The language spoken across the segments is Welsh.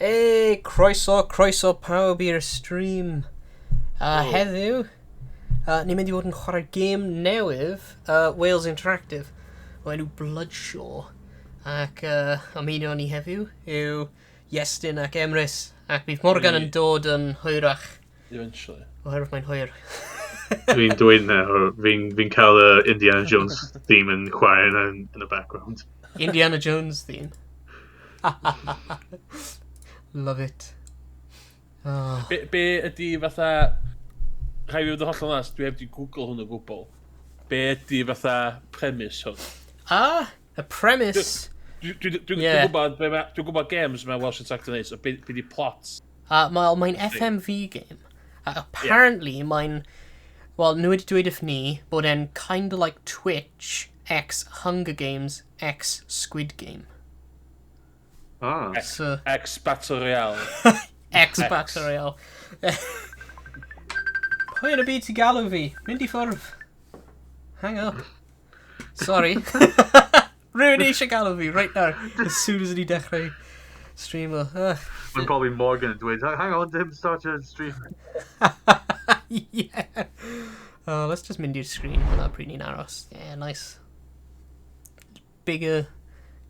Croeso pawb i'r stream. Heddiw, ni'n mynd I fod yn chwarae gêm newydd, Wales Interactive, o enw Bloodshore. Ac ymuno ni heddiw yw Iestyn ac Emrys, ac bydd Morgan yn dod yn hwyrach. YnChwarae. Oherwydd mae'n hwyr. Fi'n dweud nawr, fi'n cael y Indiana Jones theme yn chwarae yn y background. Indiana Jones theme. Love it. Oh. Be ydi fatha... Rhaid fi fod yn hollol nas, dwi heb di Google hwn o gwbl. Be ydi fatha premise hwn? Y premise... Dwi'n gwybod games mae Welsh Interactive neud, so be di plots? Mae'n FMV game. Apparently, mae'n... Wel, nhw wedi dweud wrth ni bod e'n kind of like Twitch x Hunger Games x Squid Game. X Battle Royale. X Battle Royale. Pwy yn y byd ti galw fi? Mynd I ffwrdd. Hang up. Sorry. Rwy'n eisiau galw fi, right now. As soon as ni dechrau stream o. Mae'n probably Morgan yn dweud, hang on, dim start your stream. Yeah. Oh, let's just mynd i'r screen. Hwna pryd ni'n aros. Yeah, nice. Bigger,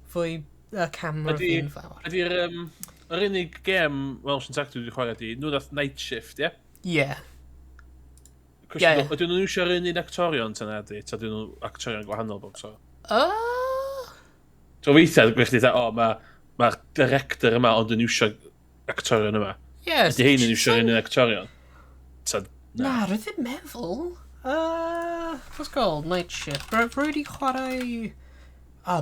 fwy camera fi'n fawr. Ydy'r unig game Welsh Interactive wedi chwarae di, nhw dath Night Shift, ie? Yeah. Ydyn nhw eisiau'r unig actorion tan ydy? Ta ydyn nhw actorion gwahanol bob so? So weithiau, gwech chi dweud, mae'r director yma ond yn eisiau actorion yma. Yes. Ydy hein yn eisiau'r unig actorion? Na, rwy'n ddim meddwl. What's called? Night Shift. Rwy'n di chwarae...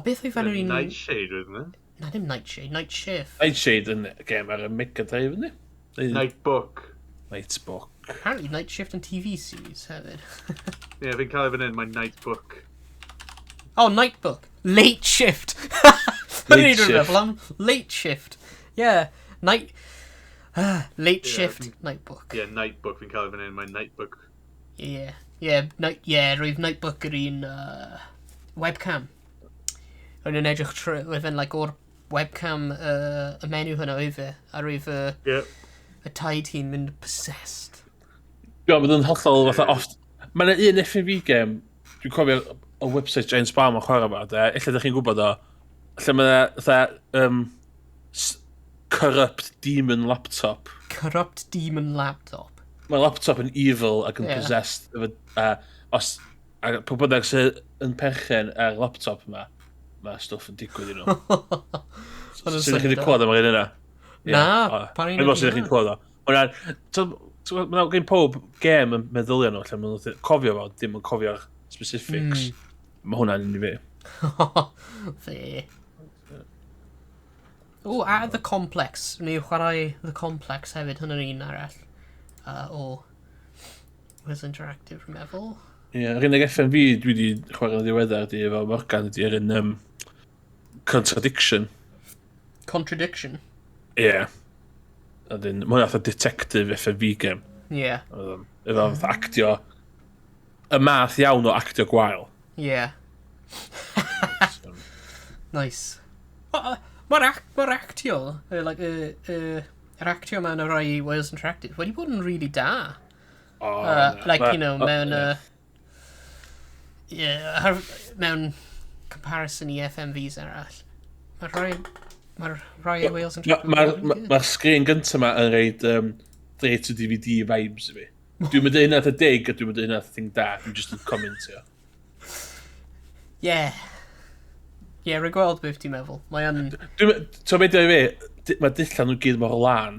beth oedd fan yw'n... Nightshade, rydyn nhw? Na, dim Nightshade, Night Shift. Nightshade yn game ar y Mega Drive, ynddi? Nightbook. Nightbook. Apparently Night Shift yn TV series hefyd. Ie, fi'n cael ei fan hyn, mae'n Nightbook. Oh, Nightbook. Late Shift. Late Shift. Late Shift. Yeah. Late Shift Nightbook. Ie, Nightbook, fi'n cael ei fan hyn, mae'n Nightbook. Rwy'n Nightbook yr un webcam. Rwy'n yn edrych trwy, rwy'n like o'r webcam y menu hwnna oedd e, a rwy'n y taid hi'n mynd possessed. Dwi'n bod yn hollol fatha off... Mae'n un FMV game, dwi'n cofio o website Giant Spam o chwarae fo, illa ydych chi'n gwybod o, lle mae'n fatha corrupt demon laptop. Corrupt demon laptop? Mae laptop yn evil ac yn possessed. Os pwy bynnag sy'n yn perchen ar laptop yma, mae stwff yn digwydd I nhw. Sy'n ydych chi wedi clywed am yr un yna? Na, pan i'n sy'n ydych chi'n clywed o. Mae'n gen pob gêm yn meddyliau nhw, lle mae'n cofio fo, dim yn cofio'r specifics. Mae hwnna'n un I fi. Fe. A The Complex. Ni'n chwarae The Complex hefyd, hynny'n un arall. O Wales Interactive, rwy'n meddwl. Ie, yr unig FMV dwi wedi chwarae'n ddiweddar di efo Morgan ydy'r un Contradiction. Contradiction? Ie. Mae hwnna fatha detective FMV game. Ie. Efo actio... Y math iawn o actio gwael. Ie. Nice. Mae'r actio, yr actio mewn y rai Wales Interactive wedi bod yn really da. Mewn... mewn comparison I FMVs arall. Mae'r rai Wales Interactive... Mae'r sgrin gyntaf yma yn reid straight to DVD vibes I fi. Dwi'n mynd un at y dig a dwi'n mynd un at y thing da. Dwi'n just yn comentio. Ie, rwy'n gweld beth ti'n meddwl. Mae'n... To beth I fi, mae dillan nhw gyd mor lan.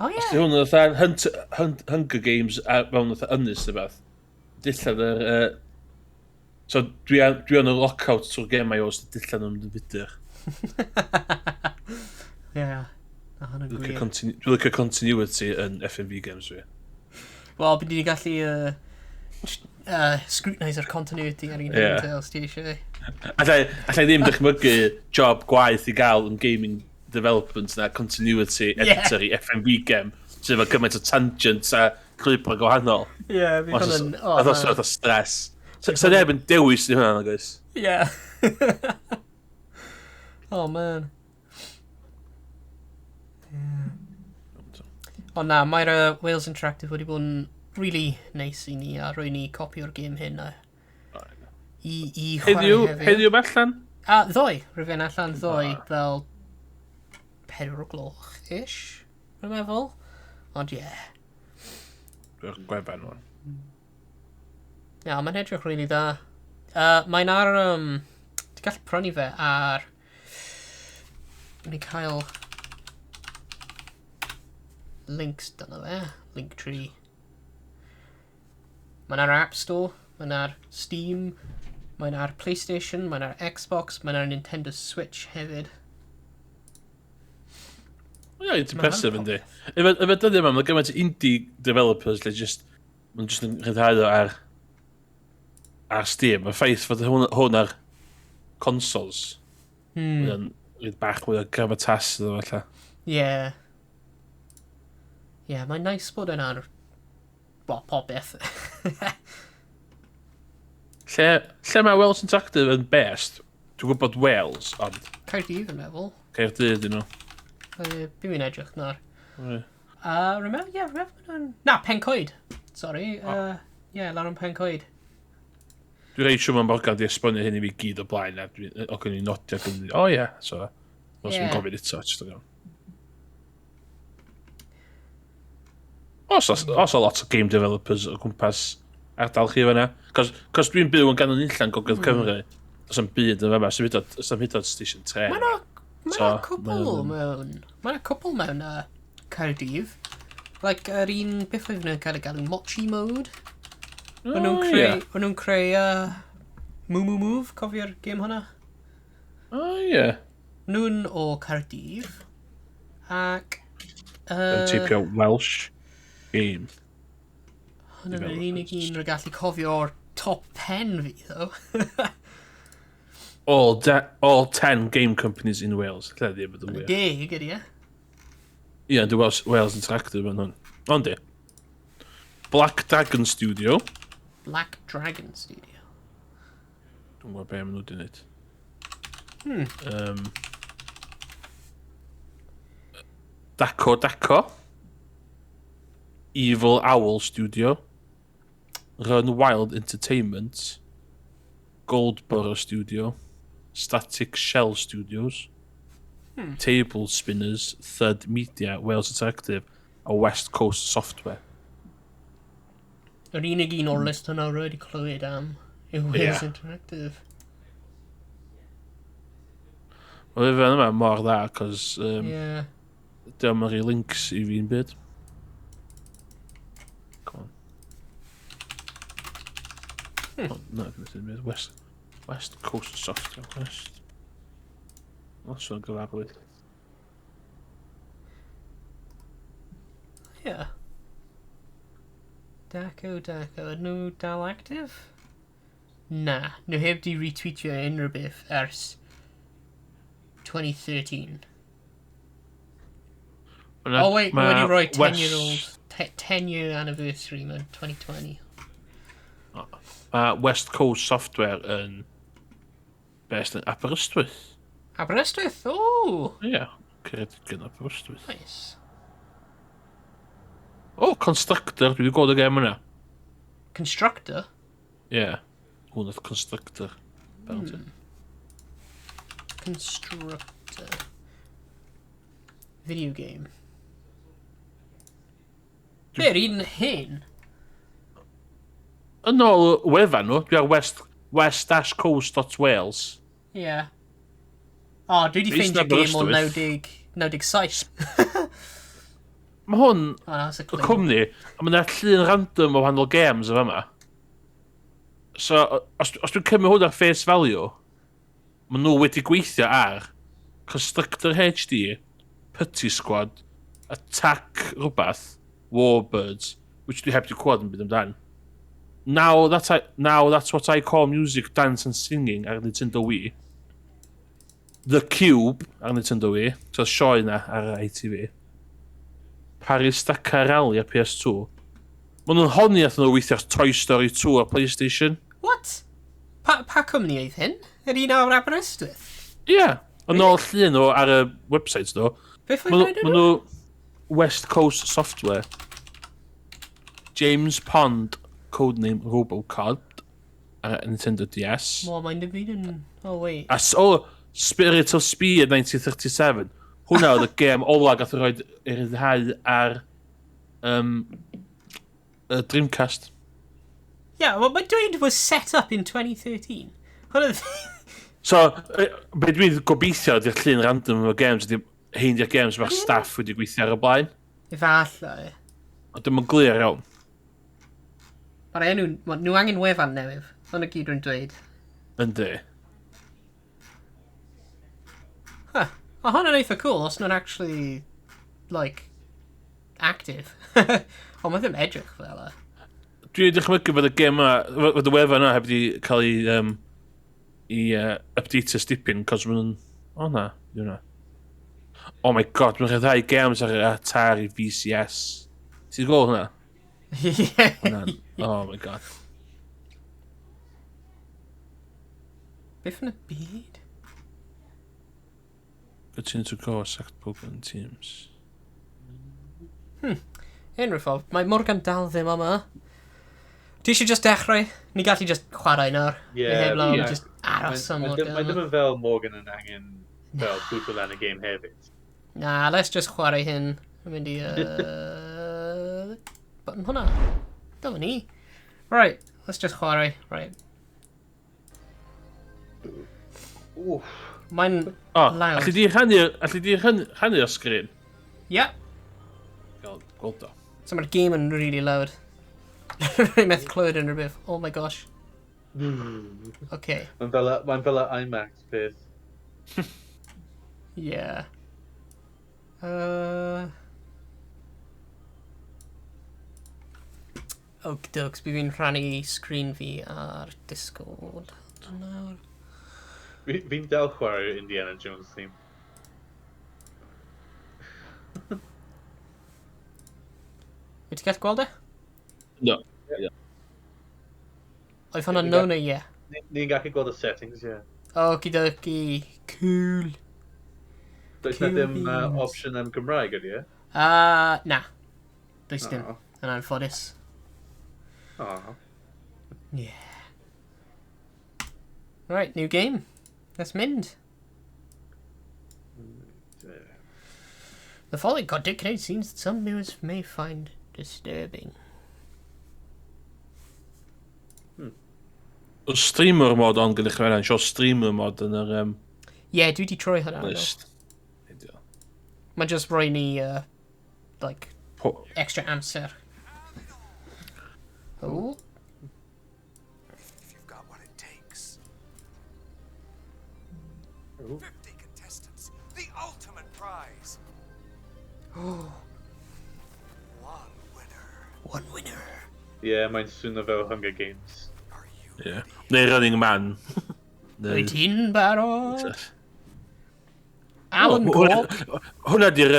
O ie. Os di hwn yn fatha Hunger Games mewn fatha ynys neu beth. Dillan yr... So dwi yn y lockout trwy'r gemau os dillan nhw'n fydych. Ie. Dwi'n licio continuity yn FMV games fi. Wel, bydd ni'n gallu scrutinise yr continuity ar un o'r os ti eisiau. Alla I ddim dychmygu job gwaith I gael yn gaming development na continuity editor I FMV game sydd efo gymaint o tangents a clwybra gwahanol. Ie, fi hwnna'n... Oedd os oedd o stress. Sa'n neb yn dewis Ni hwnna, guys? Ie. Oh, man. Ond na, mae'r Wales Interactive wedi bod yn really neis I ni a rwy ni copi o'r gêm hyn a I chwarae Heddiw allan? A ddoi, rwy'n allan ddoi fel 4 o gloch-ish, rwy'n meddwl. Ond ie. Dwi'n gwefan o'n. Ia, mae'n edrych really dda. Mae'n ar, ti'n gallu prynu fe ar... Ni'n cael... links dyna fe, Linktree. Mae'n ar App Store, mae'n ar Steam, mae'n ar PlayStation, mae'n ar Xbox, mae'n ar Nintendo Switch hefyd. Ie, it's impressive yndi. Efo dyddiau yma, mae gymaint o indie developers le mae'n just yn rhyddhau ar Steam. Mae ffaith fod hwn ar consoles. Mae'n rhaid bach mwy o gravitas iddo falle. Ie. Ie, mae'n nice bod yn ar... Wel, popeth. Lle mae Wales Interactive yn best? Dwi'n gwybod Wales, ond... Caerdydd yn meddwl. Caerdydd, you know. Bydd mi'n edrych nawr. Remember? Na, Pencoed. Sorry. Lawr yn Pencoed. Dwi'n rhaid siwr mae'n borgad I esbonio hyn I fi gyd o blaen. Ac yn I nodio ac yn dweud, o ie, so... Os fi'n gofyn eto, just o'n iawn. Os o lot o game developers o gwmpas ardal chi fan'na. Cos dwi'n byw yn ganol nillan Gogledd Cymru. Os am byd yn fama, os am hyd oed station 10. Mae'na cwpl mewn Caerdydd. Like, yr un beth oedd nhw'n cael ei galw Mochi Mode. O'n nhw'n creu Moo Moo Move, cofio'r game hwnna? Ie. Nhw'n o Caerdydd. Ac... Teipio Welsh game. Hwna'n yr unig un rwy'n gallu cofio o'r top 10 fi, though. All 10 game companies in Wales. Lle di bod yn wir. Deg ydi, ie? Ie, dwi'n Wales Interactive yn hwn. Ond di. Black Dragon Studio. Black Dragon Studio. Dwi'n gwybod be maen nhw wedi wneud. Daco. Evil Owl Studio. Run Wild Entertainment. Goldborough Studio. Static Shell Studios. Table Spinners. Third Media. Wales Interactive. A West Coast Software. Yr unig un o'r list hwnna wedi clywed am yw Wales Interactive. Wel, fe yma mor dda, cos... Diolch yn rhoi links I fi'n byd. Come on. No, West Coast Software. West. That's o'n gyfarwydd. Ie. Daco. Nhw dal active? Na. Nhw heb di retweetio unrhyw beth ers 2013. Oh wait, wedi rhoi 10-year anniversary mewn 2020. West Coast Software yn best yn Aberystwyth. Aberystwyth? O! Ie, Ceredig yn Aberystwyth. Nice. Constructor, dwi wedi gweld y gem yna. Constructor? Ie, hwn oedd Constructor. Constructor. Video game. Be'r un hyn? Yn ôl wefan nhw, dwi ar west-coast.wales. Ie. Dwi wedi ffeindio game o 97. Mae hwn y cwmni, a mae'n llun random o wahanol games o fama. So, os dwi'n cymryd hwn ar face value, maen nhw wedi gweithio ar Constructor HD, Putty Squad, Attack rhywbeth, Warbirds, which dwi heb di clywed yn byd amdan. Now that's what I call music, dance and singing ar Nintendo Wii. The Cube ar Nintendo Wii, so sioe na ar ITV. Paris Dakar Rally ar PS2. Maen nhw'n honni athyn nhw weithio Toy Story 2 ar PlayStation. What? Pa cwmni oedd hyn? Yr un o'r Aberystwyth? Ie. Ond nôl llun nhw ar y website nhw. Beth oedd Maen rhaid nhw West Coast Software. James Pond, codename Robocop, ar Nintendo DS. Mo, mae'n dybyd yn... Oh, wait. Spirit of Speed 1937. Hwna oedd y gêm ola gath o'i roed i'r ryddhau ar Dreamcast. Yeah, well, my dweud was set up in 2013. Hwna... So, be dwi'n gobeithio ydy'r llun random o games ydy hein di'r games mae'r staff wedi gweithio ar y blaen. Efallai. Ond dim yn glir iawn. Mae'r enw... Nhw angen wefan newydd. Hwna gyd rwy'n dweud. Yndi. Huh. O, hwnna'n eitha cool, os nhw'n actually, like, active. Ond mae ddim edrych fel e. Dwi'n dychmygu fod y gêm yma, fod y wefan yna heb wedi cael ei updatio stipyn, cos maen nhw'n... O na, dwi'n na. Oh my god, mae'n rhyddhau games ar Atari VCS. Ti'n gweld hwnna? Yeah. Oh my god. Beth yn y byd? Continue to grow select Pokemon teams. Unrhyw ffordd, mae Morgan dal ddim yma. Ti eisiau just dechrau? Ni gallu just chwarae nawr. Ie, Ni heb law, ie. just aros am Morgan. Mae ddim yn fel Morgan yn angen fel bwtol yn y game hefyd. Na, let's just chwarae hyn. Yn mynd i... button hwnna. Dyma ni. Right, let's just chwarae. Right. Mae'n loud. Alli di rhannu'r sgrin? Yeah. Gweld o. So mae'r game yn really loud. Rwy'n methu clywed yn rhywbeth. Oh my gosh. Okay. Mae'n fel y IMAX beth. Yeah. Okie dokes, bydd fi'n rhannu screen fi ar Discord. Nawr. Fi'n dal chwarae Indiana Jones theme. Wyt ti gallu gweld e? No. Oedd hwnna no neu ie? Ni'n gallu gweld y settings, ie. Okie dokie. Cool. Does na ddim option am Cymraeg ydy, ie? Na. Does dim. Yn anffodus. Yeah. Right, new game. Let's mynd. The following content contains scenes that some viewers may find disturbing. O streamer mod on gydych fe'n sio streamer mod yn yr Yeah, dwi di troi hwnna. list. Mae just roi ni, like, extra amser. Oh. If you've got what it takes. 50 contestants, the ultimate prize. Oh. One winner. One winner. Ie, mae'n swnio fel Hunger Games. Are you Yeah. Neu Running Man. Wyt ti'n barod? Alan Gore. Hwna di'r...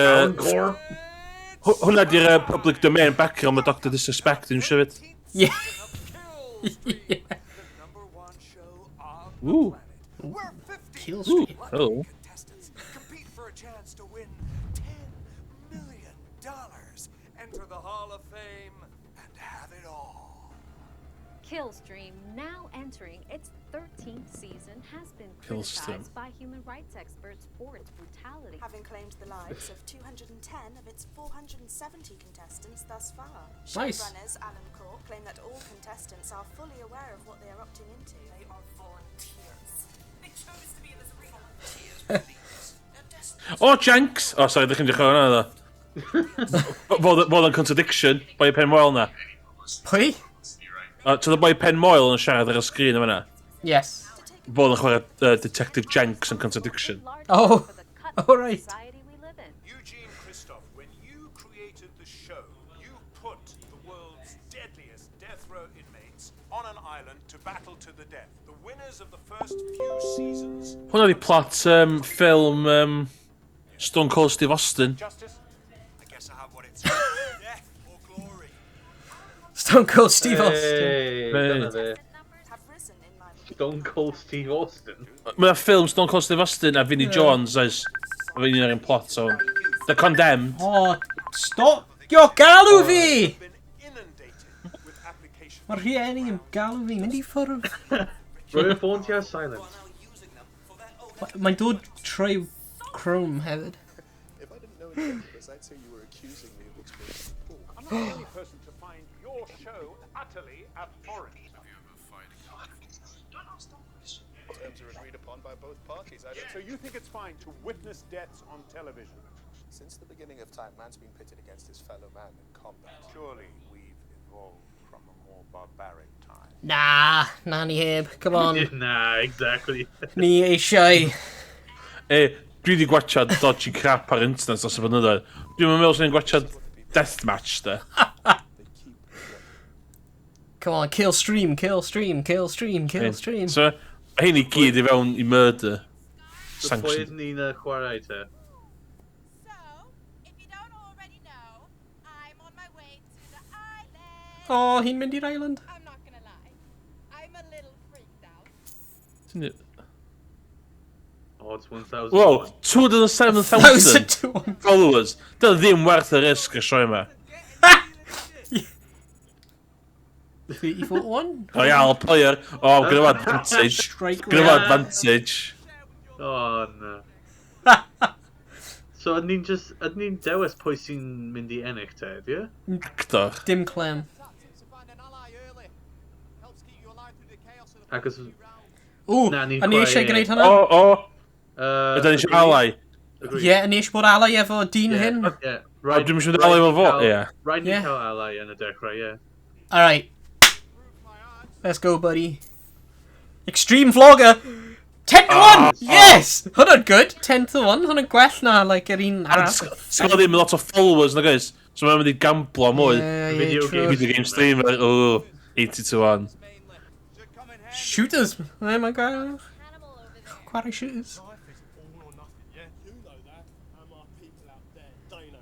Hwna di'r public domain backer am y Dr. Disrespect yn siarad. Yeah. The number one show on the Ooh. planet. Where 50 Kill stream. Oh. contestants compete for a chance to win $10 million. Enter the Hall of Fame and have it all. Killstream, now entering its 13th season, has been Killstream. criticized by human rights experts for its brutality. Having claimed the lives of 210 of its 470 contestants thus far. Nice. Showrunners Alan Corr claim that all contestants are fully aware of what they are opting into. They are volunteers. They chose to be in this arena. O, Janks! O, sorry, ddech chi'n dechrau hwnna, ddo. Fod yn contradiction, boi pen moel na. Pwy? So, the boi pen moel yn siarad ar y sgrin yma na. Yes. Fod yn chwarae Detective Janks yn contradiction. Oh. Oh, right. Society we live in. Eugene Christoph, when you created the show, you put the world's deadliest death row inmates on an island to battle to the death. The winners of the first few seasons. Hwna di plot ffilm Stone Cold Steve Austin. Justice? I guess I have what it's death or glory. Stone Cold Steve Austin. Hey, dyna fe. Have risen in line with Stone Cold Steve Austin. Mae'r ffilm Stone Cold Steve Austin a Vinnie Jones oes. A fi'n un o'r un plot, so... They're condemned. Oh, stop! Yo, galw fi! Been inundated with applications. Mae'r rhieni yn galw fi, mynd I ffwrdd. Rwy'r ffôn ti ar silent. Mae'n dod trwy Chrome hefyd. If I didn't know any better, I'd say you were accusing me of experiencing pork. I'm not the only person to find your show utterly abhorrent. Terms are agreed upon by both parties. I don't. So you think it's fine to witness deaths on television? Since the beginning of time, man's been pitted against his fellow man in combat. Surely we've evolved from a more barbaric time. Na ni heb. Come on. Nah, exactly. Ni eisiau. Dwi wedi gwachad dodgy crap ar internet os y blynyddoedd. Dwi'n meddwl sy'n gwachad deathmatch, da. Come on, kill stream, kill stream, kill stream, kill stream. So, hyn I gyd I fewn I murder. So pwy Sanction. ydyn ni'n chwarae te? So, if you don't already know, I'm on my way to the island. Oh, hi'n mynd i'r island. I'm not gonna lie, I'm a little freaked out. Oh, it's 1,000. Whoa, 207,000 followers. Dyna ddim werth y risg y sioe yma. I fod one? Royal player. Oh, gyda fo advantage. Strike Gyda fo round. advantage. Oh, no. So, ydyn ni'n dewis pwy sy'n mynd I ennill te, di? Actor. Dim clem. Ac os... Ww, Na, ni'n a ni eisiau chwarae- gwneud hynna? Ydyn ni eisiau alai. Ie, a ni eisiau bod alai efo dyn hyn. Yeah. Dwi'n mynd i alai efo fo, ie. Rhaid ni Ie. cael ally yn y dechrau, ie. Alright. Let's go, buddy. Extreme vlogger! 10 to 1! Yes! Hwna'n good. 10 to 1. Hwna'n gwell na, like, yr un arall. Sgan ddim lot o followers na guys. So mae'n mynd I gamblo mwy. Video true. Video game streamer. Oh, 80 to 1. Shooters. Oh my god. Animal over there. Chwarae shooters.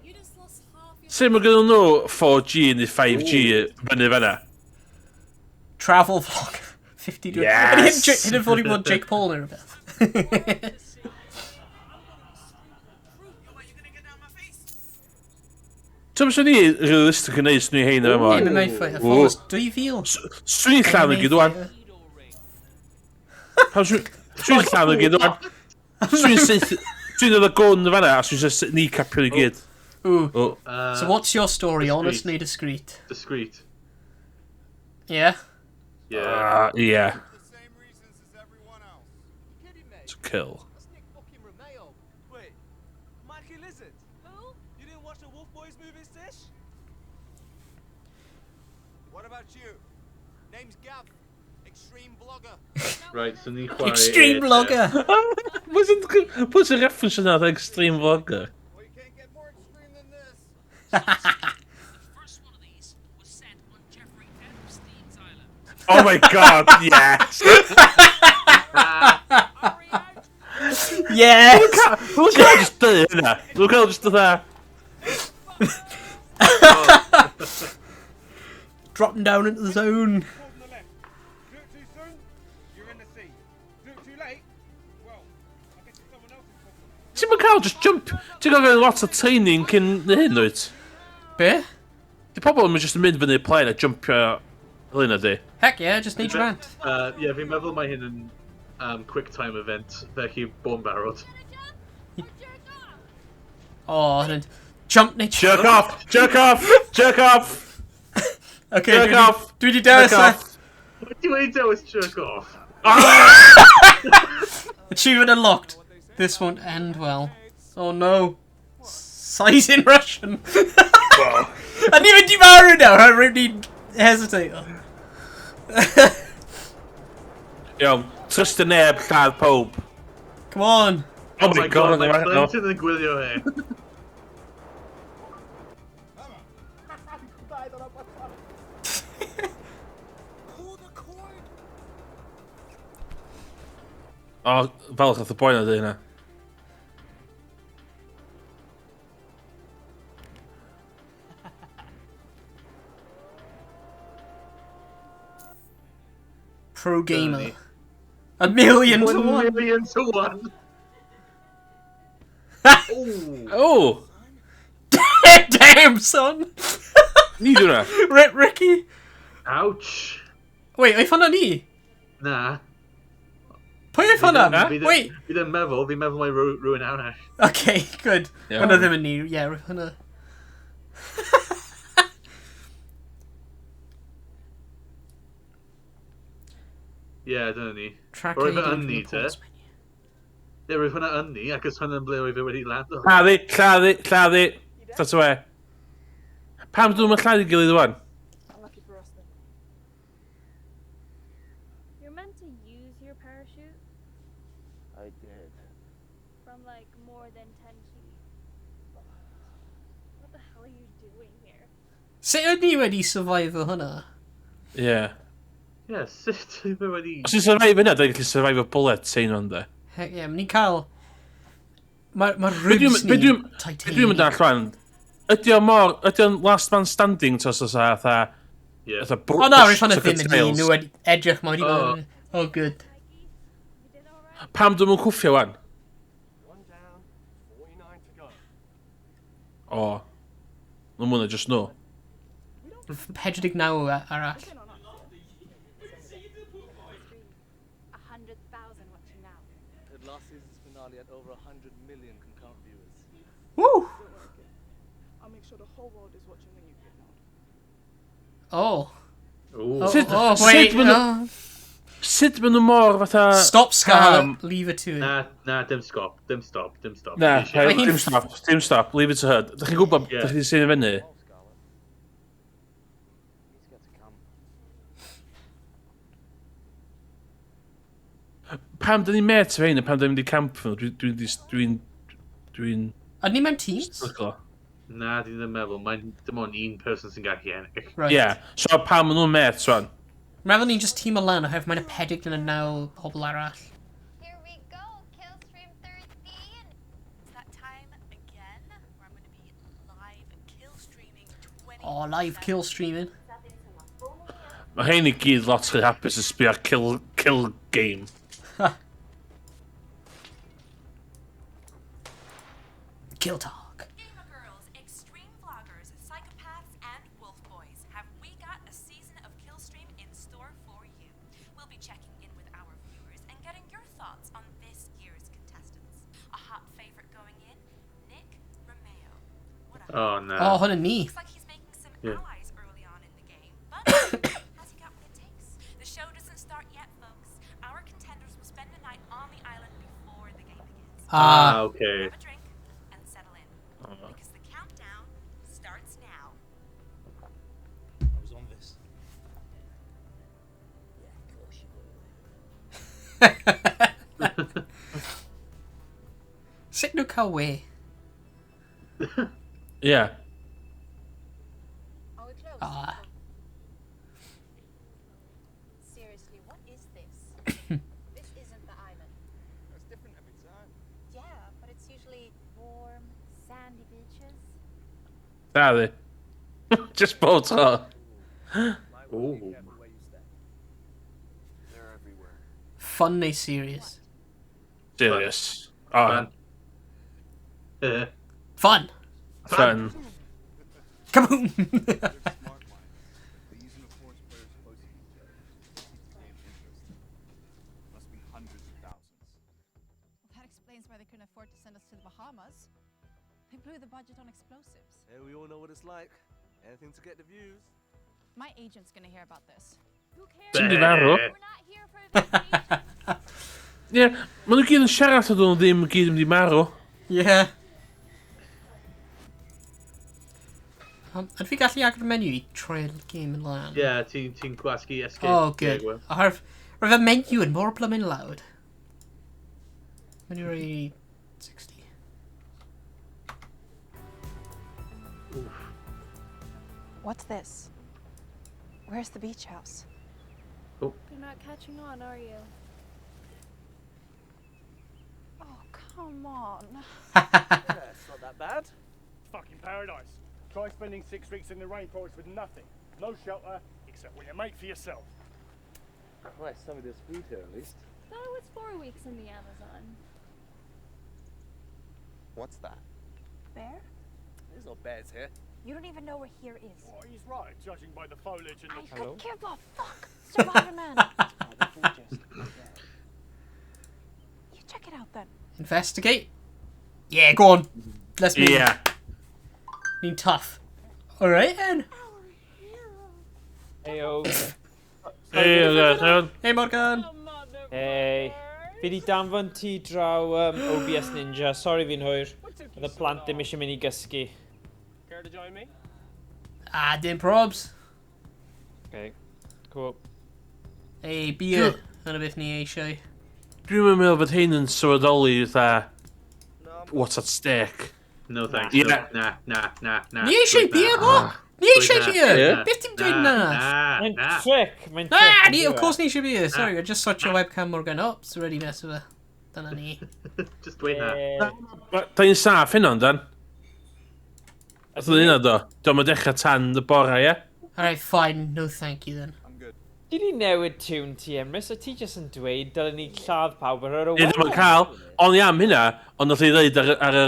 You just lost half your. Sut mae gen nhw 4G neu 5G fyny fanna? Travel vlog. 50 to Yes! Hyn yn fod I bod Jake Paul neu rhywbeth. Ti'n mynd ni realistic yn neud swn i hein yma? MMA fighter. Followers 2,000. Swn i'n llan yn gyd o'n. Swn i'n llan yn gyd o'n. Swn i'n syth... Swn i'n dod o gwn fanna a swn i'n syth ni capio i gyd. Ooh. Oh. So what's your story? Honest neu discreet? Discreet. Yeah? Yeah. Yeah. The same reasons as everyone else. You kidding me? It's a kill. That's Nick fucking Romeo. Wait, Mikey Lizard? Who? You didn't watch the Wolf Boys movies, Tish? What about you? Name's Gav. Extreme blogger. Right, so ni'n chwarae... Extreme vlogger! Pwys y reference yna o extreme vlogger? Well, you can't get more extreme than this. First one of these was set on Jeffrey Epstein's island. Oh my god, yes! Yes! Look at just do hynna. Look at just do that. Dropping down into the zone. On the left. Do it too soon, you're in the sea. Do it too late, well, I guess it's someone else's problem. Ti'n mynd cael just jump? Ti'n gael gael lot o training cyn hyn, dwyt? Be? Di pobl yn just yn mynd fyny plaen a jumpio hynna di. Heck yeah, just need your rant. Yeah, fi'n meddwl mae hyn yn quick time event, felly bo'n barod. Oh, and then jump nature. Jerk off! Jerk off! Jerk off! Okay, Jerk off! Dwi di dewis Jerk e. off! What do you do with jerk off? Achievement unlocked. This won't end well. Oh no. Size in Russian. I need even devour now. I really hesitate. Iawn, trust y neb, lladd pob. Come on. Oh my god, mae mae'n Flint yn gwylio he. O, falch oedd y boi na di hynna. Pro gamer. 1,000,000 to 1. 1,000,000 to 1. Oh! Damn, son! Ni hwnna. Rip Ricky. Ouch. Wait, oedd hwnna ni? Na. Pwy oedd hwnna? Wait. Fi'n meddwl mai rhywun arall. Okay, good. Yeah. Hwnna ddim yn ni. Yeah, hwnna. Ie, dyna ni. Track Roedd ID fe yn from ni, the te. ports menu. Ie, roedd hwnna yn ni, ac ys hwnna'n ble oedd fe wedi lando. Lladdu. That's away. Pam dwi'n mynd lladdu gilydd wan? Unlucky for us then. You're meant to use your parachute I did. from like more than 10 feet. What the hell are you doing here? Sut oedd ni wedi survive hwnna? Ie. Ie, sut oedd fe wedi... Os ti'n survive yna, da'n gallu survive o bullet sein o'n de. Heck yeah, ni'n cael... Mae'r ribs Be ni dwi'n mynd all rhan? Ydy o'n last man standing tos os a fatha... Ie. O na, rwy'n hwnna ddim yn ni, nhw wedi edrych ma wedi bod yn... Oh, good. Pam dwi'n mynd cwffio wan? 1 down, 49 to go. O. No mwyn just no. 49 arall. 100,000 watching now. The last season's finale had over 100 million concurrent viewers. Woo! I'll make sure the whole world is watching when you get out. Oh. Ooh. Wait. Sut maen nhw mor fatha... Stop, Scar. Leave it to it. Na, dim stop. Dim stop. Na, Ie, dim stop. Leave it to her. Dych chi'n gwybod, Ie. dych chi'n sy'n y fyny? He's got to come. Pam dyn ni'n met fe hyn, pam dyn ni'n mynd i camp nhw, dwi'n... A ni mewn teams? stryglo. Na, di ddim meddwl. Mae'n dim ond un person sy'n gallu ennill. Right. Ie, so pam maen nhw'n met, swan? Meddwl ni'n just team o lan oherwydd mae'n y 49 pobl arall. Here we go, Killstream 13. It's that time again where I'm going to be live kill streaming 20. Oh, live kill streaming. Mae hyn i gyd lot rhy hapus yn sbio ar kill game. Kill talk. Gamer girls, extreme vloggers, psychopaths, and wolf boys, have we got a season of Killstream in store for you? We'll be checking in with our viewers and getting your thoughts on this year's contestants. A hot favorite going in, Nick Romeo. What a Oh, no. Oh, hwnna ni. looks like he's making some Yeah. allies early on in the game, but has he got what it takes? The show doesn't start yet, folks. Our contenders will spend the night on the island before the game begins. Okay. Have a drink and settle in, because the countdown starts now. I was on this. Sut nhw cael we? Ie. Are we close? Seriously, what is this? This isn't the island. It's different every time. Yeah, but it's usually warm, sandy beaches. Daddy. Just boat her. Might well be Ooh. careful where you step. They're everywhere. Fun neu serious? Serious. Oh, Fun! fun. Kaboom! Smart mind. They use and force players close to each other. Keeps the game interesting. Must be hundreds of thousands. Well, that explains why they couldn't afford to send us to the Bahamas. They blew the budget on explosives. Hey, we all know what it's like. Anything to get the views. My agent's gonna hear about this. Who cares? Ti'n di farw? We're not here for vacation. Ie, maen nhw gyd yn siarad o nhw ddim gyd yn mynd i marw. Yeah. Ydw fi gallu agor y menu i troi'r game yn lan? Ie, ti'n gwasgu escape. Oh, good. Roedd y menu yn mor blymyn lawd. Menu rei 60. What's this? Where's the beach house? You're not catching on, are you? Oh, come on. Yeah, it's not that bad. Fucking paradise. Try spending 6 weeks in the rainforest with nothing. No shelter, except what you make for yourself. Right, some of this food here at least. Thought it was 4 weeks in the Amazon. What's that? Bear? There's no bears here. You don't even know where here is. Oh, he's right, judging by the foliage and I the... could give a fuck, Survivor Man. You check it out then. Investigate. Yeah, go on. Let's be being tough. All right then. Heyo. Hey Morgan. Hey. Fi di danfon ti draw OBS Ninja. Sorry fi'n hwyr. Oedd y plant ddim eisiau mynd I gysgu. Care to join me? Dim probs. Okay, cool. Hey, beer. Dyna beth ni eisiau. Dwi'n meddwl bod hyn yn sylweddoli what's at stake. No thanks. Yeah. Nah. Ni eisiau beer bo? Ni eisiau beer? Beth ti'n dweud na? Mae'n trick. Mae'n Nah, trick. of course ni eisiau beer. Sorry, I just switched your webcam Morgan up. It's already mess with her. Dyna ni. Just dweud na. Da ni'n saff hynna, dan? Oedd hynna do? Dwi'n mynd dechrau tan y bora, ie? Alright, fine. No thank you then. Di ni newid tune ti, Emrys? O ti jyst yn dweud dylen ni lladd pawb ar yr Ie, ddim yn cael. Ond i am hynna, ond oedd hi ddeud ar y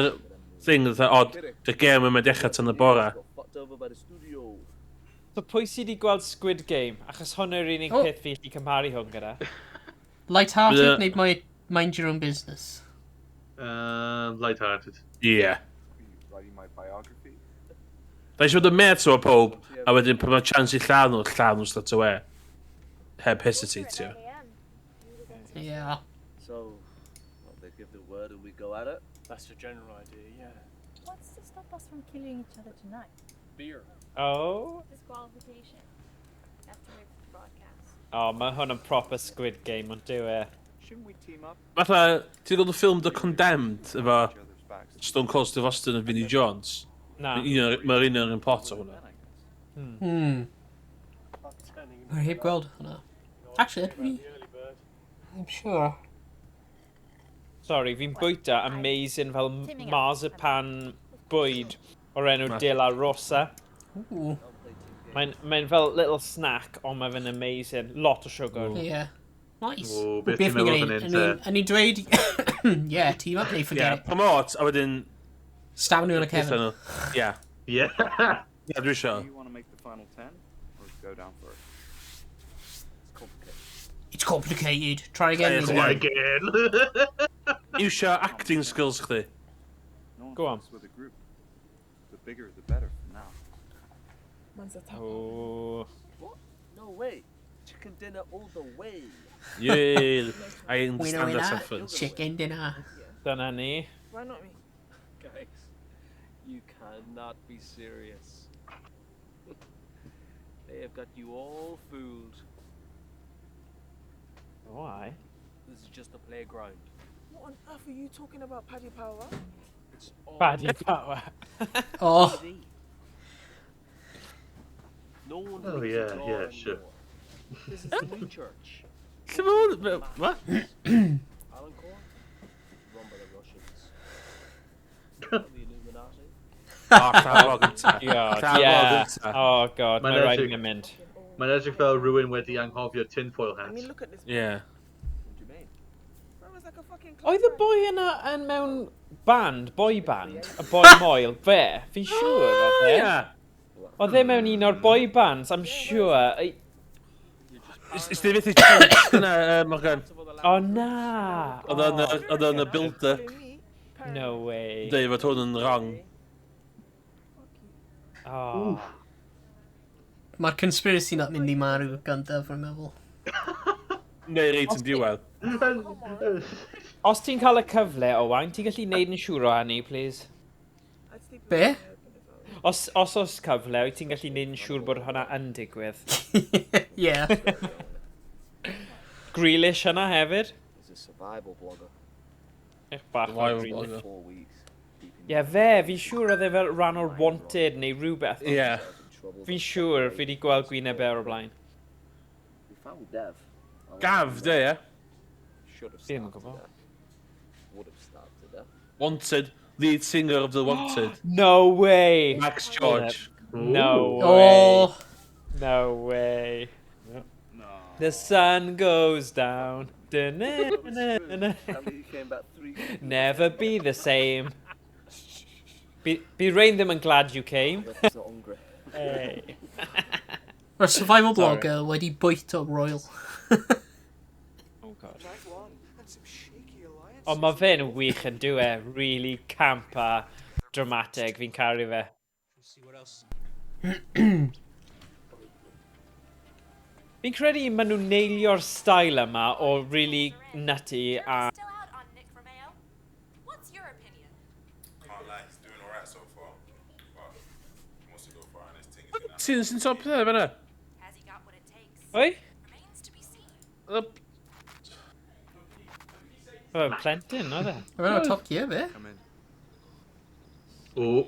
thing, dy gem yn mynd dechrau tan y bora. So pwy sydd wedi gweld Squid Game? Achos hwn yw'r unig peth fi i cymharu hwn gyda. Light-hearted, neu mind your own business? Light-hearted. Ie. Writing my biography? Da eisiau bod yn met o pob, a wedyn pan mae chance I lladd nhw start away. Heb hesitatio. Yeah. So, they give the word and we go at it? That's the general idea, yeah. What's to stop us from killing each other tonight? Beer. Oh? Disqualification. After the broadcast. Oh, mae hwn yn proper Squid Game, ond dyw e. Shouldn't we team up? Fatha, ti'n gweld y ffilm The Condemned efo Stone Cold Steve Austin a Vinnie Jones? Na. Mae'r un yn pot o hwnna. Mae'r heb gweld hwnna. Actually, I'm sure. Sorry, fi'n bwyta amazing fel marzipan bwyd o'r enw De La Rosa. Mae'n fel little snack, ond mae fe'n amazing. Lot o sugar. Yeah. Nice. O, beth ti'n meddwl fan hyn te? A ni'n dweud... Yeah, team up neu forget it. Promote, a wedyn... Stab nhw yn y cefn. Yeah. Yeah. Yeah, dwi isio. Do you want to make the final 10 or go down for it? It's complicated. Try again. Try again. Iwsio acting skills chdi. Go on. With a group. The bigger, the better for now. Oh. What? No way. Chicken dinner all the way. Yeah, I understand Winner, that reference. Chicken dinner. Dyna ni. Why not me? Guys, you cannot be serious. They have got you all fooled. Why? This is just a playground. What on earth are you talking about, Paddy Power? It's all Paddy Power. Oh. No one Oh, needs yeah, to draw yeah, anymore. sure. This is the new church. What? Alan Core, run by the Russians. The Illuminati. Yeah. Oh god, Mae'n mae'n rhaid edrych- i'n mynd. Mae'n edrych fel rhywun wedi anghofio tinfoil I hat. mean, look at this. Yeah. What do you mean? Bro, it's like a fucking. Oedd y boi yna yn mewn band, boy band, y boi moel, fe? Fi'n siŵr oedd e. Yeah. Oedd e mewn un o'r boy bands, I'm sure. Is di beth I chance yna, Morgan? O na! Oedd yn y build-up. No way. Dweud fod hwn yn wrong. Oh. Mae'r conspiracy na'n mynd I marw gandaf rwy'n meddwl. Neu reit yn diwedd. Os ti'n cael y cyfle, Owain, ti'n gallu neud yn siŵr o hynny, please? Be? Os cyfle, wyt ti'n gallu neud yn siŵr bod hwnna yn digwydd? Yeah. Grealish yna hefyd? He's a survival blogger. Eich bach o Survival Grealish. blogger. 4 weeks. Ie, fe, fi'n siŵr oedd e fel rhan o'r Wanted neu rhywbeth. Yeah. Fi'n siŵr, fi wedi gweld gwyneb e o'r blaen. We found Dev. Gaf, de, ie? Should have Ddim yn starved to gwybod. death. Would have starved to death. Wanted. Lead singer of the Wanted. No way! Max George. No way. Oh. No way. No. The sun goes down. And he came back 3 weeks. Never be the same. Be rain them and glad you came. So hungry. Hey. Mae'r survival Sorry. blogger wedi bwyto Royal. Oh god. Night one. And some shaky alliances. Ond mae fe'n wych yn dwi really camp a dramatic. Fi'n caru fe. See what else. Fi'n credu maen nhw'n neilio'r style yma o really nutty a... Still out on Nick Romeo? What's your opinion? Can't lie, he's doing alright so far. But he wants to go far and his thing is gonna Sy'n top there, fanna? Has he got what it takes? Oi? Remains to be seen. Oh, plentyn, oedd e? Mae fe'n top gear, fe? Come in. Oh.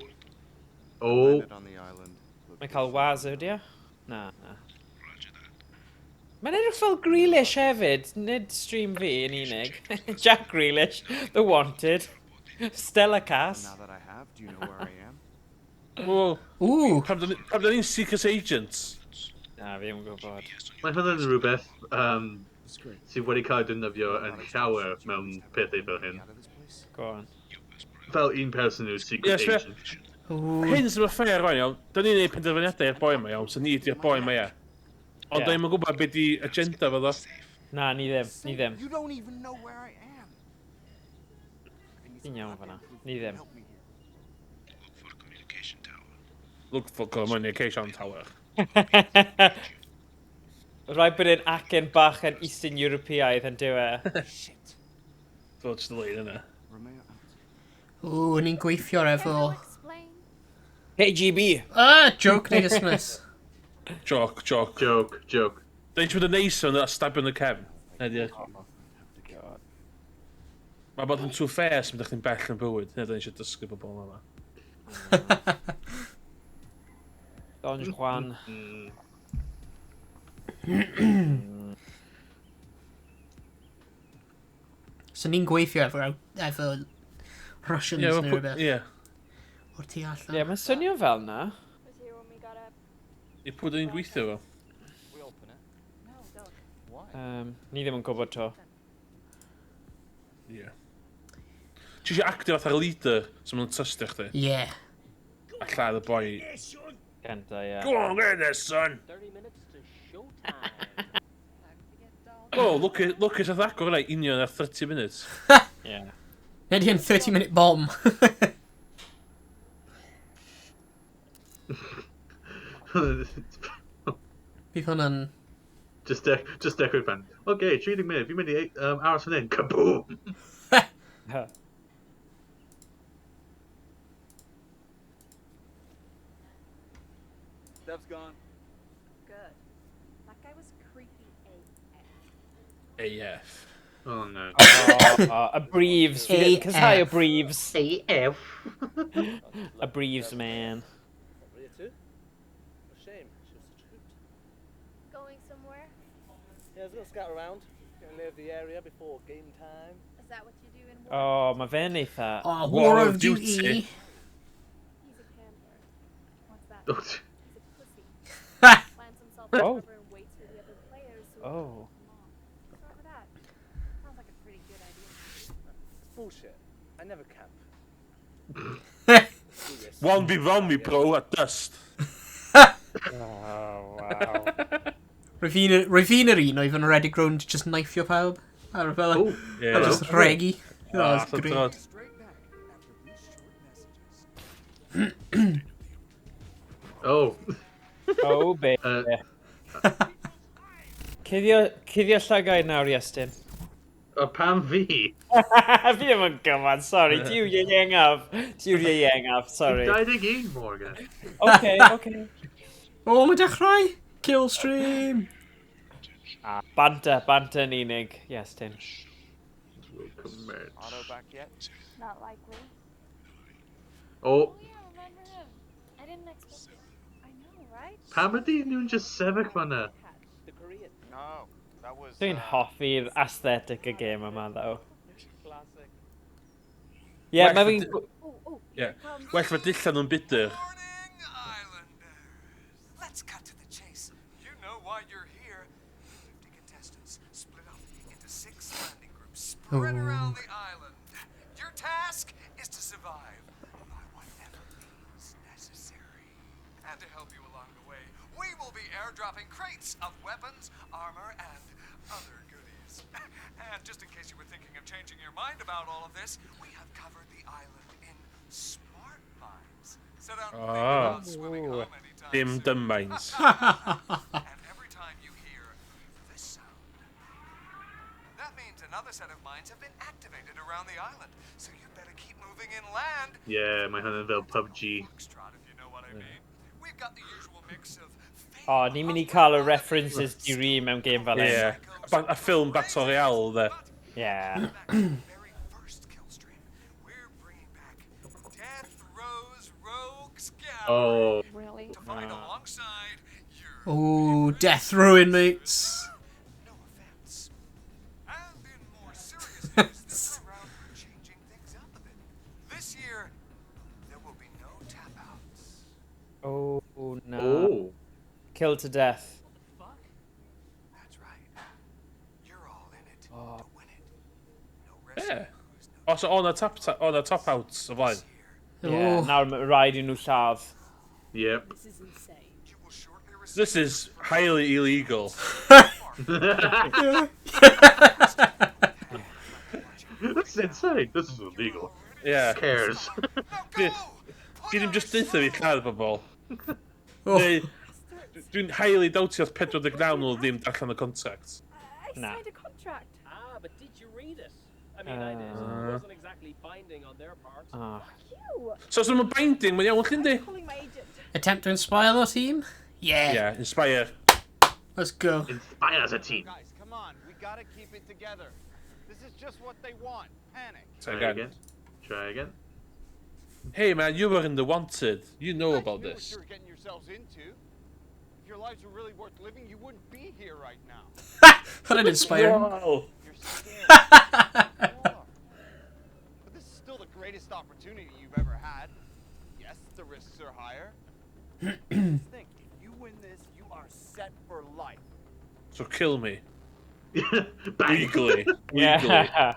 Landed on the island. Mae'n cael waz ydi o? Na, na. Mae'n edrych fel Grealish hefyd, nid stream fi yn unig. Jack Grealish, The Wanted, Stella Cass. Now that I have, do you know where I am? Whoa. Ooh. Pam da ni'n Secret Agents? Na, fi ddim yn gwybod. Mae hwnna'n rhywbeth sydd wedi cael ei defnyddio yn llawer mewn pethau fel hyn. Go on. Fel un person yw'r Secret Yes, Agent. Hyn sy'n ffair rhaid iawn, da ni'n neud penderfyniadau i'r boi yma iawn, so ni ydy'r boi yma ia. Ond da ni'n gwybod beth di agenda fe ddo. Na, ni ddim, ni ddim. You don't even know where I am. Fi'n iawn fanna, ni ddim. Look for communication tower. Rhaid bod yn acen bach yn Eastern Europeaidd yn dywe. Shit. So just the lead, innit? Ooh, ni'n gweithio efo... KGB! Ah, joke neu dismiss. Joke. Da ni'n siŵr y neis o'n stabio yn y cefn. Edrych. Mae bod yn too fair sy'n ddech chi'n bell yn bywyd. Da ni'n siŵr dysgu pobl yma. Don Juan. So ni'n gweithio efo Russians neu rhywbeth. Ie. O'r tu allan. Ie, mae'n swnio fel na. I pwy da ni'n gweithio fo? Ni ddim yn gwybod to. Ie. Ti eisiau actio fatha'r leader sy'n mynd tystio chdi? Ie. A lladd y boi. Genta, ie. Go on, get this, son! 30 minutes to showtime. Oh, look at that go, like, union ar 30 minutes. Yeah. Nid yn 30-minute bomb. Bydd hwnna'n... Just dechrau fan. Okay, 30 minutes, fi'n mynd i aros fan hyn. Kaboom! Dev's gone. Good. That guy was creepy AF. AF. Oh no. A Breeves. Cos hi a Breeves. AF. A Breeves, man. Maria too? A shame. She was such a hoot. Going somewhere? Yeah, I was going to scout around. Going to leave the area before game time. Is that what you do in war? Oh, mae fe'n eitha. Oh, War of Duty. He's a panther. What's that? Oh. He's a pussy. Plants himself Oh. over and waits for the other players so Oh. what's wrong with that? Sounds like a pretty good idea. It's bullshit. I never camp. 1v1 bro, at dust. Oh, wow. Rhaefi'n un oedd yn redig rownd just knifeio pawb. Ar y fel. Oh, yeah. A just regi. Ah, That was great. God. Oh. Oh, baby. Cuddio llygau nawr, Iestyn. Pam fi? Fi ddim yn gyfan, sorry. Tiw iengaf, sorry. 21, Morgan. Okay. O, mae dechrau. Kill stream. Banter yn unig, Iestyn. Auto back yet? Not likely. Oh. Yeah, remember him. I didn't expect it. I know, right? Pam ydi nhw'n just sefyll fanna? The Korean. No, that was. Dwi'n hoffi'r aesthetic y game yma, though. Classic. Ie, Well, mae fi'n... Yeah. Well, fe dillan nhw'n bitter. Morning, Islanders. Let's cut to the chase. You know why you're here. 50 contestants split up into 6 spread around the island. Your task is to survive by whatever means necessary. And to help you along the way, we will be airdropping crates of weapons, armor, and other goodies. And just in case you were thinking of changing your mind about all of this, we have covered the island in smart mines. So don't think about swimming home anytime Dim mines. And every time you hear this sound, that means another set of mines have been activated around the island. So you better keep moving inland. Yeah, my hynny'n fel PUBG. We've got the usual mix of O, ni'n mynd I cael y references di ri mewn game fel hyn. Yeah. A ffilm Battle Royale, de. Yeah. Oh. Really? To fight alongside your Oh, death row inmates. no offense. And in more serious news, this time around we're changing things up a bit. This year, there will be no tap outs. Oh, no. Oh. Killed to death. That's right. You're all in it Oh. to win it. No risk. Yeah. Also, on the top outs of line. Yeah, nawr mae rhaid I nhw lladd. Yep. This is insane. This is highly illegal. That's insane. This is illegal. Yeah. Who cares? Dyn nhw'n just dweud i lladd bobl. Dwi'n highly doubtio os 49 nhw ddim darllen y contract. I signed a contract. Ah, but did you read it? I mean, I did. It wasn't exactly binding on their part. You. So os yw'n binding, mae'n iawn chdi. Calling my agent. Attempt to inspire the team? Yeah. Yeah, inspire. Let's go. Inspire as a team. Guys, come on. We gotta keep it together. This is just what they want. Panic. Try Try again. again. Try again. Hey man, you were in the Wanted. You know about You knew this. what you were getting yourselves into. If your lives were really worth living, you wouldn't be here right now. That didn't inspire him. Wow. You're scared. You are. But this is still the greatest opportunity you've ever had. Yes, the risks are higher. Just think, if you win this, you are set for life. So kill me. Bang. Legally. Legally. Yeah.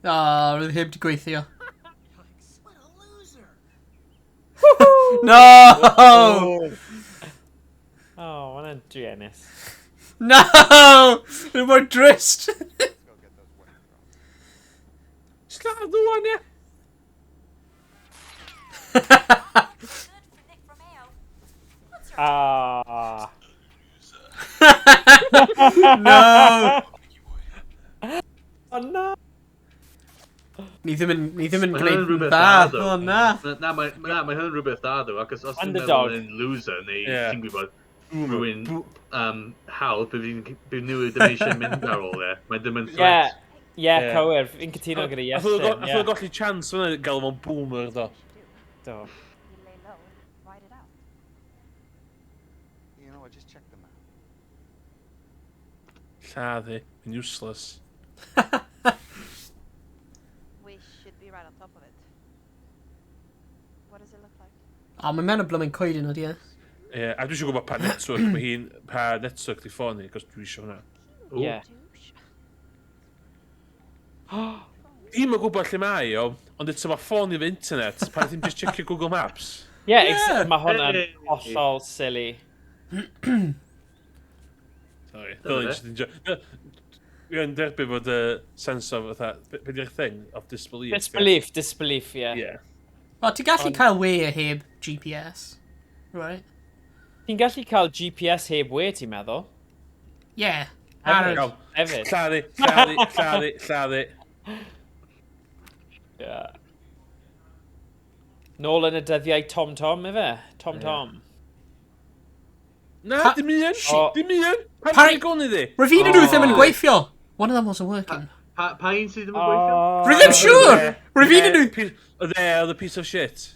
Ah, roedd heb di gweithio. What a loser. No! Oh, mae'n druenus. No! Rwy'n mor drist. Let's go get those winning throws. Slap the one, yeah. Good for Nick Romeo. What's your Ah. No! Oh, no. Ni ddim yn Mae gwneud hynny'n rhywbeth dda. dda, O, na. Mae hynny'n rhywbeth dda, ddo, ac os ti'n Underdog. meddwl yn loser, neu Yeah. ti'n gwybod rhywun hawl, bydd nhw ddim eisiau mynd ar ôl e. Mae ddim yn Yeah. threat. Yeah, Yeah. cywir. Fi'n cytuno gyda I thought Iestyn. I golli chance fyna gael fo'n boomer, do. Do. You lay low and ride it out. You know, I just checked them out. Lladdu. Yn useless. We should be right on top of it. What does it look like? O, mae mewn y blymyn coedyn o, di e? Ie, a dwi eisiau gwybod pa network mae hi'n... Pa network di ffôn ni, cos dwi eisiau hwnna. Yeah. Dim yn gwybod lle mae o, ond eto mae ffôn i fy internet, pa ddim just checkio Google Maps. Yeah, Yeah. mae hwnna'n Hey. hollol silly. Sorry. Dyna Dwi'n derbyn fod y sens o fatha... Be di'r thing? Of disbelief. Disbelief, yeah. Yeah. O, ti'n gallu cael we a heb GPS. Right? Ti'n gallu cael GPS heb we, ti'n meddwl? Yeah. Hefyd. Hefyd. Lladdu. Yeah. Nôl yn y dyddiau Tom, ife? Tom. Na, dim un. Oh. Dim un. Pari- Pa'n gwn iddi? Rwy'n nhw ddim yn gweithio. One of them wasn't working. Pa un sydd ddim yn gweithio? Rwy ddim siŵr! Rwy'n nhw... There, the piece of shit.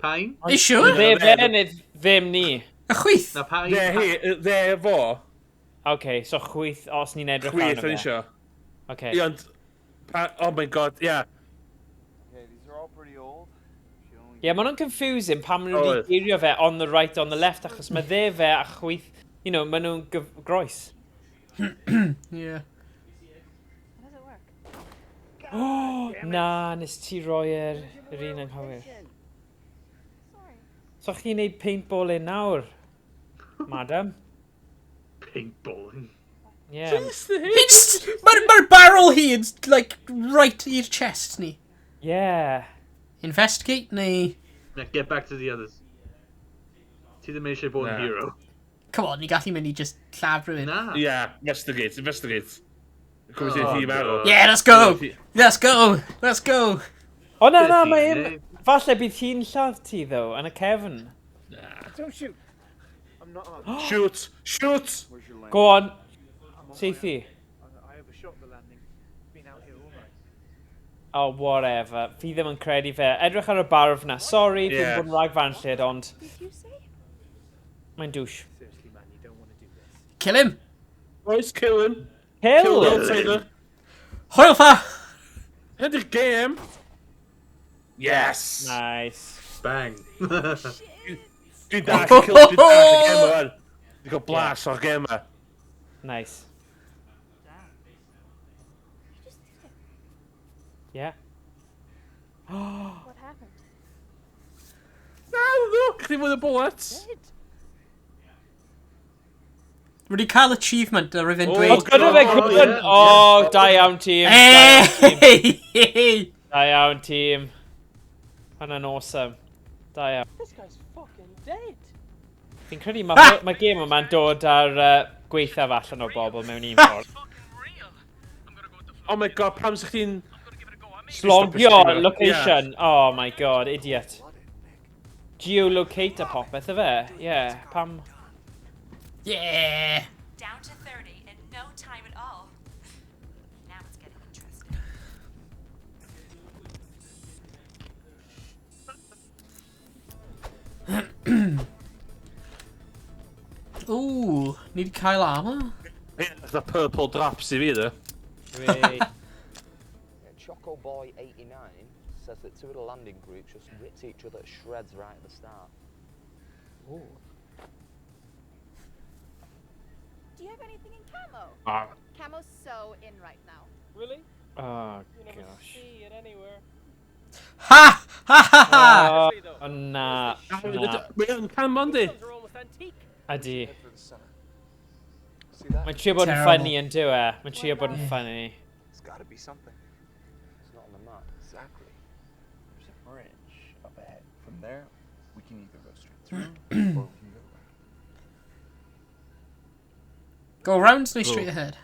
Pa un? Ni siŵr? Fe neu ddim ni? Y chwith. Na pa un? There fo. OK, so chwyth os ni'n edrych Chwyth arno yn fe. isio. OK. Ie, ond... Oh my god, yeah. Okay, these are all pretty old. Yeah, maen nhw'n confusing pan maen nhw Oes. wedi geirio fe on the right, on the left, achos mae dde fe a chwyth, you know, maen nhw'n groes. Yeah. How does it work? Na, nes ti roi'r un anghywir. So chi'n neud paintballing nawr, madam? Paintballing? Yeah. Mae'r barrel hi yn, like, right i'r chest ni. Yeah. Investigate, neu... Now get back to the others. Ti ddim eisiau bod yn hero. Come on, ni gallu mynd I just llaf rhywun. Na. Yeah, investigate. Cwmys i'n hi marw. Yeah, let's go! Let's go! Let's go! O na, mae... Falle bydd hi'n lladd ti, though, yn y cefn. Don't shoot. I'm not on. Shoot! Shoot! Go on. Seithi. I overshot the landing. Been out here all night. Oh, whatever. Fi ddim yn credu fe. Edrych ar y barf na. Sorry, dwi'n bod yn rhag fanllid, ond... Mae'n douche. Seriously, man, you don't want to do this. Kill him! Boys, kill him! Kill him! Hwyl fa! Heddiw game! Yes! Nice. Bang. Dwi'n dash, kill y game yma. Dwi'n cael blas o'r game yma. Nice. Yeah. What happened? No, look! Chdi fwy o bullets. Wedi cael achievement ar Rwy'n Oh, dweud. good of it, Oh, da iawn, team. Hey! Da iawn, team. Hwna'n awesome. Da iawn. This guy's fucking dead. Fi'n credu mae game yma'n dod ar gweithaf allan o bobl mewn un ffordd. Oh my god, pam sa'ch chi'n... Slogio location. Oh my god, idiot. Geolocator popeth o fe. Yeah, pam... Yeah! Down to 30 in no time at all. Now it's getting interesting. Ooh, ni wedi cael armor? The purple drops I fi, dde. Choco Boy 89 says that two of the landing groups just ripped each other to shreds right at the start. Do you have anything in camo? Camo's so in right now. Really? Oh, You never gosh. see it anywhere. Ha! Ha ha ha! Oh, na. Mae'n can Monday. They're almost antique. Ydi. Head for the center. See that? Mae'n trio bod yn Terrible. funny yn dyw e. Mae'n trio bod yn funny. It's got to be something. It's not on the map. Exactly. There's a bridge up ahead. From there, we can either go straight through or we can go around. Go round, neu straight ahead?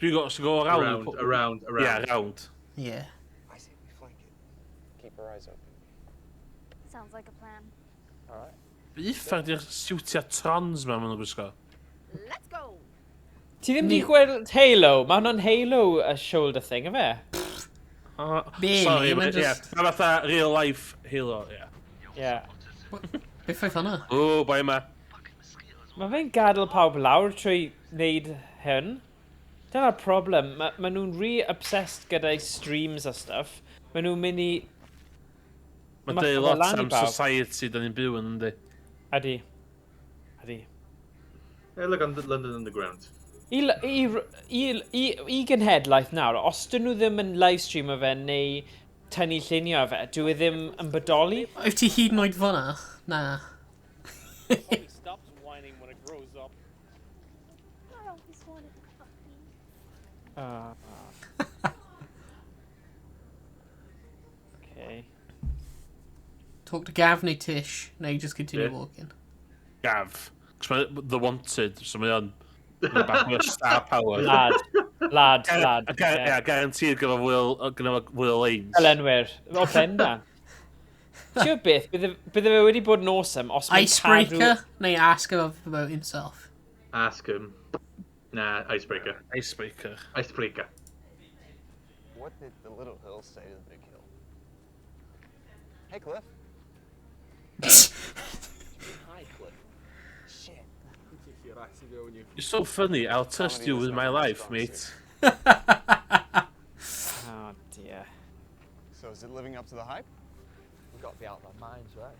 Dwi'n got to go around. Around. Yeah, around. Yeah. I say we flank it. Keep our eyes open. Sounds like a plan. Alright. Uffar di'r siwtia trons ma ma'n gwisgo. Let's go! Ti ddim di gweld Halo? Mae hwnna'n Halo a shoulder thing, y fe? Be, Sorry, mae'n yeah. just... Mae fatha real life Halo, yeah. Yeah. Beth oedd hwnna? O, bai yma. Mae fe'n gadael pawb lawr trwy wneud hyn. Dyna'r problem. Mae nhw'n re-obsessed gyda'i streams a stuff. Mae nhw'n mynd i... Mae'n dweud lot am society da ni'n byw yn, yndi. Adi. Hey, look on the London Underground. I genhedlaeth nawr, os dyn nhw ddim yn livestream o fe neu tynnu llunio o fe, dwi ddim yn bodoli. Wyt ti hyd yn oed fyna? Na. Probably stops whining when it grows up. I always wanted a puppy. Okay. Talk to Gav neu Tish. Neu just continue walking. Gav. Cos mae The Wanted, so mae o'n... Mae'n bach o'r star power. Lad. Yeah, guaranteed gyda fwy o lanes. Elenwyr. O benda. Ti'n beth, bydde fe wedi bod yn awesome os mae'n Icebreaker? Neu ask him about himself? Ask him. Nah, icebreaker. Icebreaker. Icebreaker. What did the little hill say to the big hill? Hey, Cliff. Hi, Cliff. Shit. You're so funny, I'll trust you with my life, mate. Oh dear. So is it living up to the hype? We've got to be out of our minds, right?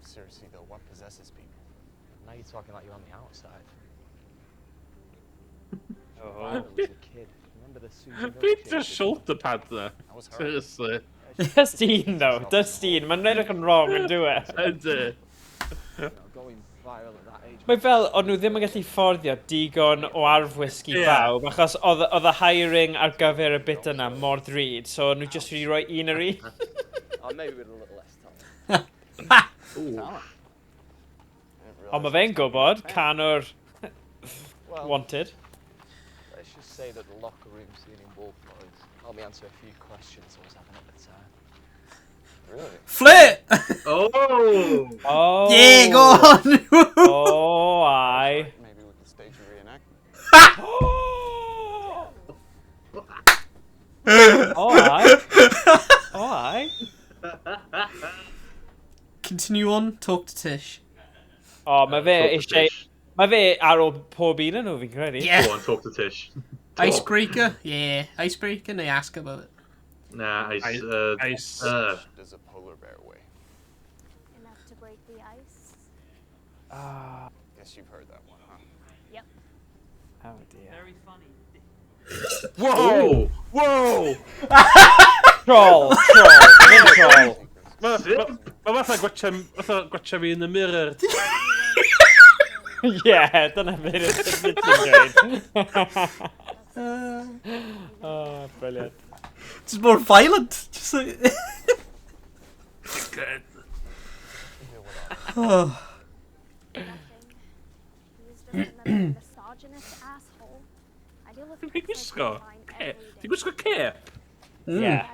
Seriously though, what possesses people? Now you're talking like you're on the outside. Oh. When I was a kid, Byd y shoulder pad na. Seriously. Just un, though. Just un. Mae'n edrych yn wrong yn dwi. Ydy. Mae fel, o'n nhw ddim yn gallu fforddio digon o arfwisg i bawb, achos oedd y hiring ar gyfer y bit yna mor ddrud, so nhw just wedi rhoi un ar un. Oh, maybe with a little less time. Ond mae fe'n gwybod, canwr wanted. Let's just say that the locker room scene in Wolflords helped me answer a few questions I was having at the time. Really? Flint! Oh! Oh! Yeah, go on! Oh, aye. Maybe we can stage a reenactment. Oh, aye. Oh, aye. Continue on, talk to Tish. Oh, mae fe eisiau... Mae fe ar ôl pob un yn nhw, fi'n credu. Yeah. Go on, talk to Tish. Icebreaker? Yeah, icebreaker, they ask about it. Nah, Does a polar bear weigh? Enough to break the ice. Guess you've heard that one, huh? Yep. Oh dear. Very funny. Whoa! Whoa! Troll! Troll! Mae fatha gwatcha fi in the mirror. Yeah, dyna beth ydych chi'n dweud. Oh, brilliant. It's more violent. Just like... Good. Oh. He's just another misogynist asshole. I deal with Ti'n gwisgo? Ti'n gwisgo cape? Yeah.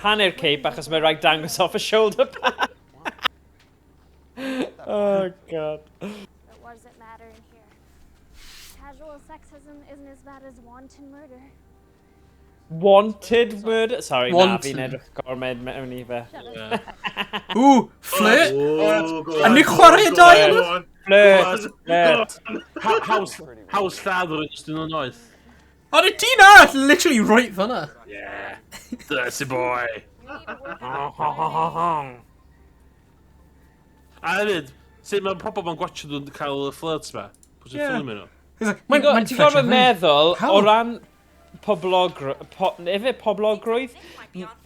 Hanner cape achos mae rhaid dangos off a shoulder pad. Oh, God. But what does it matter in here? Casual sexism isn't as bad as wanton murder. Wanted murder? Sorry, na, fi'n Wanted. edrych gormed mewn i fe. Ooh, Flint! And YnChwarae dialogue! Flirt! How's father just in the north? Oh, the Tina! Literally right fanna. Yeah. Dirty boy. A hefyd, sut mae'n pobl ma'n gwachio nhw'n cael y flirts ma? Pwys yn ffilm nhw? Ti'n gorfod meddwl, o ran poblogrwydd,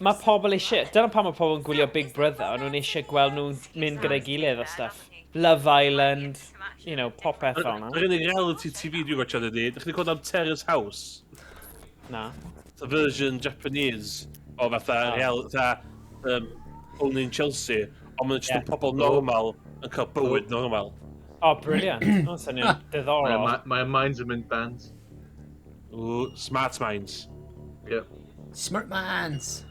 mae pobl eisiau, dyna pan mae pobl yn gwylio Big Brother, ond nhw'n eisiau gweld nhw'n mynd gyda'i gilydd o stuff. Love Island, you know, popeth o'n. Yr unig reality TV dwi'n gwachio ydy, ydych chi'n gweld am Terrace House? Na. The version Japanese o fatha Owning Chelsea, ond mae'n just pobl normal yn cael bywyd normal. Oh, brilliant. Oh, syniad diddorol. My minds are in bands. Ooh, smart minds. Yep. Smart minds.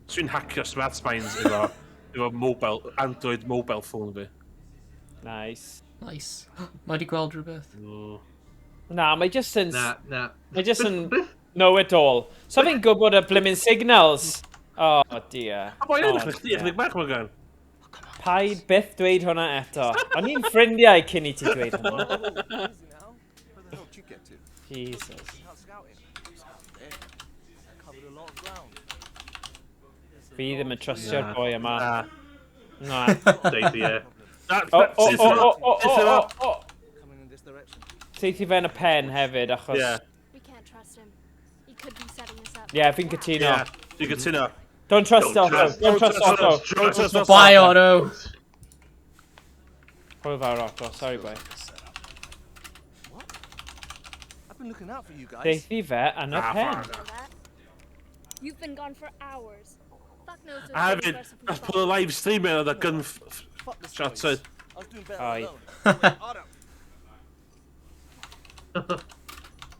Swy'n hacio smart minds efo mobile, Android mobile phone fi. Nice. Nice. Mae di gweld rhywbeth. Na, mae just yn... Na. Mae just yn know it all. So fi'n gwybod y blimmin signals. Oh, dear. A boi edrych chdi, edrych bach mae'n gan. Paid byth dweud hwnna eto. O'n i'n ffrindiau cyn i ti dweud hwnna. Jesus. Fi ddim yn trustio'r boi yma. Na. Daisy, yeah. Seithi fe yn y pen hefyd, achos... We can't trust him. He could be setting us up. Yeah, fi'n cytuno. Yeah, fi'n cytuno. Don't trust Otto. Don't trust Otto. Don't trust Bye, Otto. Hwyl fawr, Otto. Sorry, boy. I've been looking out for you guys. Seithi fe yn y pen. You've been gone for hours. Fuck knows A hefyd, as put a live stream in oedd a gun shot side. I was doing better alone. Otto.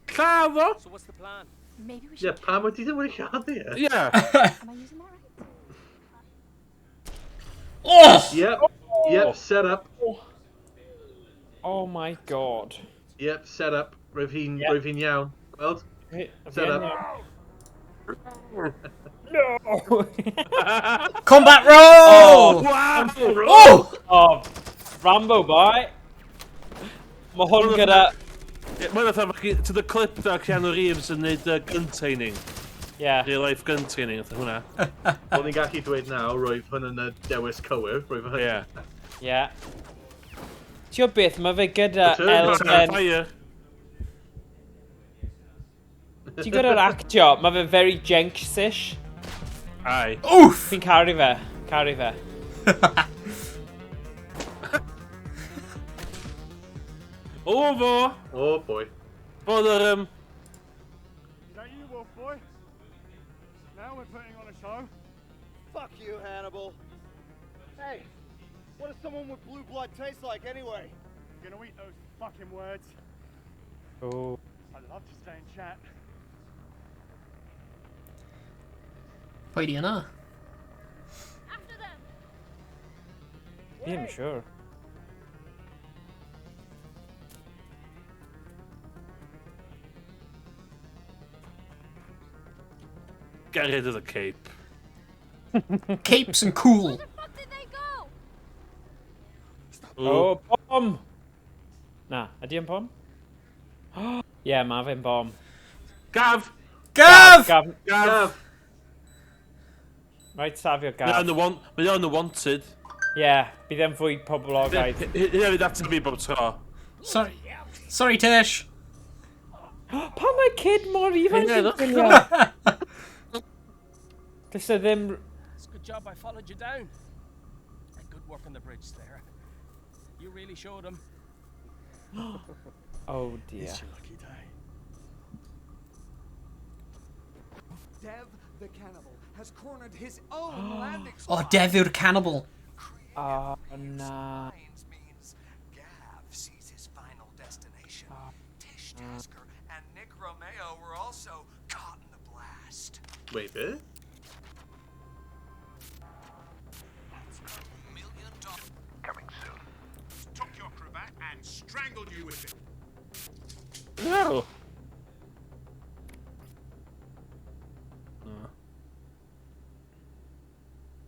Llafo? So what's the plan? Maybe we should... Yeah, Pam, what did you want to llad here? Yeah. Am I using that right? Oh! Yep, set up. Oh my god. Yep, set up. Roedd hi'n iawn. Gweld? Set up. No! Combat roll! Wow! Oh! Oh, Rambo, boy. Mae hwn gyda... Mae'n fatha, to the clip da Keanu Reeves yn neud gun training. Yeah. Real life gun training, oedd hwnna. O'n i'n gallu dweud nawr, roedd hwn yn y dewis cywir. Yeah. Yeah. Tio beth, mae fe gyda elfen... Ti'n gwybod actio, mae fe very Jenks-ish. Ai. Oof! Fi'n caru fe. Caru fe. O fo! Oh boy. Bod yr Is that you, Wolf Boy? Now we're putting on a show. Fuck you, Hannibal. Hey, what does someone with blue blood taste like anyway? You gonna eat those fucking words? Oh. I'd love to stay and chat. Pwy di yna? After them. Yeah, I'm sure. Get rid of the cape. Capes and cool. Where the fuck did they go? Oh, bomb! Na, ydy yn bomb? Yeah, mae fe'n bomb. Gav! Gav! Gav! Gav! Right, safio Mae Gav. o'n the wanted. Yeah, bydd e'n fwy poblogaidd. Ie, fydd at fi bob tro. Sorry. Sorry, Tish. Pa mae kid mor ifanc yn gwylio? Does e ddim... It's a good job I followed you down. Good work on the bridge there. You really showed him. Oh dear. It's your lucky day. Dev the cannibal has cornered his own landing spot. Oh, Dev yw'r cannibal. Oh, na. means Gav sees his final destination. Tish Tasker and Nick Romeo were also caught in the blast. Wait, eh? Coming soon. Took your cravat and strangled you with it. No!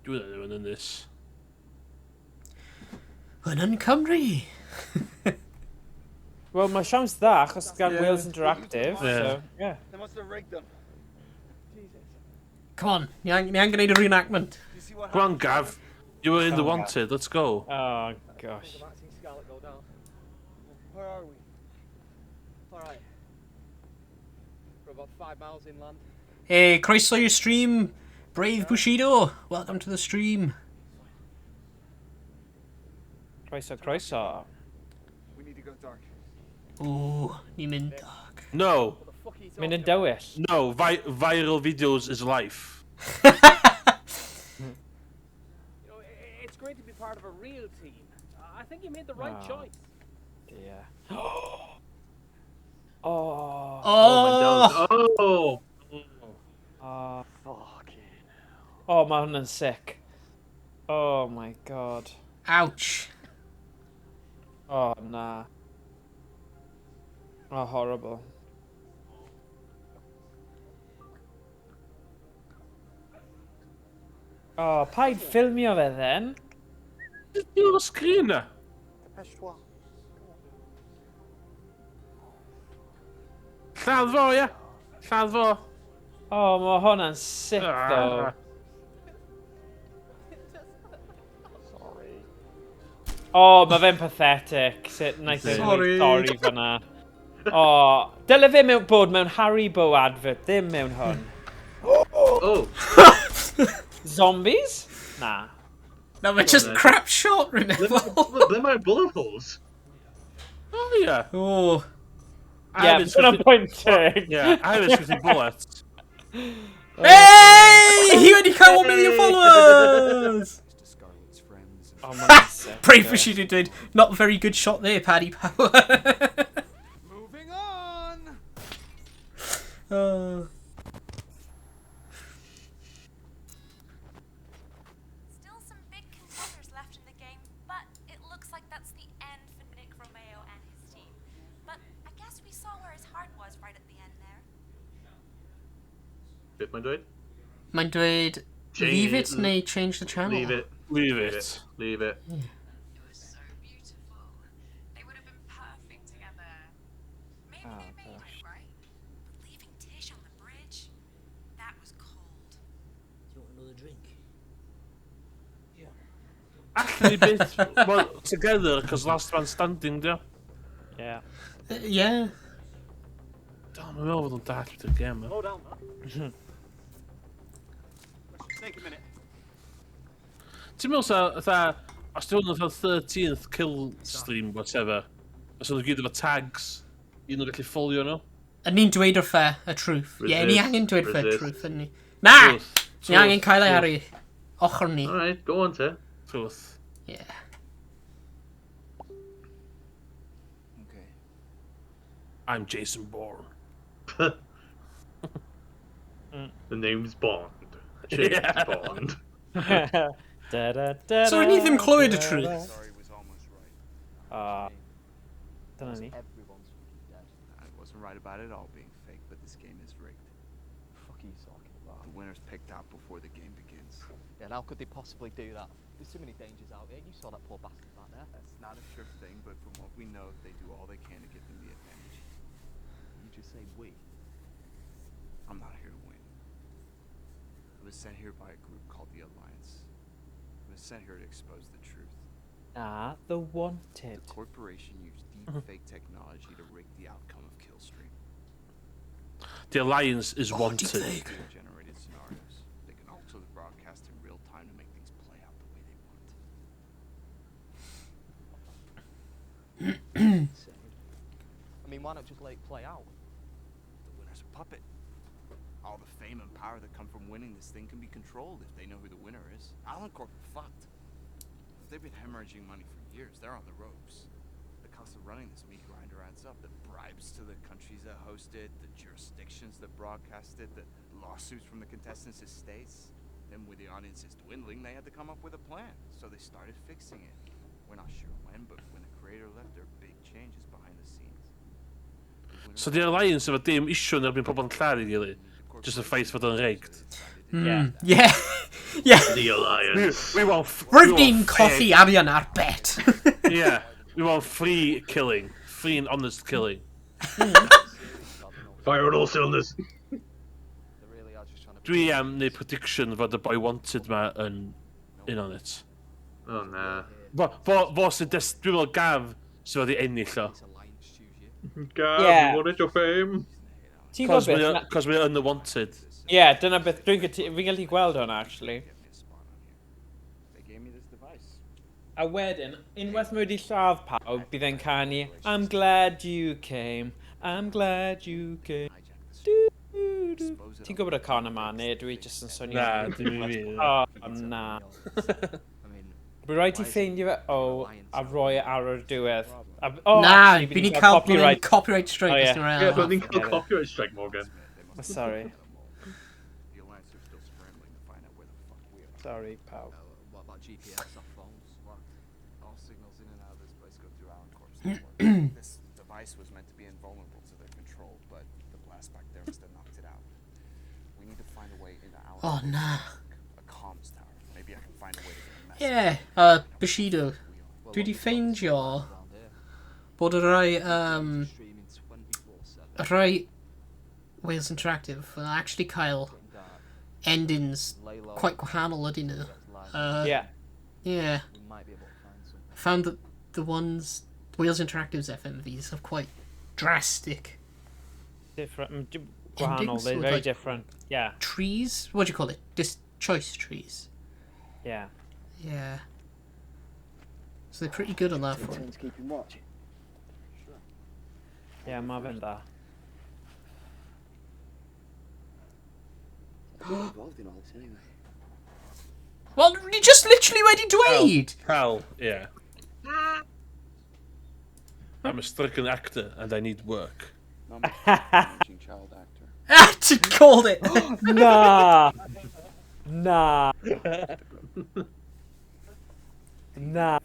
Dwi'n edrych yn this. YnChwarae. Wel, mae siawns dda, achos gan Wales Interactive, so, yeah. They must have rigged them. Jesus. Come on, ni angen gwneud y reenactment. Come on, Gav. You were in the wanted. Let's go. Oh, gosh. I've seen Scarlet go down. Where are we? Alright. We're about 5 miles inland. Hey, croeso your stream, Brave Bushido. Welcome to the stream. Croeso, croeso. We need to go dark. Ooh, ni'n mynd dark. No. Mynd yn dywyll. No, viral videos is life. It's great to be part of a real team. I think you made the right choice. Yeah. Oh. Oh! Oh. Fucking. Oh, mae hwnna'n sick. Oh my god. Ouch. Oh, na. Oh, horrible. Oh, paid ffilmio fe then. Yw'r sgrin na? Dépêche-toi. Lladd fo, ie? Lladd fo. Oh, mae hwnna'n sick though. Sorry. Oh, mae fe'n pathetic. Sut wnaeth e Sorry. Sorry fyna. Oh, dyle fe bod mewn Haribo advert, ddim mewn hwn. Oh! Zombies? Na. No, but just crap shot, remember? Ble mae'r bullet holes? Oh, ie. Oh. Yeah, Iris but I'm with pointing. Yeah, Iris with the bullets. Hey! He wedi cael 1 million followers! Oh, mae'n sick. Brave Bushido did. Not a very good shot there, Paddy Power. Moving on! Still some big contenders left in the game, but it looks like that's the end for Nick Romeo and his team. But I guess we saw where his heart was right at the end there. Beth mae'n dweud? Mae'n dweud, leave it neu change the channel? Leave it. Leave it. Leave it. It was so beautiful. They would have been perfect together. Maybe they made it, right? But leaving Tish on the bridge, that was cold. Do you want another drink? Actually, bit well together because last man standing there. Yeah. Yeah. Damn Mae'n meddwl bod o'n dad wedi'r gem. Hold on. Let's take a minute. Ti'n meddwl os di hwn yn 13th kill stream, whatever, os nhw'n gyd efo tags, un nhw'n gallu ffolio nhw? Yn ni'n dweud wrtha y truth. Ie, ni angen dweud wrtha y truth, yn ni. Na! Ni angen cael ei ar ei ochr ni. Alright, go on te. Truth. Yeah. Okay. I'm Jason Bourne. The name's Bond. James Bond. So ni ddim clywed y truth. Sorry was almost right. Dyna ni. Everyone's fucking dead. I wasn't right about it all being fake, but this game is rigged. Fuck are you talking about? The winner's picked out before the game begins. Yeah, and how could they possibly do that? There's too many dangers out here. You saw that poor bastard back there. That's not a sure thing, but from what we know, they do all they can to give them the advantage. You just say we. I'm not here to win. I was sent here by a group called the Alliance. I was sent here to expose the truth. The Wanted. The corporation used deep fake technology to rig the outcome of Killstream. The Alliance is wanted. Generated scenarios. They can alter the broadcast in real time to make things play out the way they want. I mean, why not just let it play out? The winner's a puppet. All the fame and power that come from winning this thing can be controlled if they know who the winner is. Island Corp fucked. They've been hemorrhaging money for years. They're on the ropes. The cost of running this meat grinder adds up. The bribes to the countries that host it, the jurisdictions that broadcast it, the lawsuits from the contestants' estates. Then with the audiences dwindling, they had to come up with a plan. So they started fixing it. We're not sure when, but when the creator left, there were big changes behind the scenes. So the Alliance efo dim isio yn erbyn pobl yn lladd i gilydd. Just y ffaith fod o'n rigged. Yeah. Yeah. The Alliance. We want... Rwy'n ni'n colli arian ar bet. Yeah. We want free killing. Free and honest killing. Fire on all cylinders. Dwi am neu prediction fod y boi wanted ma yn in on it. Oh na. Fo sy'n dwi'n meddwl Gav sy'n fod i ennill o. Gav, Yeah. you wanted your fame? Ti'n gwybod beth? Cos mae yn the wanted. Yeah, dyna beth fi'n gallu gweld hwn, actually. They gave me this device. A wedyn, unwaith mae wedi lladd pawb, bydd e'n canu, I'm glad you came, I'm glad you came. Ti'n gwybod y con yma, neu dwi jyst yn swnio... Na, dwi'n fi. Oh, na. Bydd rhaid i ffeindio fe, a roi ar yr diwedd. Na, bydd ni'n cael copyright strike. Yeah, bydd ni'n cael copyright strike, Morgan. Sorry. Sorry, pawb. What about GPS off phones? What? All signals in and out of this place go through Island Corp's network. This device was meant to be invulnerable to their control, but the blast back there must have knocked it out. We need to find a way into our Oh, nah. a comms tower. Maybe I can find a way to get a message. Yeah, Bushido. Dwi wedi ffeindio bod y rai Wales Interactive yn actually cael endings quite gwahanol ydyn nhw. Yeah. Yeah. I found that the ones Wales Interactive's FMVs have quite drastic Different. Gwahanol, endings, they're with, very like, different. Yeah. trees. What do you call it? Choice trees. Yeah. Yeah. So they're pretty good on that front. Keeping watch. Yeah, mae fe'n da. Involved in all this anyway. Well, you just literally wedi dweud! Hell, yeah. I'm a stricken actor and I need work. I'm a child actor. Ah, you called it! Nah! Nah! Nah.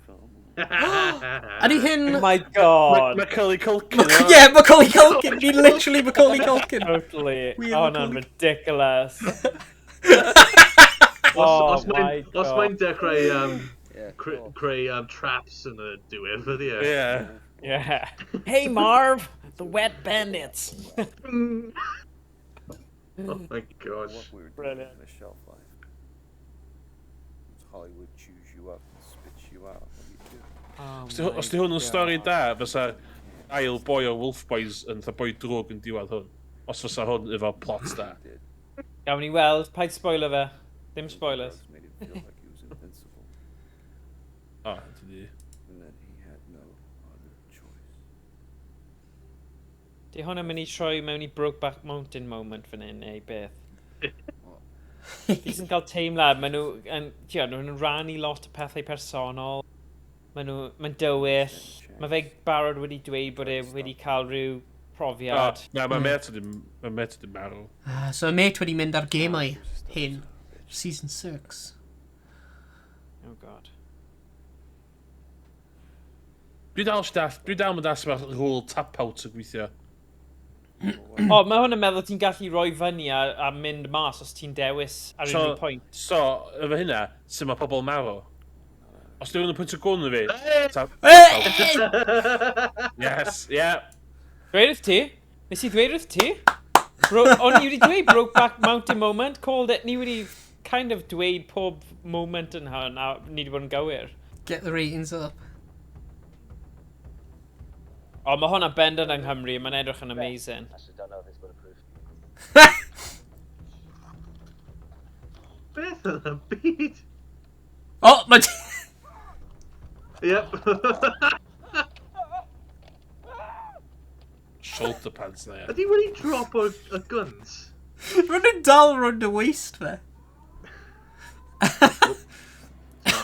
Ydy hyn... Oh my god! Macaulay Culkin. Yeah, Macaulay Culkin! Ni literally Macaulay Culkin! Totally. We Oh, are no, Macaulay- ridiculous. Os my god. mae'n dechrau creu traps yn y diwedd, fyddi e? Yeah. Yeah. Hey, Marv! The wet bandits! Oh my gosh. What we were doing Brilliant. in the shelf life. Hollywood chews you up and spits you out. What do you do? Os di hwn yn stori da, fysa ail boi o Wolf Boys yn dda boi drwg yn diwedd hwn. Os fysa hwn efo plot da. Gawn ni weld, paid spoiler fe. Dim spoilers. Made him feel like he was invincible, O, dydi. and that he had no other choice. Di hwnna mynd i troi mewn i Brokeback Mountain moment fan hyn, neu beth? Fi sy'n cael teimlad, maen nhw'n rannu lot o pethau personol. Mae'n dywyll. Mae fe barod wedi dweud bod e wedi cael rhyw profiad. Na, mae met wedi marw. So mate wedi mynd ar gemau hyn. Season 6. Oh god. Dwi dal yn das fel rhwyl tap-out yn gweithio. O, mae hwn yn meddwl ti'n gallu rhoi fyny a mynd mas os ti'n dewis ar unrhyw pwynt. So, efo hynna, sut mae pobl marw? Os dwi'n pwynt o gwn fi... Yes, yeah. Dweud wrth ti? Nes i ddweud wrth ti? O'n i wedi dweud Brokeback Mountain moment, called it. Ni wedi kind of dweud pob moment yn hwn a ni wedi bod yn gywir. Get the ratings up. O, mae hwnna bendant yng Nghymru, mae'n edrych yn amazing. I just don't know if it's bulletproof. Beth yn y byd? O, mae... Yep. Shoulder pads na, ia. Ydy wedi drop o'r guns? Mae nhw'n dal round y waist fe.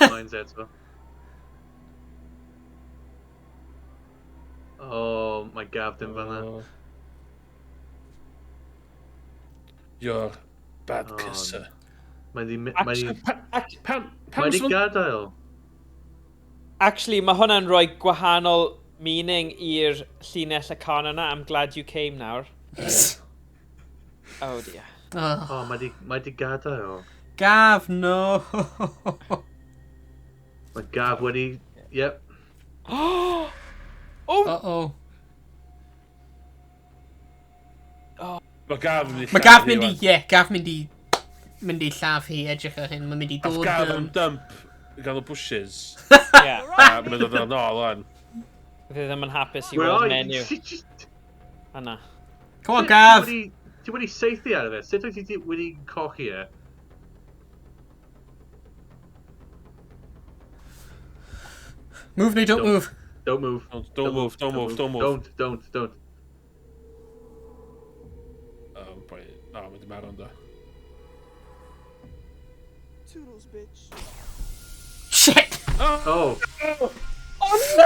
Mine's eto. Oh, mae gaf dim fanna. You're bad kisser. Mae di Pam gadael. Actually, mae hwnna'n rhoi gwahanol meaning i'r llinell y can yna. I'm glad you came nawr. Oh dear. Oh, mae di gadael. Gav, no. Mae Gav wedi... Yep. Oh! Uh-oh. Mae Gav mynd i Mae Gav mynd i... Ie, Gav mynd i llaff hi edrych ar hyn. Mae'n mynd i dod... Gav yn dump gan o bushes. Ie. Mae'n dod yn ôl o'n. Fe ddim yn hapus i weld menu. Anna. Come on, Gav! Ti wedi seithi ar y fe? Sut wyt ti wedi cochi e? Move neu don't move. Don't move. Don't move. Don't. No, mae di marw ynddo. Toodles, bitch. Shit! Oh.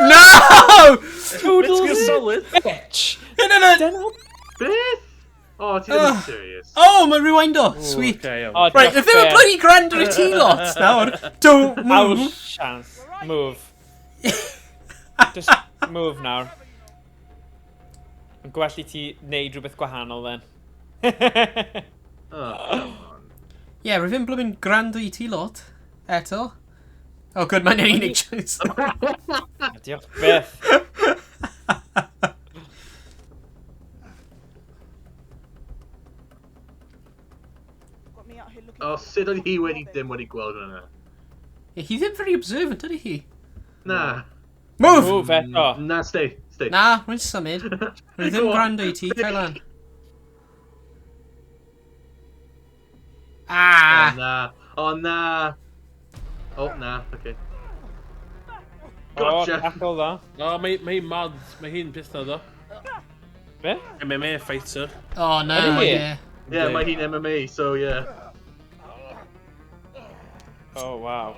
No! Toodles, Let's get solid. bitch! No. Beth? Oh, ti ddim yn serious. Oh, mae'n rewindo. Sweet. Okay, Oh, Right, if they were bloody grand or a T-lot nawr, don't move. Awr chance. Move. Just move nawr. Yn gwell i ti neud rhywbeth gwahanol then. Oh, come on. Yeah, rwy'n blwyn grand o i T-lot. Eto. Oh, good, mae'n unig choice. Diolch beth. Oh, sut oedd hi ddim wedi gweld hwnna? Hi ddim very observant, ydy hi? Na. Move! Move eto. Na, stay. Na, rwy'n symud. Rwy'n ddim grand o i ti, cael lan. Ah! Oh, na. Oh, na, okay. O, Gotcha. tackle dda. No, mae mad. Mae hi'n peth na ddo. Be? MMA fighter. Oh, no, Ydy hi? yeah. Yeah, mae hi'n MMA, so yeah. Oh, wow.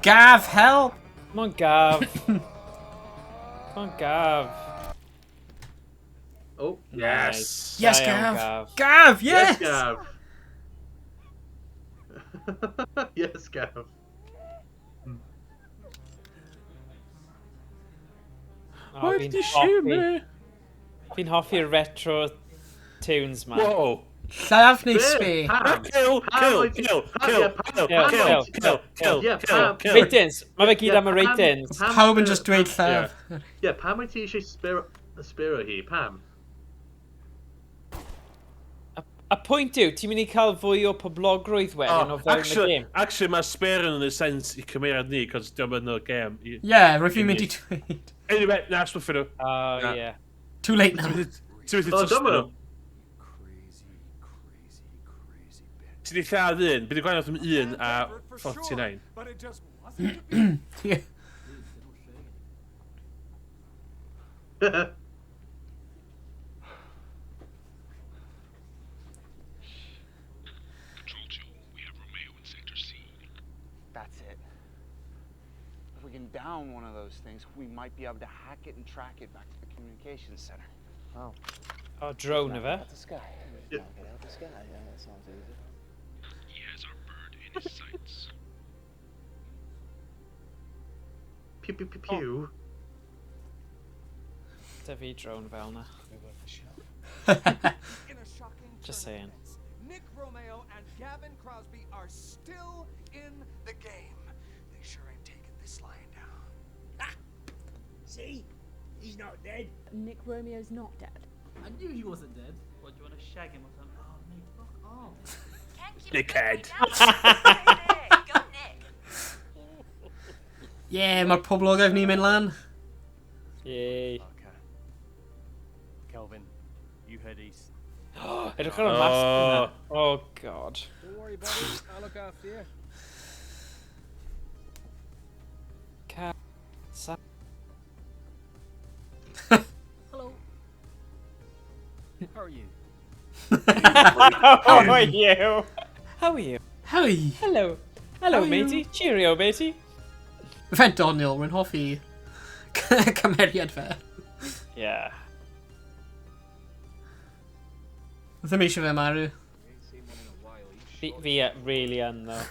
Gav, help! Come on, Gav. Come on, Gav. Oh, Yes. Yes, Da iawn, Gav. Gav, yes! yes, Gav. Yes, Gav. Oh, fi'n hoffi'r retro tunes, man. Whoa. Llaf neu spe? Ratings. Mae fe gyd am y ratings. Pawb yn just dweud llaf. Yeah, Pam wyt ti eisiau sbiro hi? Pam? A pwynt yw, ti'n mynd i cael fwy o poblogrwydd wedyn o fewn y gêm? Actually, mae sbero yn y sens i cymeriad ni, cos diolch yn y gêm. Yeah, rwy'n fi'n mynd i dweud. Anyway, na, stwff nhw. Oh, yeah. Too late now. Ti'n mynd i tystio nhw? Ti'n di lladd un? Bydd i gwain o'r 1 a 49. But it just wasn't to be. Yeah. That's it. If we can down one of those things, we might be able to hack it and track it back to the communications center. Oh. Oh, drone of it. The sky. Get out the sky. Yeah, that sounds easy. He has our bird in his sights. Pew pew pew pew. Da fi drone fel na. In a shocking Just turn of saying. events, Nick Romeo and Gavin Crosby are still in the game. They sure ain't taking this lying down. See? He's not dead. Nick Romeo's not dead. I knew he wasn't dead. What, do you want to shag him or something? Oh, Nick, fuck off. Dickhead. Go Nick. Yeah, mae'r poblogaidd ni'n mynd lan. Yay. Okay. Kelvin, you head east. Edrych ar y mask yna. Oh, God. Don't worry, buddy. I'll look after you. Hello. How are you? How are you? How are you? How are you? Hello. Hello, How are matey. you? Cheerio, matey. Fe Doniol, rwy'n hoffi cymeriad fe. Yeah. Ddim eisiau fe marw. Fi really yn, though.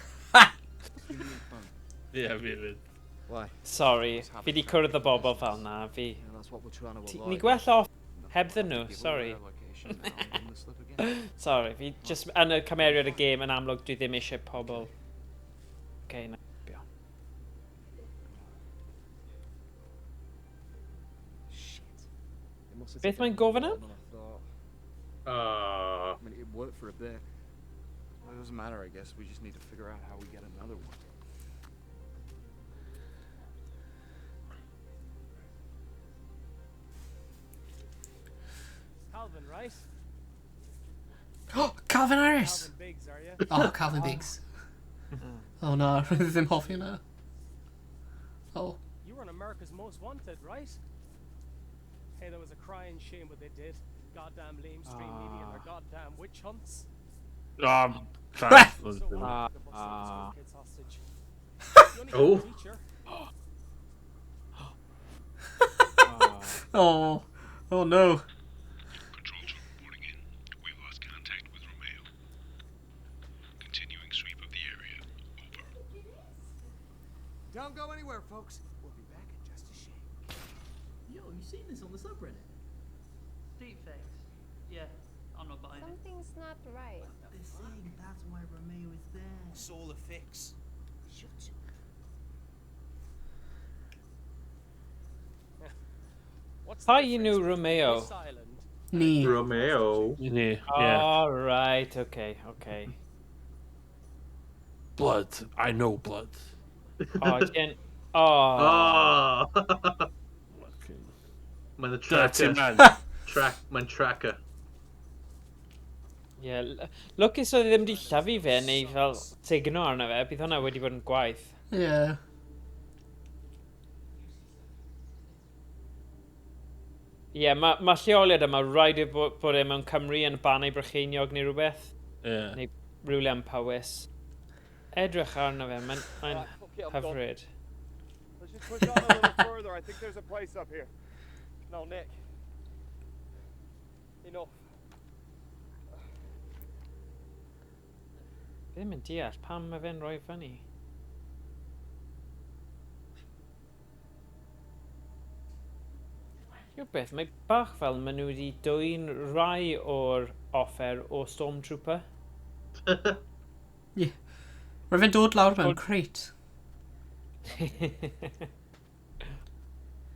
Yeah, fi fydd. Why? Sorry. Fi di cwrdd y bobl fel na. Fi... Yeah, that's what we're trying to avoid. Ni gwell off heb ddyn nhw, sorry. Sorry, fi just yn y cymeriad y gêm yn amlwg dwi ddim eisiau pobl. Okay, na. Beth mae'n gofyn am? I mean, it worked for a bit. Well, it doesn't matter, I guess. We just need to figure out how we get another one. Calvin, right? Oh, Calvin Harris! Calvin Biggs, are you? Oh, Calvin Biggs. Oh no, ddim hoffi yna. Oh. You were on America's Most Wanted, right? Hey, there was a crying shame what they did. Goddamn lamestream media and their goddamn witch hunts. Thanks. So what? The bus sent kids hostage. You only got Oh. a teacher. Oh. Oh no. Control truck reporting in. We lost contact with Romeo. Continuing sweep of the area. Over. Don't go anywhere, folks. We'll be back in just a shake. Yo, you seen this on the subreddit? Deep fakes. Yeah, I'm not buying it. Something's not right. They're saying that's why Romeo is there. It's all a fix. Shut it. What's the How you difference knew between Romeo? this island Ni. Romeo. Yeah. All right, okay, okay. Blood. I know blood. Oh, again. Oh. Mae'n y Dirty tracker. man. Mae'n tracker. Yeah, lwcus oedd ddim wedi llyfu fe neu fel tegno arno fe, bydd hwnna wedi bod yn gwaith. Yeah. Ie, mae lleoliad yma rhaid i bod e mewn Cymru yn banau Brycheiniog neu rhywbeth. Yeah. Neu rhywle am Powys. Edrych arno fe, mae'n hyfryd. Let's just push on a little further. I think there's a place up here. No, Nick. Enough. Fi ddim yn deall pam mae fe'n rhoi fyny. Yw'r beth, mae bach fel maen nhw wedi dwy'n rai o'r offer o Stormtrooper. Yeah. Mae fe'n dod lawr mewn crate.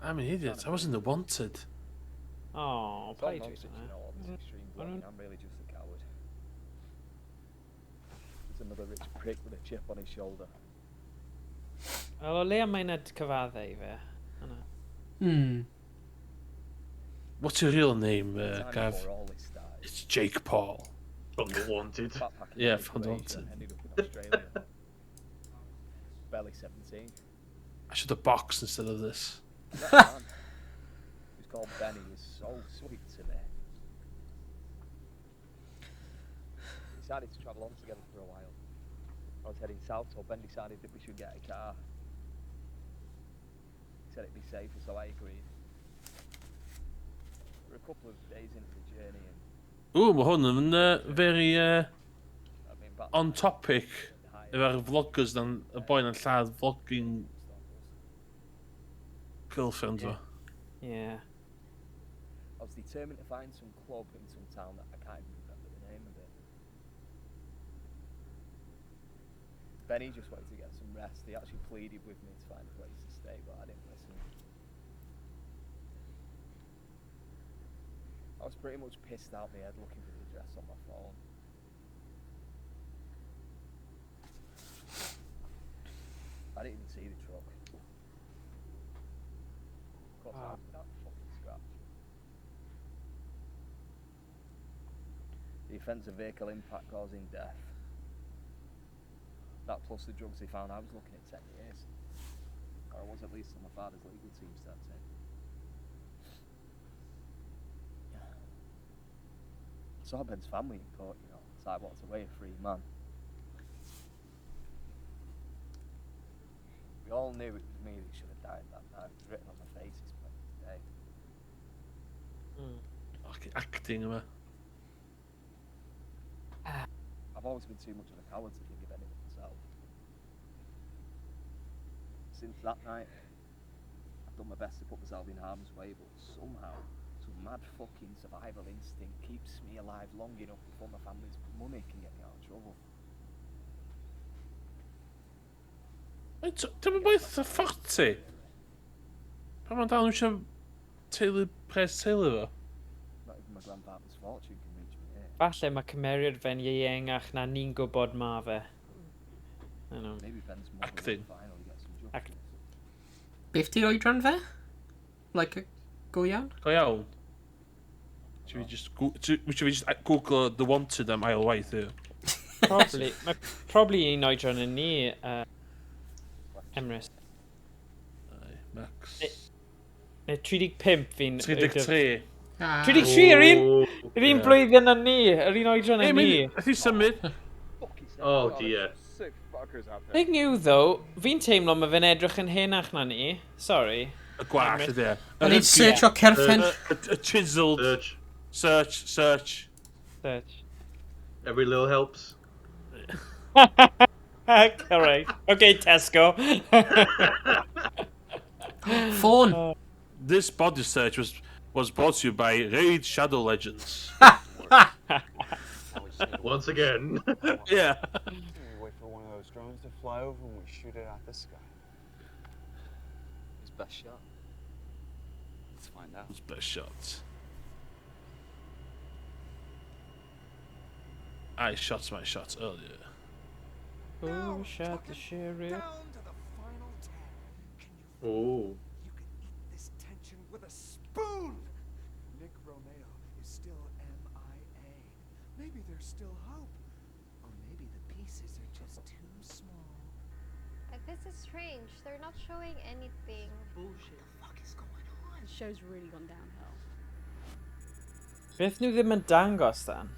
I'm an idiot. I wasn't the wanted. Oh, It's all paid nonsense, you know, all this extreme blogging. I'm really just a coward. There's another rich prick with a chip on his shoulder. Wel, o leia mae'n cyfaddau fe. Yna. What's your real name, Time Gav? before all this started, It's Jake Paul. From The Wanted. backpacking Yeah, in from The Croatia, Wanted. ended up in Australia. Barely 17. I should have boxed instead of this. That man, who's called Benny, was so sweet to me. We decided to travel on together for a while. I was heading south, so Ben decided that we should get a car. He said it'd be safer, so I agreed. We're a couple of days into the journey, and Oeh, we hadden een very on topic. Er waren vloggers dan een boy aan het laten vlogging girlfriend. Yeah. I was determined to find some club in some town that I can't even remember the name of it. Benny just wanted to get some rest. He actually pleaded with me to find a place to stay, but I didn't listen. I was pretty much pissed out my head looking for the address on my phone. I didn't even see the truck. Of course, I was that fucking scratch. The offence of vehicle impact causing death. That plus the drugs they found, I was looking at 10 years. Or I was at least on my father's legal team stats in. I saw Ben's family in court, you know, so I walked away a free man. We all knew it was me that should have died that night. It was written on my faces by the day. Acting, man. I've always been too much of a coward to think of anything myself. Since that night, I've done my best to put myself in harm's way, but somehow, some mad fucking survival instinct keeps me alive long enough before my family's money can get me out of trouble. Dyma beth y 40. Pan mae'n dal eisiau teulu pres teulu fo? Not even my grandfather's fortune can reach me here. Falle mae cymeriad fe'n ieuengach na ni'n gwybod ma fe. I know. Maybe Ben's mother Acting. will finally get some justice. Beth di oedran fe? Like, go iawn? Go iawn. Should we just Google The Wanted am ail waith yw? Probably. Mae probably un oedran yn ni, Emrys. Max. Neu 35 fi'n... 33. 33 yr un blwyddyn yn ni, yr un oedran yn ni. Nath i symud. Oh dear. Sick fuckers out there. Thing yw though, fi'n teimlo mae fe'n edrych yn henach na ni. Sorry. Y gwach ydy e. O'n i'n search o cerffen. Y chiseled. Search. Search. Every little helps. Alright. Okay, Tesco. Phone. This body search was brought to you by Raid Shadow Legends. Once again. Yeah. We wait for one of those drones to fly over and we shoot it at the sky. His best shot. Let's find out. His best shot. I shot my shots earlier. Who shot the sheriff? Oh. This tension with a spoon. Nick Romeo is still MIA. Maybe there's still hope. Or maybe the pieces are just too small. This is strange. They're not showing anything. Bullshit. What the fuck is going on? The show's really gone downhill. Beth nhw ddim yn dangos dan?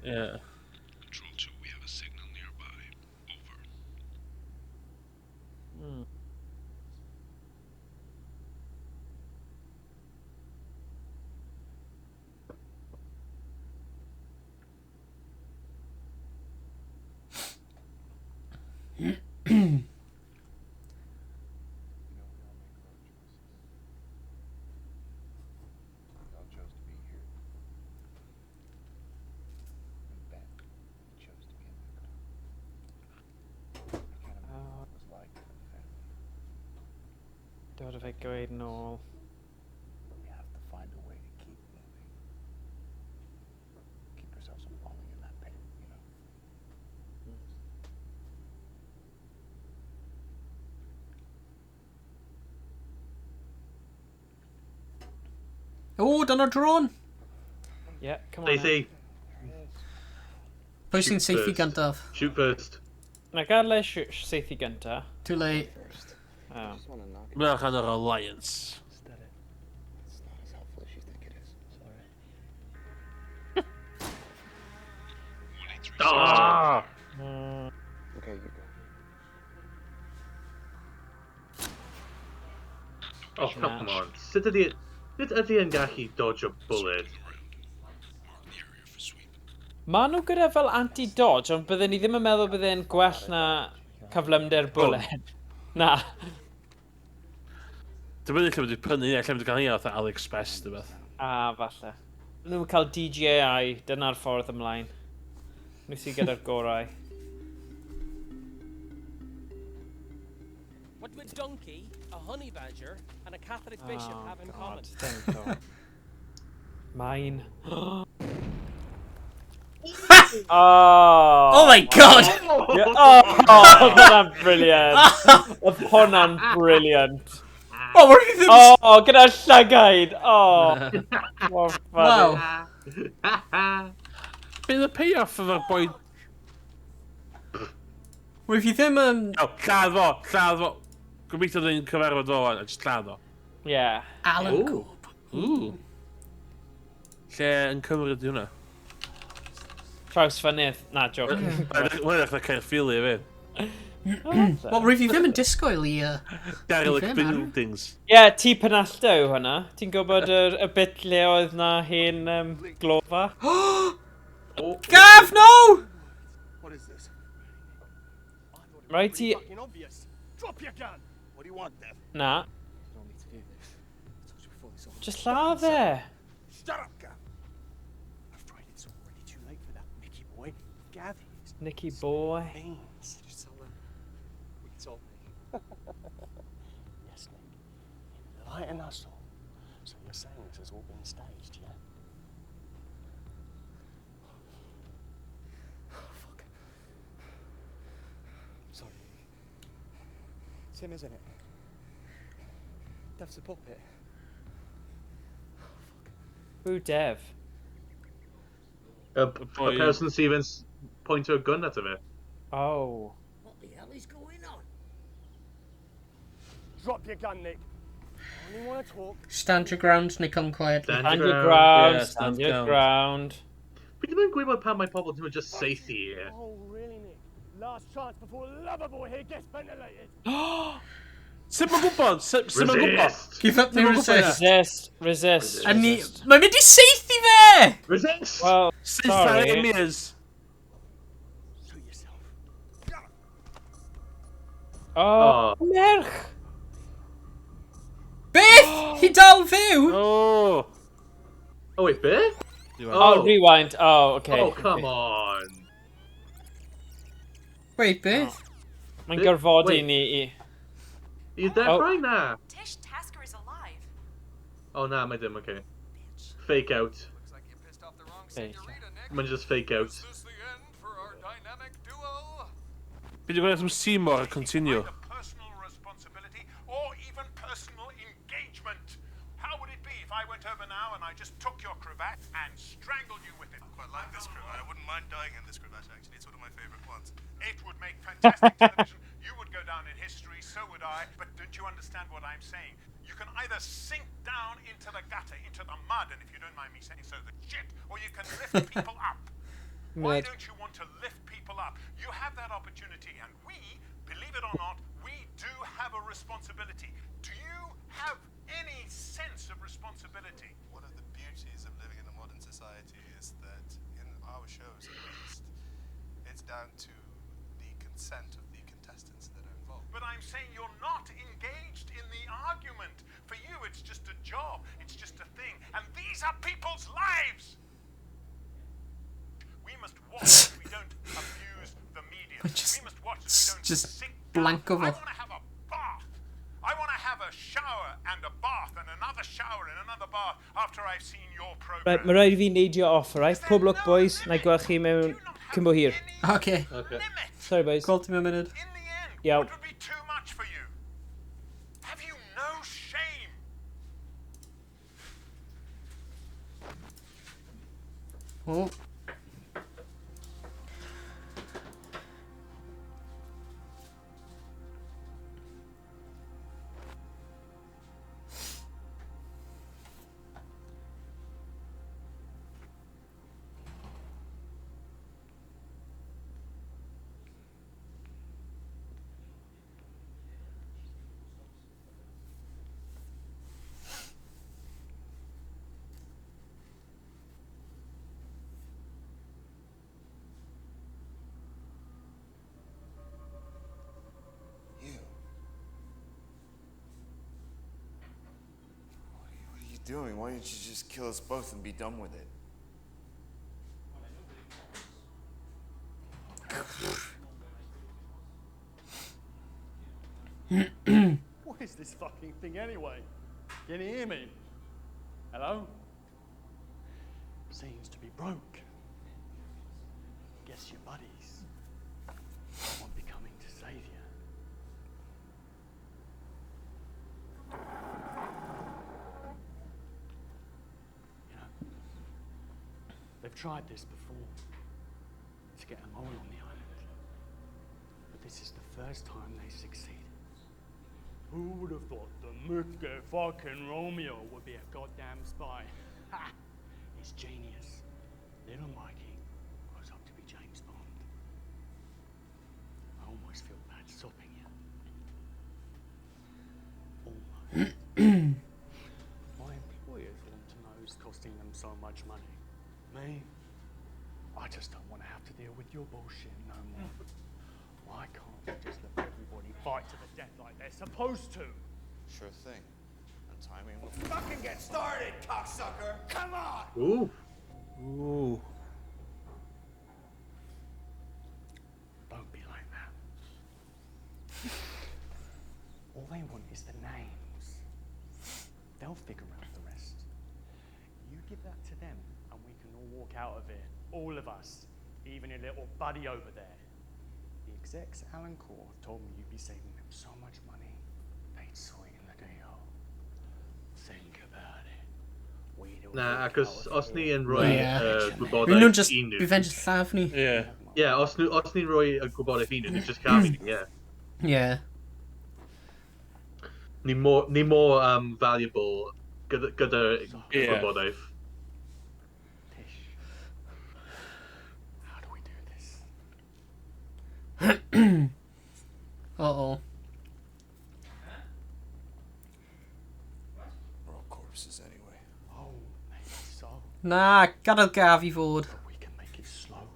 Yeah. Control 2, we have a signal nearby. Over. Y'all chose to be here. And Ben, he chose to be in that car. I can't imagine what it was like for the family. Dod o fe gweud nôl. But we have to find a way to keep moving. Keep ourselves from falling in that pit, you know? O, dyna drôn! Yeah, come on. Stacey. Pwy sy'n seithi gyntaf? Shoot first. Na gael le seithi gynta. Too late. Oh. Mae'n rhan o'r Alliance. It's not as helpful as you think it is. Sorry. Ah! Okay, you go. Oh, come on. Sut ydy yn gallu dodge a bullet? Ma' nhw gyda fel anti-dodge, ond bydden ni ddim yn meddwl bydde'n gwell na cyflymder bullet. Na. Dwi'n mynd i lle wedi prynu, lle wedi cael ei fatha AliExpress, dy beth. Falle. Nhw'n cael DJI, dyna'r ffordd ymlaen. Nhw sy'n gyda'r gorau. What do a donkey, a honey badger, and a Catholic bishop have in common? Mine. Oh my god! Oh, dyna'n brilliant. Oedd hwnna'n brilliant. Oh, what have you Oh, gyda llygaid. Oh. Wow. Bydd y payoff efo'r boi... Wel, if you ddim yn... O, lladd fo. Gobeithio dyn cyfarfod o, a just lladd o. Yeah. Alan Coop. Ooh. Lle yn Cymru di hwnna? Traws fynydd. Na, joke. Mae'n eich na Caerphilly i fi. Wel, rwyf i ddim yn disgwyl i... Derelict buildings. Ie, ti penallta yw hwnna. Ti'n gwybod y bit lle oedd na hen glofa? Gav, no! What is this? Right, ti... Fucking obvious. Drop your gun. What do you want, Dev? Na. You don't need to do this. I told you before this all. Just laugh e. Shut up, Gav. I'm afraid it's already too late for that Mickey boy. Gav is. Nicky boy. Just tell them we told me. Yes, Nick. Enlighten us all. So you're saying this has all been staged, yeah? Fuck. Sorry. It's him, isn't it? Dev's a puppet. Who Dev? A person Stevens point to a gun at it. Oh. What the hell is going on? Drop your gun, Nick. I only want to talk. Stand your ground, Nick, on quiet. Stand your ground, stand your ground. Fi ddim yn gwybod pan mae pobl ddim yn just saethu here. Oh, really, Nick? Last chance before Loverboy here gets ventilated. Sut mae'n gwybod? Sut mae'n gwybod? Give up the resist. Resist. Mae'n mynd i saethu fe! Resist! Well, sorry. Emirs. Oh, merch! Beth? Hi dal fyw? Oh. Oh, wait, Beth? Oh, rewind. Oh, okay. Oh, come on. Wait, Beth? Mae'n gorfodi ni i... Are you there right now? Tish Tasker is alive. Oh, nah, mae dim, okay. Fake out. Looks like you pissed off the wrong Fake. senorita, Nick. Mae'n just fake out. Is this the end for our dynamic duo? Bydd i'n gwneud am Seymour a continue. Personal responsibility or even personal engagement. How would it be if I went over now and I just took your cravat and strangled you with it? I quite like this cravat. I wouldn't mind dying in this cravat, actually. It's one of my favourite ones. It would make fantastic television. You would go down in history, so would I. But don't you understand what I'm saying? You can either sink down into the gutter, into the mud, and if you don't mind me saying so, the shit, or you can lift people up. Why don't you want to lift people up? You have that opportunity, and we, believe it or not, we do have a responsibility. Do you have any sense of responsibility? One of the beauties of living in a modern society is that in our shows, at least, it's down to the consent of the contestants that are involved. But I'm saying you're not engaged in the argument. For you, it's just a job. It's just a thing. And these are people's lives. We must watch that we don't abuse the media. We must watch that we don't just sink blank down. over. I want to have a bath. I want to have a shower and a bath and another shower and another bath after I've seen your program. Right, mae rhaid i fi neidio off, right? Pob look, boys. Na i gweld chi mewn cymbo hir. Okay. Sorry, boys. Gweld ti mewn munud. Iawn. Would be too much for you. Have you no shame? Oh. What are you doing? Why didn't you just kill us both and be done with it? What is this fucking thing anyway? Can you hear me? Hello? Seems to be broke. Guess your buddies won't be coming to save you. You know, they've tried this before to get a mole on the island, but this is the first time they succeeded. Who would have thought the Mr. fucking Romeo would be a goddamn spy? Ha! He's genius. Little Mikey grows up to be James Bond. I almost feel bad stopping you. Almost. My employers want to know who's costing them so much money. Me? I just don't want to have to deal with your bullshit no more. Why can't we just let everybody fight to the death like they're supposed to? Sure thing. And timing will fucking get started, cocksucker! Come on! Ooh. Ooh. Don't be like that. All they want is the names. They'll figure out the rest. You give that to them, and we can all walk out of here. All of us. Even your little buddy over there. The execs Alan Core told me you'd be saving them so much money, they'd sweeten the deal. Think about it. Na, achos os ni yn rhoi gwybodaeth Rydyn nhw'n just i nhw. revenge llaff ni. Yeah. Yeah, os ni'n rhoi y gwybodaeth i nhw, ni'n just cael ni, yeah. Yeah. Ni more valuable gyda gwybodaeth. Uh-oh. We're all corpses anyway. Oh, maybe so. Na, gadael gaf I fod. We can make it slow.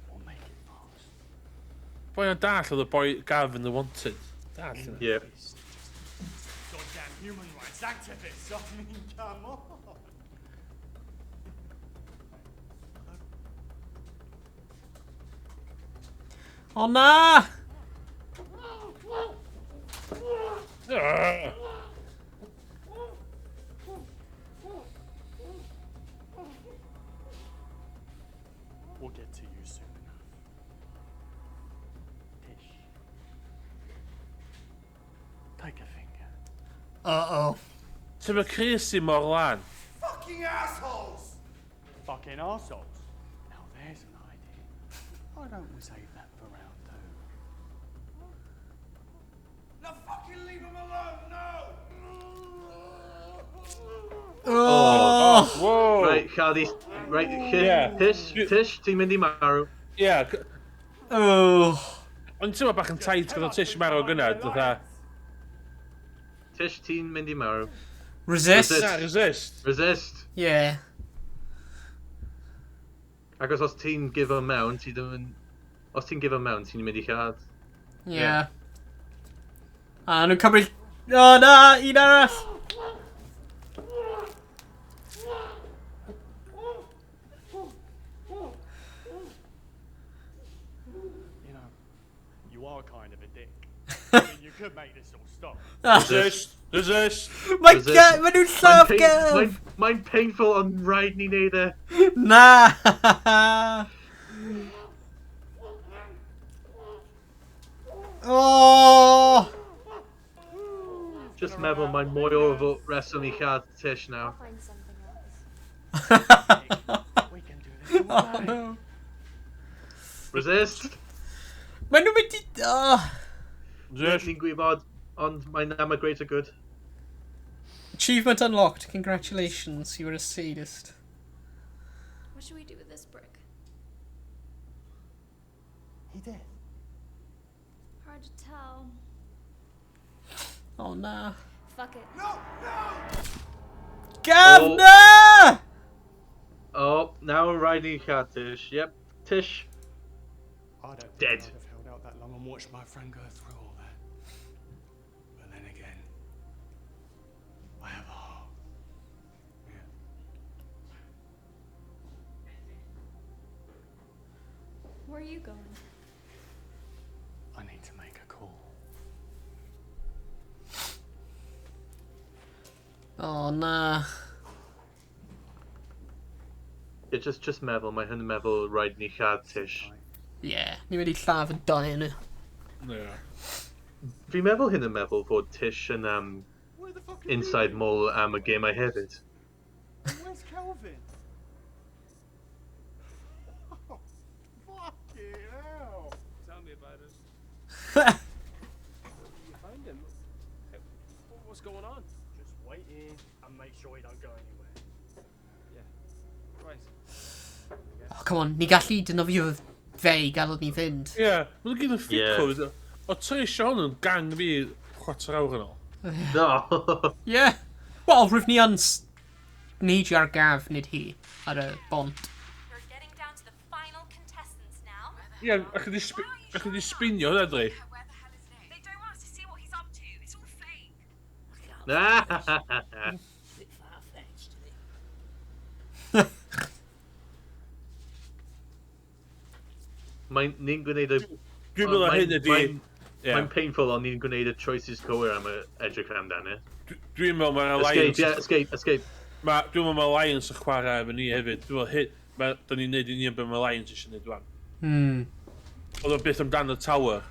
Or make it fast. Boi o'n dall oedd y boi Gav in the Wanted. Dall yna. Yeah. Goddamn human rights activists. I mean, come on. O na! We'll get to you soon enough. Tish. Take a finger. Uh-oh. Ti'n ma Chris i mor lan? Fucking assholes! Fucking assholes. Now there's an idea. Why don't we save that for round two? Now fucking leave him alone, no! Oh! Whoa! Right, Charlie. Right, Tish, ti'n mynd I marw. Yeah. Oh. Ond ti'n ma bach yn tight gyda Tish marw gyna, dda. Tish, ti'n mynd I marw. Resist? Resist. Resist. Yeah. Agos os ti'n give o mewn, ti ddim yn... Os ti'n give o mewn, ti'n mynd I chad. Yeah. A nhw'n cymryd... O na, un arall! You know, you are kind of a dick. I mean, you could make this all stop. Resist. Resist. Mae nhw'n llaff gelf! Mae'n painful ond rhaid ni neud e. Na! Oh! Just meddwl mae'n mwy o reswm I chad Tish now. Find something else. We Oh no. Resist! Maen nhw'n mynd i... Ni'n gwybod, ond mae'n am y greater good. Achievement unlocked. Congratulations, you were a sadist. What should we do with this brick? He did. Hard to tell. Oh nah. Fuck it. No! Gavna! Oh, now we're riding cat Tish. Yep, Tish. I don't think Dead. I'd have held out that long and watched my friend go through all that. But then again, I have a heart. Yeah. Where are you going? I need to make a call. Oh nah. Yeah, just meddwl, mae hyn yn meddwl rhaid ni lladd Tish. Yeah, ni wedi lladd y dau yna. Yeah. Fi'n meddwl hyn yn meddwl fod Tish yn inside mole am y gemau hefyd. Where's Kelvin? Oh, fucking hell. Tell me about it. You found him? What's going on? Just wait here and make sure he don't go anywhere. Yeah. Right. Oh, come on, ni gallu dynofio fe I gadael ni fynd. Ie, mae'n gyd yn ffitco. O ti eisiau hwn yn gang fi chwarter awr yn ôl. No. Yeah. Wel, rwyf ni yn neidio ar gaf nid hi ar y bont. We're getting down to the final contestants now. Ie, ac ydi spinio hwnna dwi. They don't want us to see what he's up to. It's all fake. Ni'n gwneud y... Dwi'n meddwl hyn ydi... Mae'n painful ond ni'n gwneud y choices cywir am y edrych amdano. Dwi'n meddwl mae'n alliance... Escape. Dwi'n meddwl mae alliance yn chwarae efo ni hefyd. Dwi'n meddwl hyn... Da ni'n neud I ni yn beth mae alliance eisiau neud wan. Oedd o beth amdano y tower.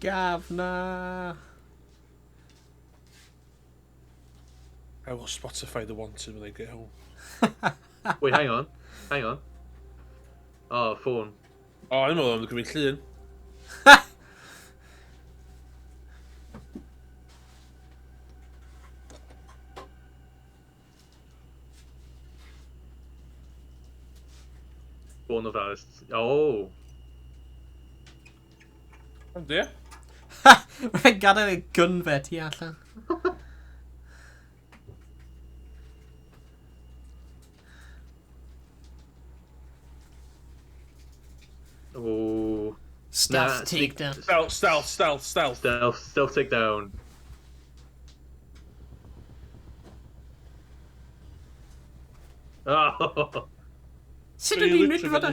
Gafna. I will Spotify the wanted when I get home. Wait, hang on. Oh, ffôn. O, dwi'n meddwl am gymryd llun. Ffôn o faes. Oh. Ynddi? Mae'n gadael y gun fe ti allan. Oh. Stealth takedown. Stealth takedown. Oh. Sut ydyn ni'n mynd fod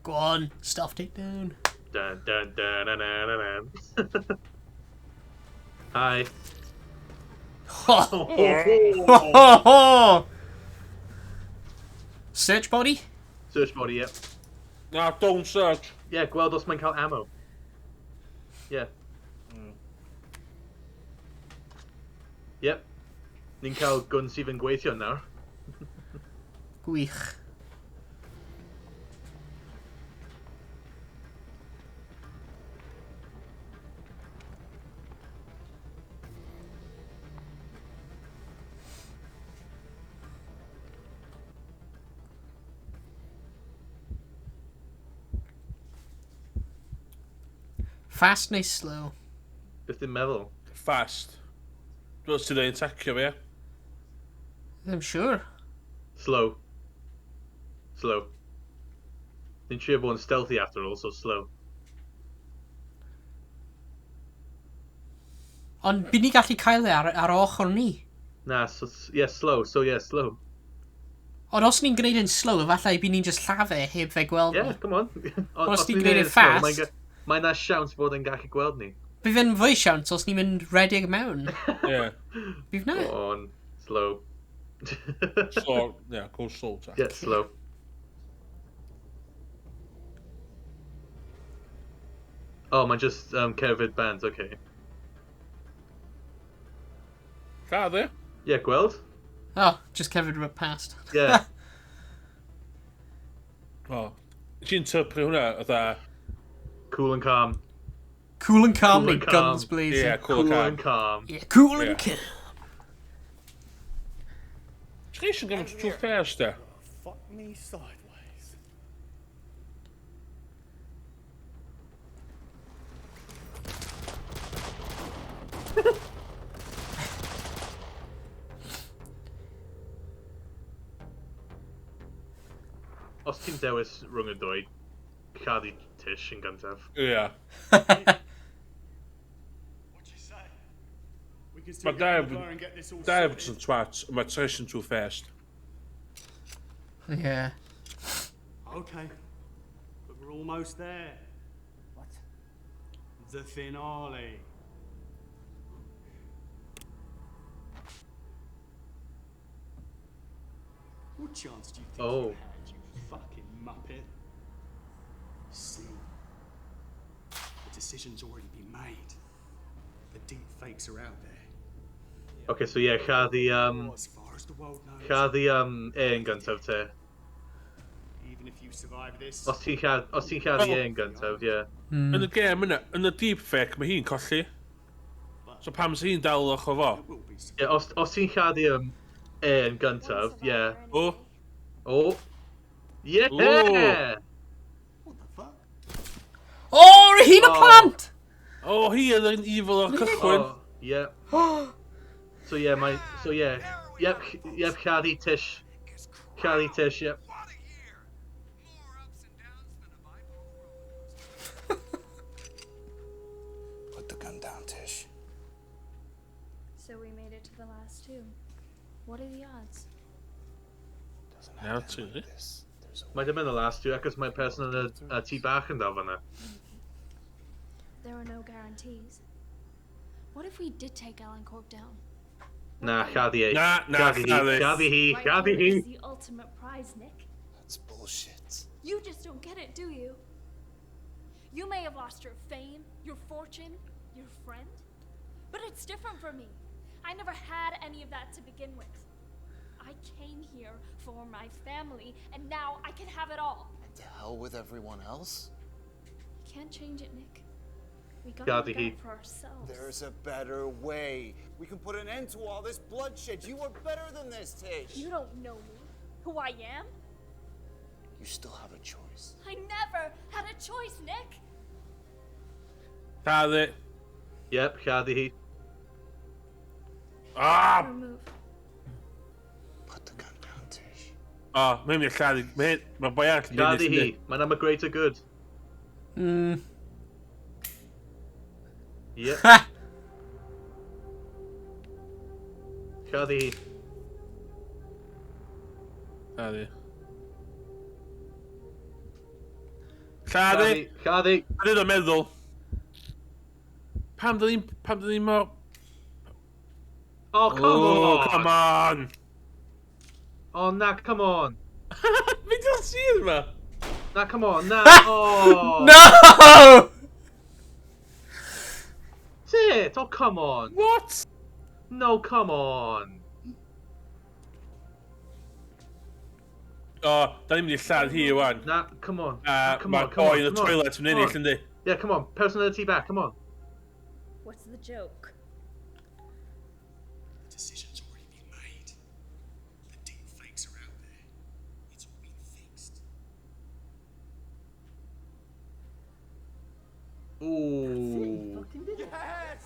Go on, stealth takedown. Dun dun dun dun dun dun. Hi. Search body? Search body, yep. No, don't search. Yeah, gweld os mae'n cael ammo. Yeah. Yep. Ni'n cael gun sydd yn gweithio nawr. Gwych. Fast neu slow? Beth dim meddwl? Fast. Dwi'n sydd yn attackio fi, I'm sure. Slow. Ni'n trio bod yn stealthy after all, so slow. Ond byd ni gallu cael e ar ochr ni? Na, so, yeah, slow. Ond os ni'n gwneud yn slow, efallai byd ni'n just llafe heb fe gweld ni. Yeah, come on. Os ni'n gwneud yn fast... Mae na siawns bod yn gallu gweld ni. Bydd fe'n fwy siawns os ni'n mynd redig mewn. Yeah. Bydd na. Go on, slow. Slow, yeah, go slow, Jack. Yeah, slow. Oh, mae'n just cerdded bands, okay. Lladd e? Ie, gweld? Oh, just covered it past. Ie. O. Ti'n interpret hwnna, oedd Cool and calm. Cool and calm, Cool and neu calm. guns blazing. Yeah, cool and calm. Yeah, cool and calm. Ti'n eisiau gan too fast, e? Fuck me sideways. Os ti'n dewis rhwng y dwy, chad I Tish yn gyntaf. Ie. Mae Dave yn twat, mae Tish yn too fast. Yeah. Okay, but we're almost there. What? The finale. What chance do you think you had, you fucking muppet? See, the decision's already been made. The deep fakes are out there. Okay, so yeah, chad I As far as the world knows. chad I yn gyntaf te. Even if you survive this. Os ti'n chad I yn gyntaf, ie. Yn y gem yna, yn y deep fake, mae hi'n colli. So pam sy'n hi'n dalwch o fo? Ie, os ti'n chad I yn gyntaf, ie. O. O. Ie! Oh, hi'n y plant! O, hi oedd yn evil o'r cychwyn. Ie. So yeah, yep, chad I Tish. Chad I Tish, yep. Put the gun down, Tish. So we made it to the last two. What are the odds? Now to Might have been the last two, acos mae person yn y tŷ bach yn dal fan'na. There are no guarantees. What if we did take Alan Corp down? Na, chad I. Chad I. Chad I. Is the ultimate prize, Nick. That's bullshit. You just don't get it, do you? You may have lost your fame, your fortune, your friend, but it's different for me. I never had any of that to begin with. I came here for my family, and now I can have it all. And to hell with everyone else? You can't change it, Nick. We gotta look out for ourselves. There's a better way. We can put an end to all this bloodshed. You are better than this, Tish. You don't know me, who I am. You still have a choice. I never had a choice, Nick. Chad I. Yep, chad I. Ah! Remove. Put the gun down, Tish. O, mae'n mynd i lladd I. Mae boi arall yn Chad dweud I. Mae'n am a greater good. Yep. Chad I. Chad I. Chad I. Chad I. Dwi'n yn meddwl. Pam dyn ni mor... Oh, come on! Come on! Oh, na, come on! Fi di'n sydd yma? Na, come on, na! Oh! No! Tit! Oh, come on! What? No, come on! O, da ni'n mynd I lladd hi wan. Na, come on. Mae Owain y toilet yn ennill, yndi? Yeah, come on. Personality back, come on. What's the joke? The decision's already been made. The deep fakes are out there. It's all been fixed. Ooh. Yes!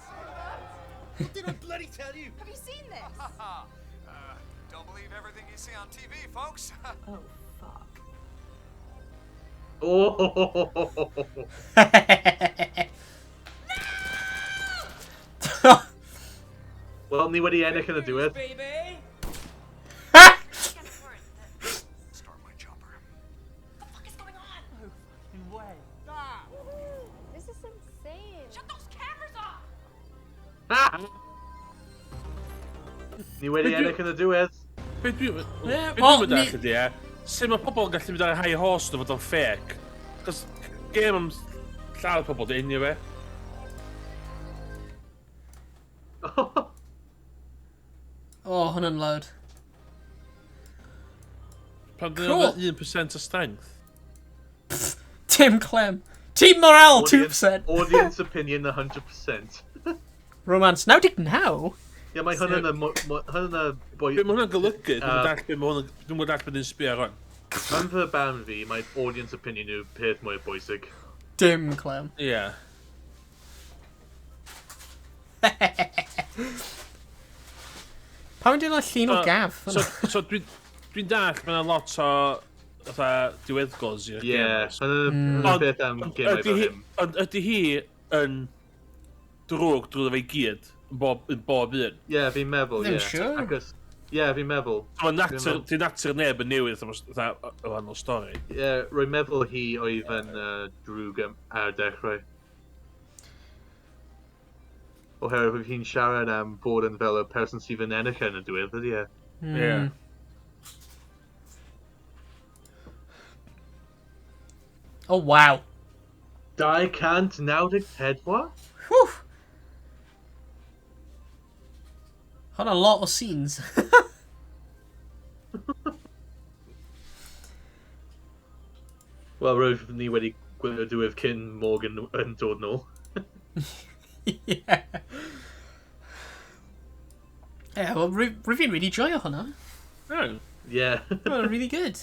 What did I bloody tell you? Have you seen this? Don't believe everything you see on TV, folks. Oh, fuck. Oh. Wel, ni wedi ennill yn y diwedd. Start my jumper. What the fuck is going on? No fucking way. This is insane. Shut those cameras off! Ni wedi ennill yn y diwedd. Be dwi'n well, mynd ach ydi, sut mae pobl yn gallu mynd ar high horse nhw fod o'n fake? Cos gêm am lladd pobl di anyway. O, hwn yn loud. Pan dyn Cool. nhw 1% o strength. Tim Clem. Team morale, 2%. Audience opinion 100%. Romance 99? Ie, mae hwn yn y boi... Be mae hwnna'n golygu? Dwi'n mwyn dall beth yn sbio ar hwn. Yn fy barn fi, mae audience opinion yw'r peth mwy bwysig. Dim Clem. Ie. Pa mynd i'n llun o gaf? So dwi'n dall, mae yna lot o diweddglos i'r Ie, yn y peth am gemau fel hyn. Ond ydy hi yn drwg drwy fe i gyd? Yn bob un? Ie, fi'n meddwl, ie. Ddim siŵr. Ie, fi'n meddwl. Di natur neb yn newydd o wahanol stori. Ie, rwy'n meddwl hi oedd yn drwg ar dechrau. Oherwydd hi'n siarad am bod yn fel y person sydd yn ennill yn y diwedd, ie. Ie. Oh, waw. 294? Whew. Hwn a lot o scenes. Wel, roedd ni wedi gwylio diwedd cyn Morgan yn dod nôl. Yeah. Yeah, well, fi'n really joio hwnna. Oh. Yeah. Well, really good.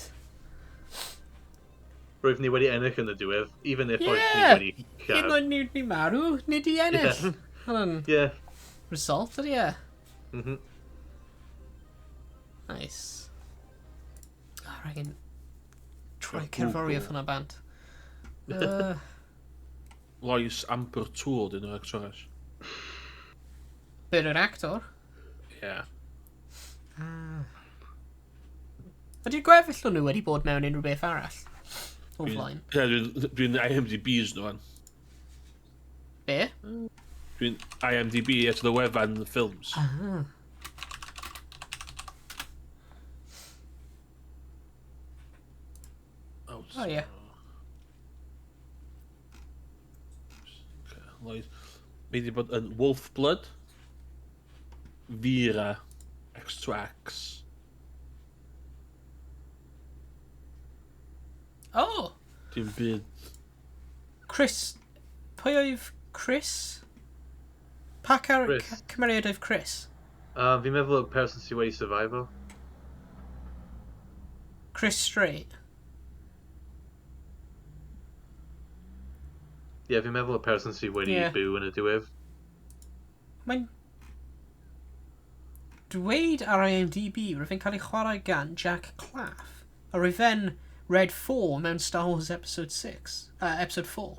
Roedd ni wedi ennill yn y diwedd, even if oedd ni Yeah. wedi Hyd yn oed ni marw, ni di ennill. Hwnna'n Yeah. result, ydy e? Mhm. Nice. Rhaid try cerddori off hwnna band. Lois Ampertŵr dyn nhw'n actores. Byr yr actor? Ie. Ydy'r gwefell nhw wedi bod mewn unrhyw beth arall? O flaen. Dwi'n IMDb's nhw fan. Be? Dwi'n IMDb eto y wefan y ffilms. Ah. Oh, ie. Lois. Mae wedi bod yn Wolfblood, Vera, X2X. Oh! Dim byd. Chris... Pwy oedd Chris? Pa cymeriad oedd Chris? Fi'n meddwl y person sydd wedi survival. Chris Strait? Ie, fi'n meddwl y person sydd wedi byw yn y diwedd. Mae'n... dweud ar IMDb roedd e'n cael ei chwarae gan Jack Claff. A roedd e'n Red 4 mewn Star Wars Episode 6. Episode 4.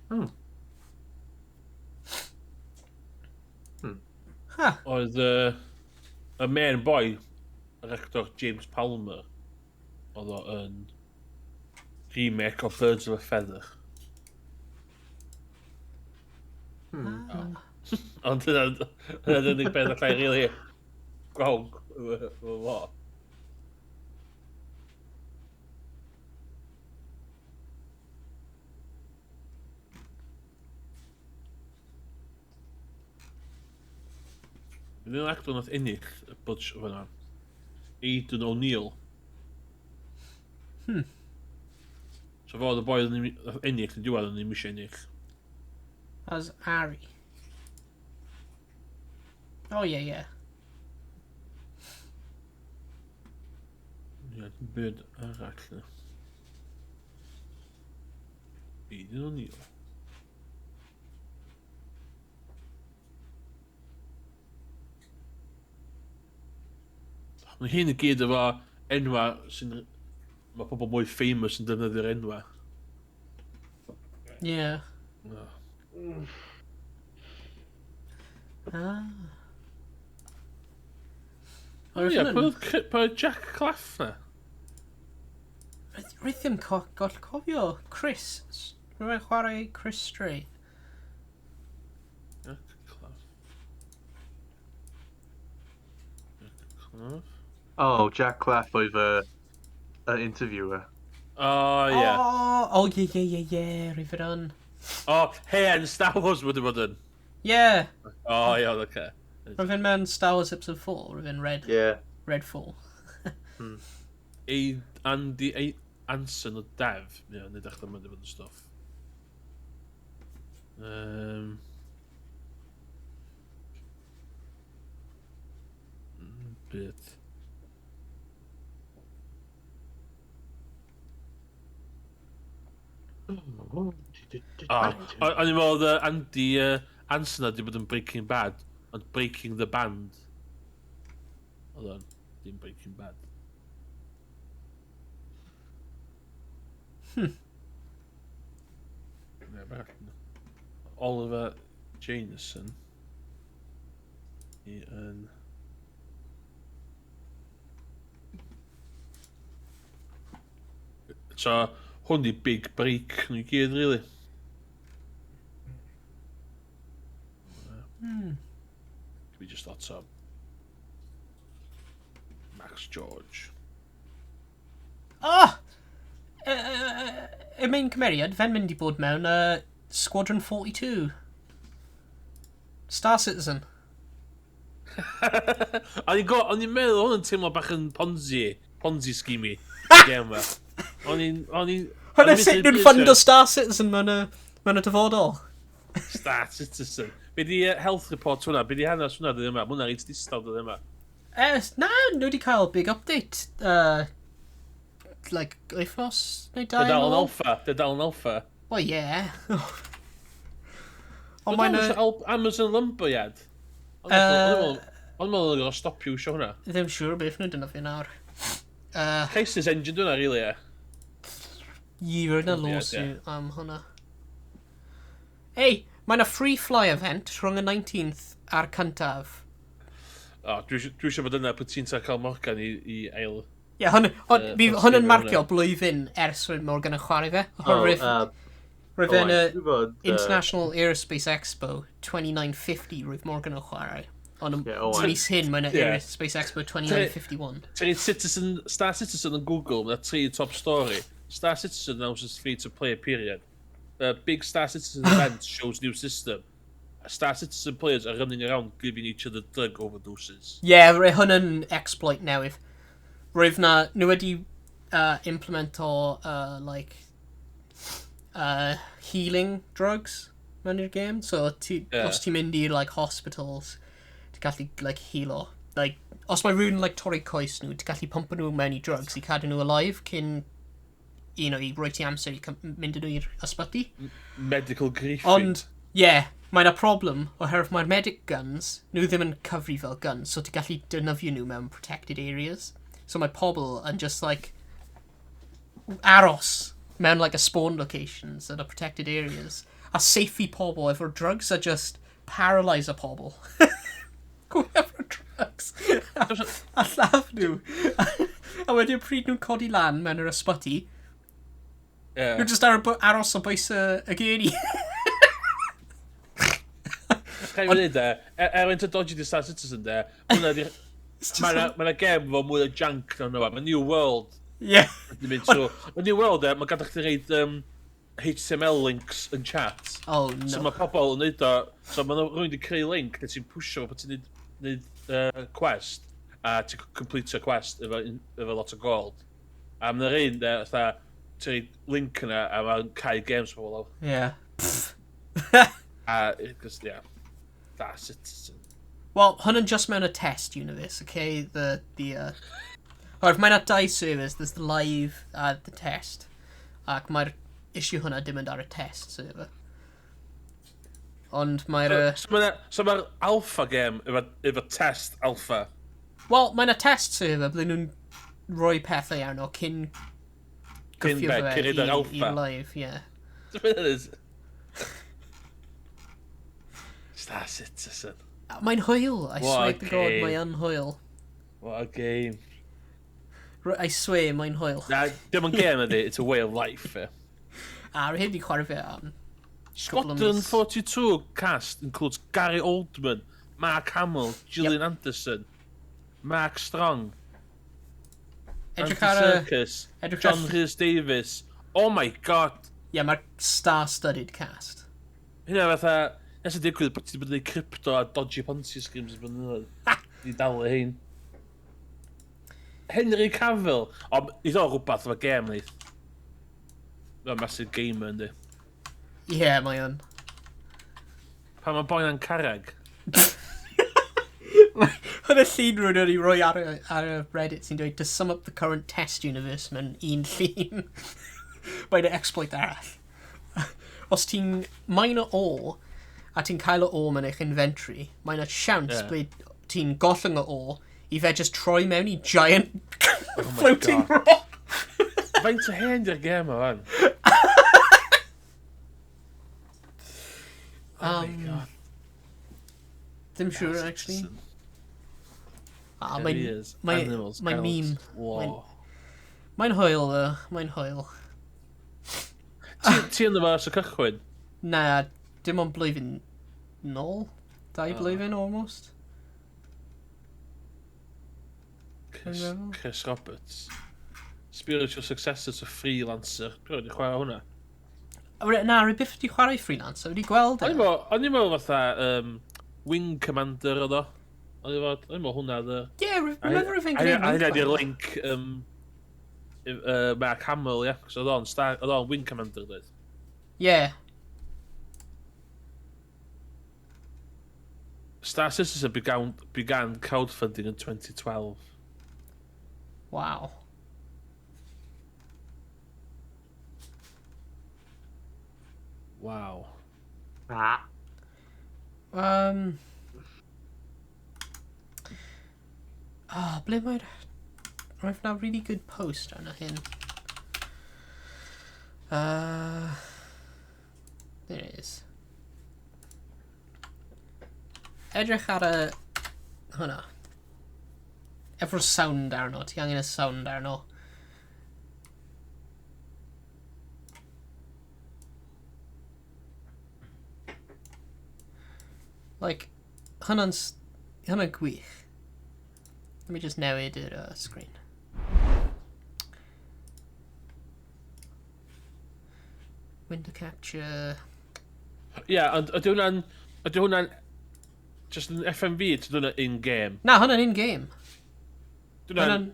Hmm. Ha! Oedd y main boy, yr actor James Palmer, oedd o yn remake o Birds of a Feather. Ond dyna'n unig beth allai rili gwawg o fo. Yn un actor nath ennill y bwtch o fyna. Aidan O'Neill. So fod y boi nath ennill yn diwedd yn ddim eisiau ennill. As Ari. Oh, ie, ie. Ie, dim byd arall na. Aidan O'Neill. Mae hyn y gyd efo enwa sy'n... Mae pobl mwy famous yn defnyddio'r enwa. Ie. No. Ah. O ie, pa oedd Jack Claff na? Rwy'n ddim goll cofio. Chris. Rwy'n chwarae Chris Strait. Jack Claff. Jack Claff. Oh, Jack Claff oedd y interviewer. Oh, ie. Oh, ie. Rwy'n on. O, hen Star Wars wedi bod yn. Ie. O, iawn, oce. Rwy'n mewn Star Wars Episode 4, rwy'n Red 4. Andy Anson o Dev, nid eich ddim yn fod yn stwff. Byd. O'n i'n meddwl Andy Anson wedi bod yn Breaking Bad, ond Breaking the Band. Oedd o'n, dim Breaking Bad. Oliver Jameson. So, hwn di big break nhw I gyd, really. We just thought so. Max George. Y main cymeriad, fe'n mynd I bod mewn Squadron 42. Star Citizen. O'n i'n meddwl hwn yn teimlo bach yn Ponzi scheme-y. Hwna sut nhw'n ffund o Star Citizen mewn y dyfodol. Star Citizen. Be di health report hwnna? Be di hanes hwnna dyd yma? Hwna reit distawd dyd yma. Na, nhw wedi cael big update. Like, wythnos neu dau They're dal yn alpha. Well, yeah. Ond mae'n Amazon lumber yad. Ond mae'n o'n stopio isio hwnna. Ddim siŵr beth nhw'n dyna fi nawr. Crisis engine hwnna, really, e? Year yn y lawsuit am hwnna. Ei, mae'n a free fly event rhwng y 19th a'r cyntaf. Dwi eisiau bod yna pwy ti'n cael Morgan I ail. Ie, hwn yn marcio blwyddyn ers rwy'n Morgan yn chwarae fe. Rwy'n International Aerospace Expo 2950 rwy'n Morgan yn chwarae. Ond mis hyn mae'n Aerospace Expo 2951. Ti'n Star Citizen yn Google, mae'n 3 top story. Star Citizen announces free to play period. Big Star Citizen event shows new system. Star Citizen players are running around giving each other drug overdoses. Yeah, rwy hwn yn exploit newydd. Rwy'n nhw wedi implement o healing drugs mewn i'r game. So os ti'n mynd i'r hospitals, ti'n gallu healo. Os mae rhywun torri coes nhw, ti'n gallu pumpa nhw mewn I drugs I cadw nhw alive cyn I roi ti amser I mynd nhw i'r ysbyty. Medical grief. Ond, mae'n a problem oherwydd mae'r medic guns, nhw ddim yn cyfri fel guns, so ti'n gallu dynyddio nhw mewn protected areas. So mae pobl yn just aros mewn a spawn locations yn y protected areas. A seithi pobl efo'r drugs a just paralyse a pobl. Go efo'r drugs. A llaff nhw. A wedyn pryd nhw'n codi lan mewn yr ysbyty, nhw just aros o bwys y geni. Chai fynd Erwyn to dodgy di Star Citizen Mae'n gem fo mwy o junk na nhw. Mae New World. Yeah. Mae New World mae gadach chi reid HTML links yn chat. Oh no. So mae pobl yn neud o. So mae rhywun wedi creu link na ti'n pwysio fo pan ti'n neud quest. A ti'n complete a quest efo lot o gold. A mae'n rhaid ti'n reid link yna a mae'n cael games pobl o. Yeah. Star Citizen. Well, hwn yn just mewn a test universe, okay? Mae'n at 2 servers, there's the live a the test. Ac mae'r issue hwnna dim yn ar y test server. Ond mae'r... So mae'r alpha game efo test alpha? Wel, mae'n a test server, byddwn nhw'n rhoi pethau arno cyn gyffio fe I live, yeah. Star Citizen. Mae'n hwyl, I swear to God, mae'n hwyl. What a game. I swear, mae'n hwyl. Na, dim yn game ydy, it's a way of life. A rwy heb di chwarae fe am. Squadron 42 cast includes Gary Oldman, Mark Hamill, Gillian Anderson, Mark Strong, Andy Serkis, John Rhys Davies. Oh my god. Yeah, mae'r star-studded cast. Hynna fatha... Nes y digwydd bod ti wedi bod yn crypto a dodgy Ponzi schemes blynyddoedd. I dal y hein. Henry Cavill. Ond i ddod rhywbeth o'r gêm neith. Mae'n massive gamer yndi. Ie, mae o'n. Pan mae boi'n carreg. Hwna llun rwy'n wedi rhoi ar y Reddit sy'n dweud to sum up the current test universe mewn un llun. Mae'n exploit arall. Os ti'n maen o a ti'n cael o mewn eich inventory, mae'n a chance ble ti'n gollwng o i fe just troi mewn i giant floating rock. Faint o hen di'r gêm o fan? Oh my god. Ddim siŵr, actually. Careers, animals, mae'n meme. Wow. Mae'n hwyl, mae'n hwyl. Ti yn yma sy'n cychwyn? Na, dim ond blwyddyn nôl. 2 blwyddyn, almost. Chris Roberts. Spiritual successor to freelancer. Dwi'n wedi chwarae hwnna. Na, rwy byth wedi chwarae freelancer, wedi gweld e. O'n i'n meddwl fatha Wing Commander o do. O'n i'n meddwl hwnna dda. Ie, rwy'n meddwl rwy'n gwneud A hynny di'r link Mark Hamill, ie. Cos oedd o'n Wing Commander, dweud. Ie. Star Citizen began crowdfunding in 2012. Wow. Wow. Ble mae'r... Roedd na really good post arno hyn. There it is. Edrych ar y... hwnna. Efo'r sound arno. Ti angen y sound arno. Like, hwnna'n gwych. Let me just newid yr screen. Window capture. Yeah, ond ydy hwnna'n just yn FMV, ydy hwnna in-game? Na, hwnna'n in-game. Mae'n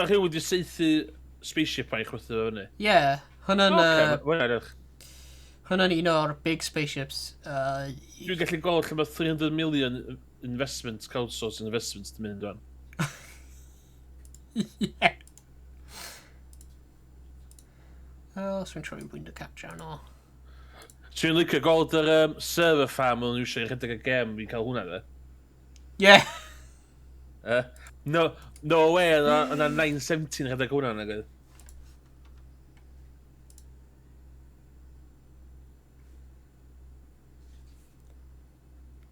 rhyw wedi seithi spaceship a'i chwythu fo fyny. Ie, hwnna'n... Ok, hwnna'n un o'r big spaceships. Dwi'n gallu gweld lle mae 300 million investment, crowdsource investments dim mynd o'n. Ie. Os rwy'n troi window capture arno. So dwi'n licio gweld yr server farm o'n iwsio i rhedeg y gêm fi'n cael hwnna, dde? Ie. No way, yna 970 rhedeg hwnna yna, gwyd.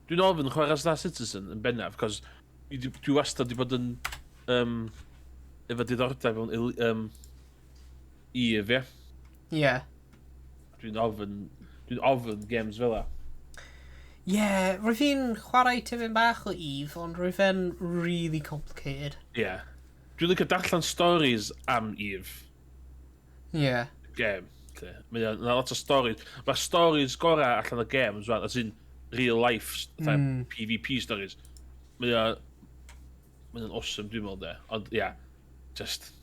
Dwi'n ofyn chwarae Star Citizen yn bennaf, cos dwi wastad wedi bod yn efo diddordeb mewn Eve, ie? Ie. Dwi'n ofyn games fel la. Ie, rwy'n fi'n chwarae tipyn bach o Eve, ond rwy'n fe'n really complicated. Ie. Dwi'n licio darllen stories am Eve. Ie. Game, lle. Mae'n lot o stories. Mae stories gorau allan o games, well, as in real life, PvP stories. Mae'n awesome, dwi'n meddwl, de. Ond, ia, just...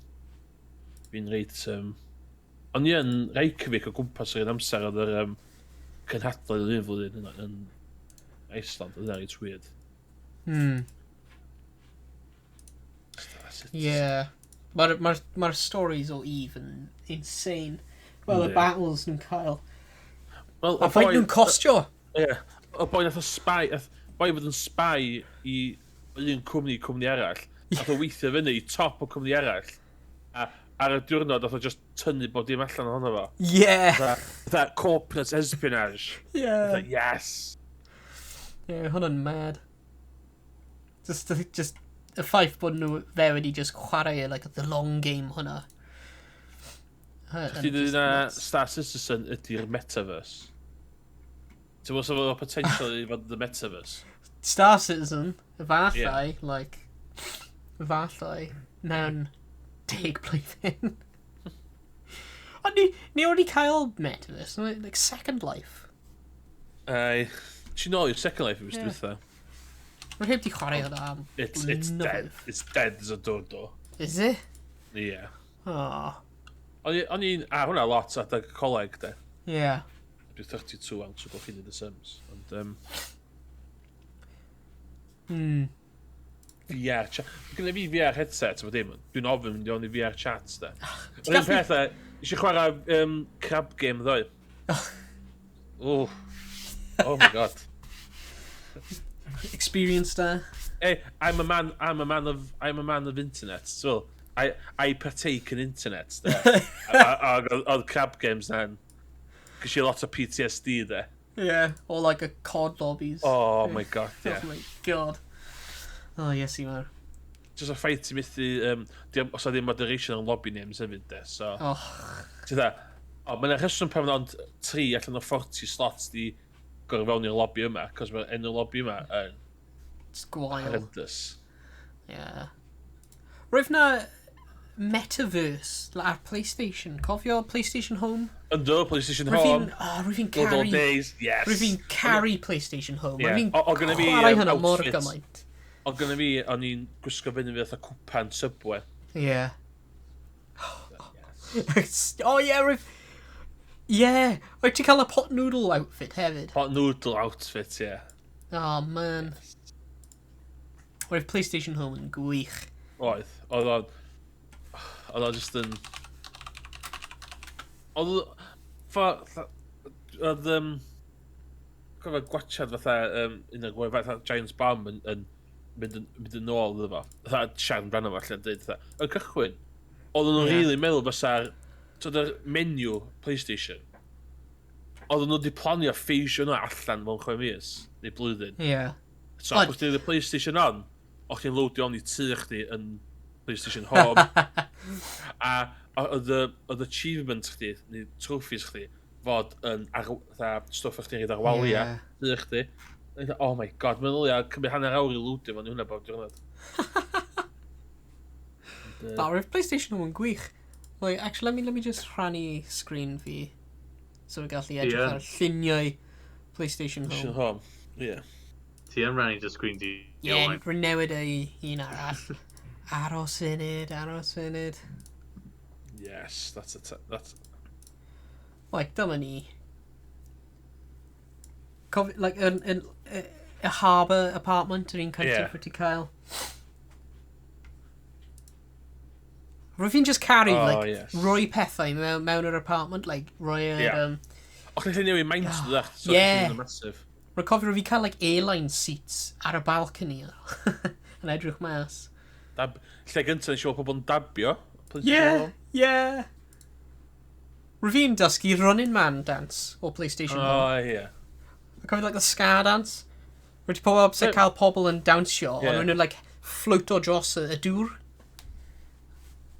Fi'n reit... Ond ie, yn Reykjavik o gwmpas yr un amser oedd yr cynhadledd yn un flwyddyn yn Iceland, oedd yna reit weird. Ie. Mae'r stories o Eve yn insane. Wel, y battles nhw'n cael. A faint nhw'n costio. Ie. O boi nath o spy, boi fod yn spy i un cwmni arall. Nath o weithio fyny i top o cwmni arall. A ar y diwrnod nath o just tynnu bod dim allan ohono fo. Ie! That corporate espionage. Ie. Yes! Ie, hwnna'n mad. Just y ffaith bod nhw fe wedi just chwarae like the long game hwnna. Chdi dweud na Star Citizen ydy'r metaverse. Ti'n mwyn sef o potential i fod the metaverse? Star Citizen, efallai, like, efallai, mewn 10 blwyddyn. Ond ni wedi cael metaverse, like Second Life. Ai, Ti'n ôl i'r Second Life yw'r dwytha? Rwy'n heb di chwarae hwnna am It's dead. It's dead as a door. Is it? Yeah. Oh. O'n i'n ar hwnna lot adeg coleg, de. Yeah. Dwi 32 am, so gwch chi'n The Sims. Ond, VR chat. Gyda fi VR headset, dwi'n ofyn mynd i o'n i VR chats, de. Ond un peth, eisiau chwarae crab game ddoe. Oh my god. Experience there. Hey, I'm a man of internet. So I partake in internet there. Oedd crab games then. Cause you lot of PTSD there. Yeah, or like a COD lobbies. Oh my god, yeah. Oh my god. Oh yes, you are. Just a fight to methu os oedd moderation on lobby names hefyd de, so. Oh. Ti'n mae'n rheswm pan ond 3 allan o 40 slots di gorau fewn i'r lobby yma, cos mae'r enw lobby yma yn horrendous. Yeah. Roedd na metaverse ar PlayStation. Cofio PlayStation Home? Ynddo, PlayStation Home. Roedd fi'n Good carry... old days, yes. Roedd fi'n carry PlayStation Home. Yeah. Roedd fi'n chwarae hynna mor gymaint. O gynna fi, o'n i'n gwisgo fyny fi fatha cwpan Subway. Yeah. Oh yeah, roedd... Yeah, wyt ti'n cael y pot noodle outfit hefyd? Pot noodle outfit, yeah. Oh man. Roedd PlayStation Home yn gwych. Oedd o just yn... Oedd gwachad fatha un o'r gwe fatha Giants Bomb yn mynd yn ôl iddo fo. Fatha Sian Branno falle yn dweud fatha. Yn cychwyn, oedd nhw'n rili meddwl fysa'r menu PlayStation. Oedd nhw wedi planio ffeisio nhw allan mewn 6 mis, neu blwyddyn. Yeah. So, os ti'n y PlayStation on, o'ch chi'n loadio on i tu chdi yn PlayStation Home. A oedd achievement chdi, neu trophies chdi, fod yn stwff chdi'n rhaid ar walia, tu chdi. Oh my god, mae'n olia, cymryd hanner awr i loodio fan hwnna bob diwrnod. Roedd PlayStation Home yn gwych. Like, actually, let me just rhannu screen fi. So we gallu edrych ar lluniau PlayStation Home. PlayStation Home, yeah. Ti yn rhannu dy screen di? Yeah, newid ei un arall. Aros funud. Yes, that's... Like, dyma ni. Like, a harbour apartment yr un cyntaf wyt ti cael. Roedd fi'n just carry, roi pethau mewn yr apartment, like, roi yr... Och, chi'n newid maint o ddech, so yeah. It's massive. Roedd cofio, roedd fi cael, like, airline seats ar y balcony yn edrych mas. Lle gyntaf yn siŵr pobl yn dabio. Yeah. Roedd fi'n dysgu Running Man dance o PlayStation 4. Oh, yeah. Cofio, like, the ska dance? Roedd ti pobl sy'n cael pobl yn dawnsio, ond roedd nhw'n, like, fflwto dros y dŵr.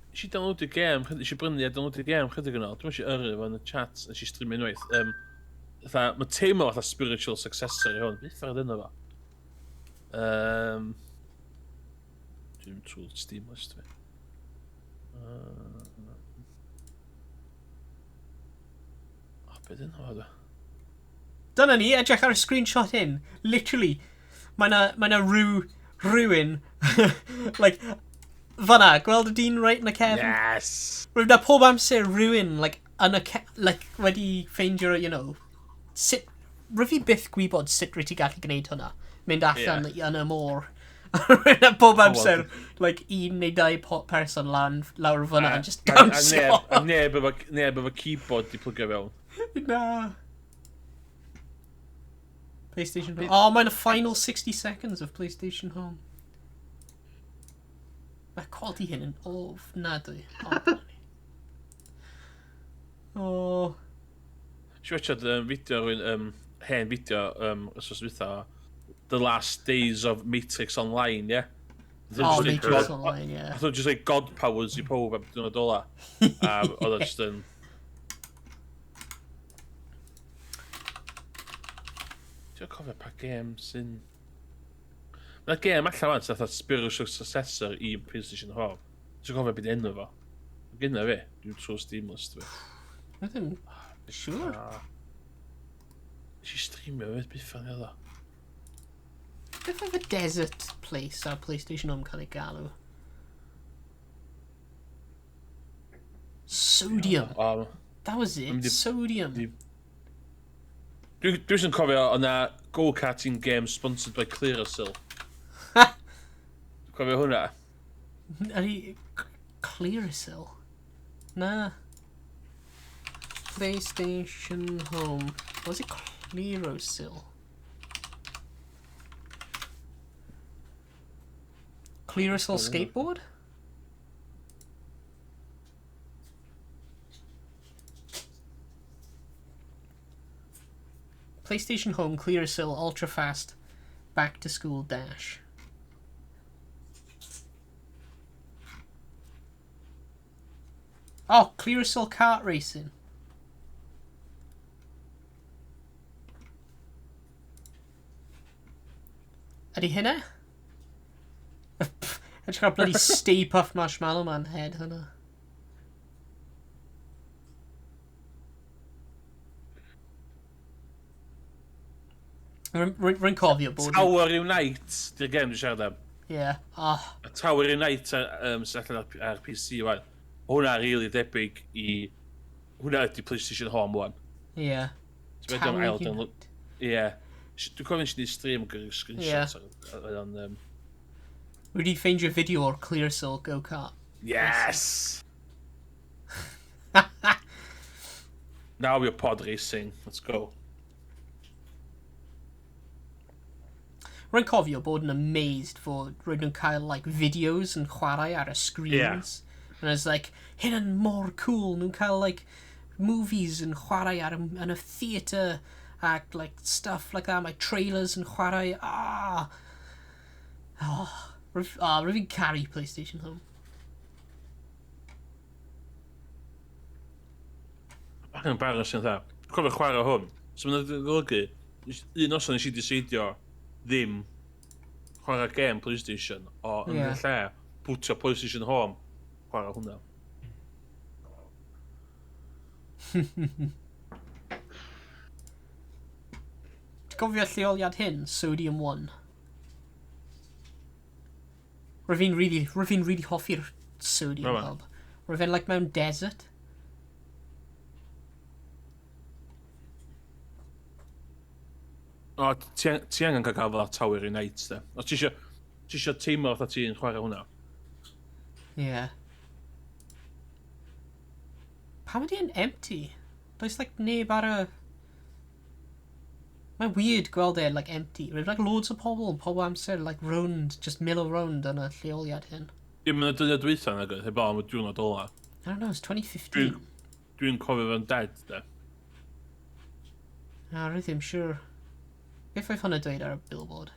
Nes i download y gêm, nes i brynu a download y gêm chydig yn ôl. Dwi'n eisiau yrru fan y chat, nes i stream unwaith. Mae teimlo fatha spiritual successor i hwn. Beth ar ydyn fo? Dwi'n trwy'r Steam list fi. Beth yn hwnna? Dyna ni, edrych ar y screenshot hyn. Literally, mae na rhywun, like, fanna, gweld y dyn right yn y cefn? Yes! Roedd na pob amser rhywun, like, wedi ffeindio, you know, roedd fi byth gwybod sut rydw ti gallu gwneud hwnna. Mynd allan yn y môr. Roedd na pob amser, like, 1 neu 2 person lawr fanna, and just dawnsio. A neb efo keyboard di plygio fewn. Na. PlayStation Home. Oh, mae'n y final 60 seconds of PlayStation Home. Mae quality hyn yn ofnadwy. Oh. Si wachod fideo rwy'n, hen fideo, os oes wytha, The Last Days of Matrix Online, yeah? Oh, Matrix Online, yeah. I thought just like God powers i pob am dyn nhw'n ola. Oedd o just yn... Dwi'n cofio pa gêm sy'n... Mae'r gêm allan fan sy'n spiritual successor i PlayStation Home. Dwi'n cofio beth enw fo. Gynna fi, dwi'n trwy Steam list fi. Ydyn, siwr. Nes i streamio fe, beth fan iddo. Beth oedd y desert place ar PlayStation home cael ei galw? Sodium. That was it. Sodium. Dwi'n cofio o'na go-karting game sponsored by Clearasil. Cofio hwnna? Clearasil? Na. PlayStation Home. Was it Clearasil? Clearasil skateboard? PlayStation Home Clearasil Ultra Fast Back to School Dash. Oh, Clearasil Kart Racing. Ydy hynna? Edrych ar bloody Stay Puft Marshmallow Man head hwnna. Rwy'n cofio bod... Tower Unite, di'r game dwi'n siarad am. Ie. Tower Unite sefyll ar PC wan. Hwna rili debyg i... Hwna ydi PlayStation Home wan. Ie. Tower Unite. Ie. Dwi'n cofio nes i stream gyda'r screenshots. Wedi ffeindio fideo o'r Clearasil go-kart. Yes! Now we're pod racing. Let's go. Rwy'n cofio bod yn amazed fod rwy'n nhw'n cael like videos yn chwarae ar y screens. And it's like, hyn yn mor cool. Nhw'n cael like movies yn chwarae ar yn y theatre ac like stuff like that. Mae trailers yn chwarae. Rwy'n caru PlayStation Home. Ac yn barod sy'n dda. Dwi'n cofio chwarae hwn. So mae'n golygu, un noson nes i decidio ddim chwarae game PlayStation, o yn y lle pwtio PlayStation Home chwarae hwnna. Gofio lleoliad hyn, Sodium 1. Rwy'n really hoffi'r Sodium Hub. Rwy'n like mewn desert. O, ti angen cael gael fel Tower Unite, de. Os ti isio teimlo fatha ti'n chwarae hwnna. Ie. Pam ydi yn empty? Does like neb ar y... Mae'n weird gweld e like empty. Rwy'n like loads o pobl yn pob amser like round, just mill round yn y lleoliad hyn. Dim yn y dyddiad dweitha nag oedd, heb am y diwrnod ola. I don't know, it's 2015. Dwi'n cofio fe'n dead, de. Rwy'n ddim siwr. Beth oedd hwnna dweud ar y billboard?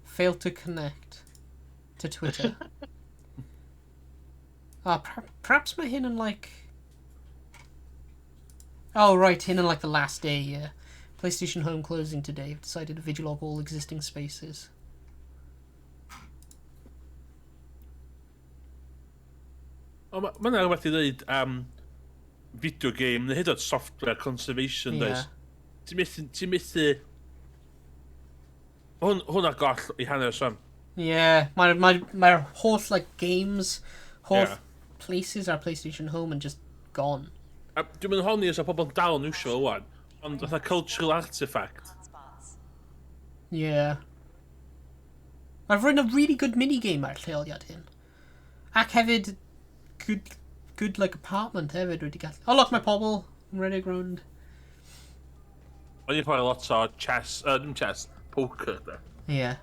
Failed to connect to Twitter. Perhaps mae hyn yn like... Oh, right, hyn yn like the last day, yeah. PlayStation Home closing today. I've decided to vigilog all existing spaces. O, mae'n rhywbeth i ddweud video game, neu hyd oed software conservation, does? Ti'n methu... Hwna'r goll i hanner son. Yeah, mae'r holl like games, holl places ar PlayStation Home yn just gone. Dwi'n mynd honni os o pobl dal yn iwsio Owain, ond fatha cultural artifact. Yeah. Mae'r rwy'n a really good minigame ar lleoliad hyn. Ac hefyd, good like apartment hefyd wedi gallu... Oh look, mae pobl yn redig rownd. O'n i'n chwarae lot o chess, dim chess, poker, da. Yeah.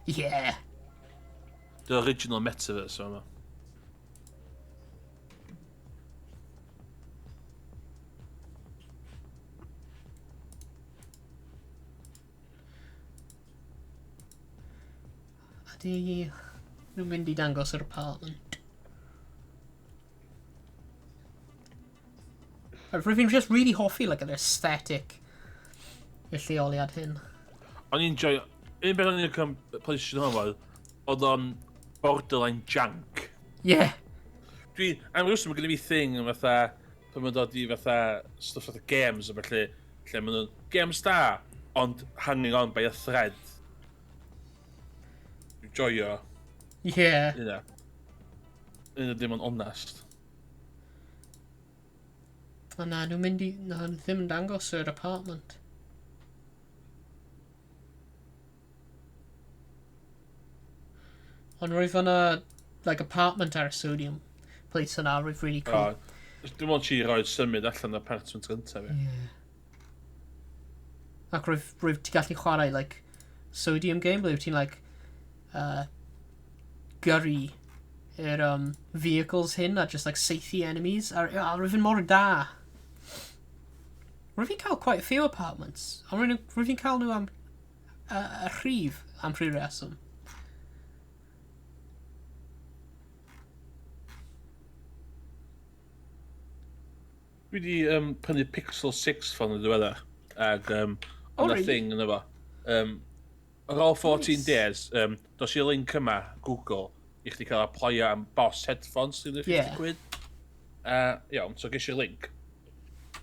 Yeah. The original metaverse yma. Ydy... Nhw'n mynd i dangos yr apartment. Rwy'n just really hoffi like, yr aesthetic y lleoliad hyn. O'n i'n joio... Un beth o'n i'n cael PlayStation Home oedd o'n borderline jank. Yeah. Am rwysyn mae gen i fi thing yn fatha pan mae'n dod I fatha stwff fatha games a felly, lle maen nhw'n games da, ond hanging on by a thread. Dwi'n joio. Yeah. Yna. Yna ddim yn onest. O na, nhw'n mynd I... Na, nhw ddim yn dangos yr apartment. Ond roedd yna, like, apartment ar y sodium place yna, roedd really cool. Dim ond ti roed symud allan o'r apartment gyntaf fi. Yeah. Ac roedd ti gallu chwarae, like, sodium game, ble ti'n, like, gyrru yr vehicles hyn a just, like, seithi enemies. A roedd yn mor da. Roedd fi'n cael quite a few apartments. A roedd fi'n cael nhw am y rhif am rhy reswm. Dwi wedi prynu Pixel 6 fan y diweddar. Ac ond y thing yn efo. Ar ôl 14 days, dos i'r link yma, Google, I chdi cael applyio am Boss headphones, £50. Iawn, so ges i'r link.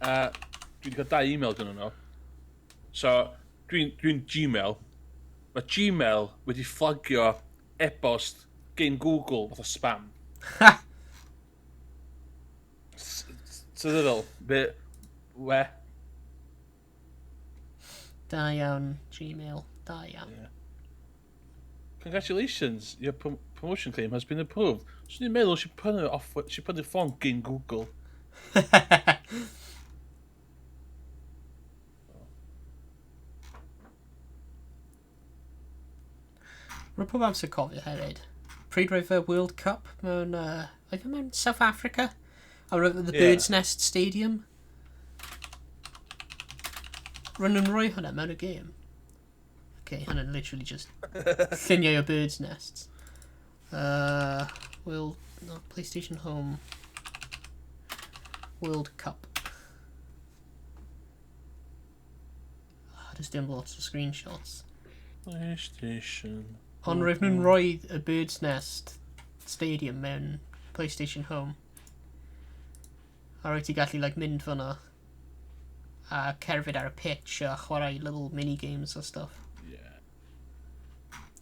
Dwi'n cael 2 email gyda nhw. So, dwi'n Gmail. Mae Gmail wedi fflagio e-bost gen Google fatha spam. So ddydol, we? Da iawn, Gmail. Da iawn. Yeah. Congratulations, your promotion claim has been approved. So ni'n meddwl si prynu'r ffôn gen Google. Rwy'n pob amser cofio hefyd. Pryd roedd y World Cup mewn South Africa. A roedd the Bird's Nest Stadium. Rwy'n nhw'n rhoi hwnna mewn y game. Okay, hwnna'n literally just lluniau o Bird's Nests. PlayStation Home World Cup. Does dim lots of screenshots. PlayStation. Ond roedd nhw'n rhoi y Bird's Nest Stadium mewn PlayStation Home. A roedd ti gallu mynd fyna a cerfyd ar y pitch a chwarae little mini-games a stuff. Yeah.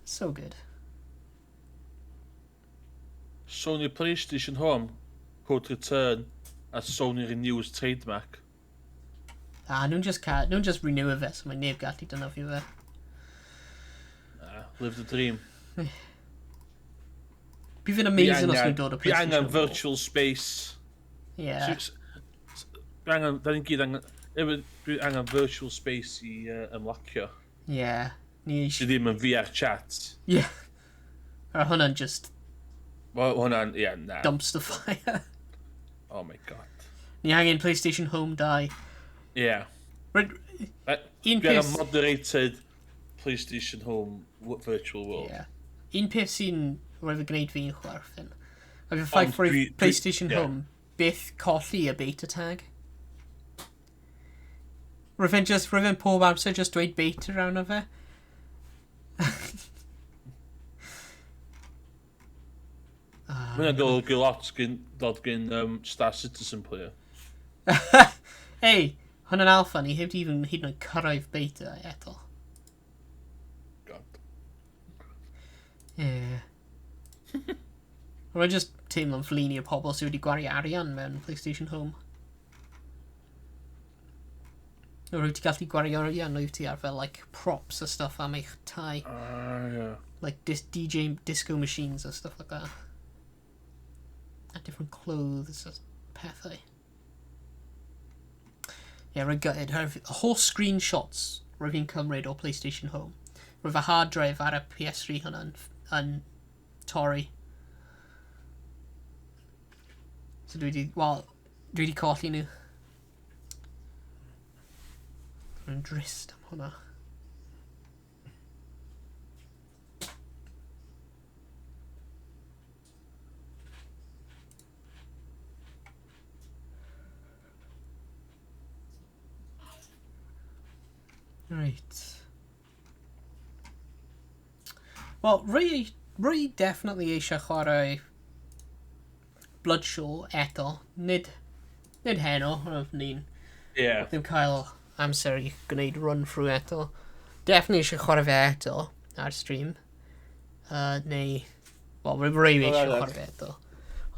So good. Sony PlayStation Home could return as Sony renews trademark. Nhw'n just renew fe, so mae neb gallu dynofio fe. Live the dream. Bydd yn amazing os nhw'n dod o PlayStation. Bi angen virtual space. Yeah. Da ni'n gyd angen virtual space I ymlacio. Yeah. Sydd ddim yn VR chat. Yeah. A hwnna'n just... Hwnna'n, na. Dumpster fire. Oh my god. Ni angen PlayStation Home 2. Yeah. Dwi angen moderated PlayStation Home virtual world. Yeah. Un peth sy'n roedd y gwneud fi'n chwerthin. Oedd y ffaith roedd PlayStation Home byth colli y beta tag. Roedd e'n pob amser just dweud beta rawn o fe. Mae'n golygu lot dod gen Star Citizen player. Hey, hwnna'n alpha ni heb hyd yn oed cyrraedd beta eto. God. Yeah. Roedd just teimlo'n fflini o pobl sydd wedi gwario arian mewn PlayStation Home. Roedd ti gallu gwario arian oedd ti ar fel props a stuff am eich tai. Yeah. Like DJ disco machines and stuff like that. And different clothes and pethau. Yeah, roedd gutted. The whole screenshots roedd fi'n cymryd o PlayStation Home. Roedd y hard drive ar y PS3 hwnna'n torri. So dwi wedi colli nhw. Rwy'n drist am hwnna. Right. Well, Rwy definitely eisiau chwarae Bloodshore eto. Nid nid heno, ni'n ddim cael amser i gwneud run through eto. Definitely eisiau chwarae fe eto ar stream. Neu, wel, rhaid eisiau chwarae fe eto.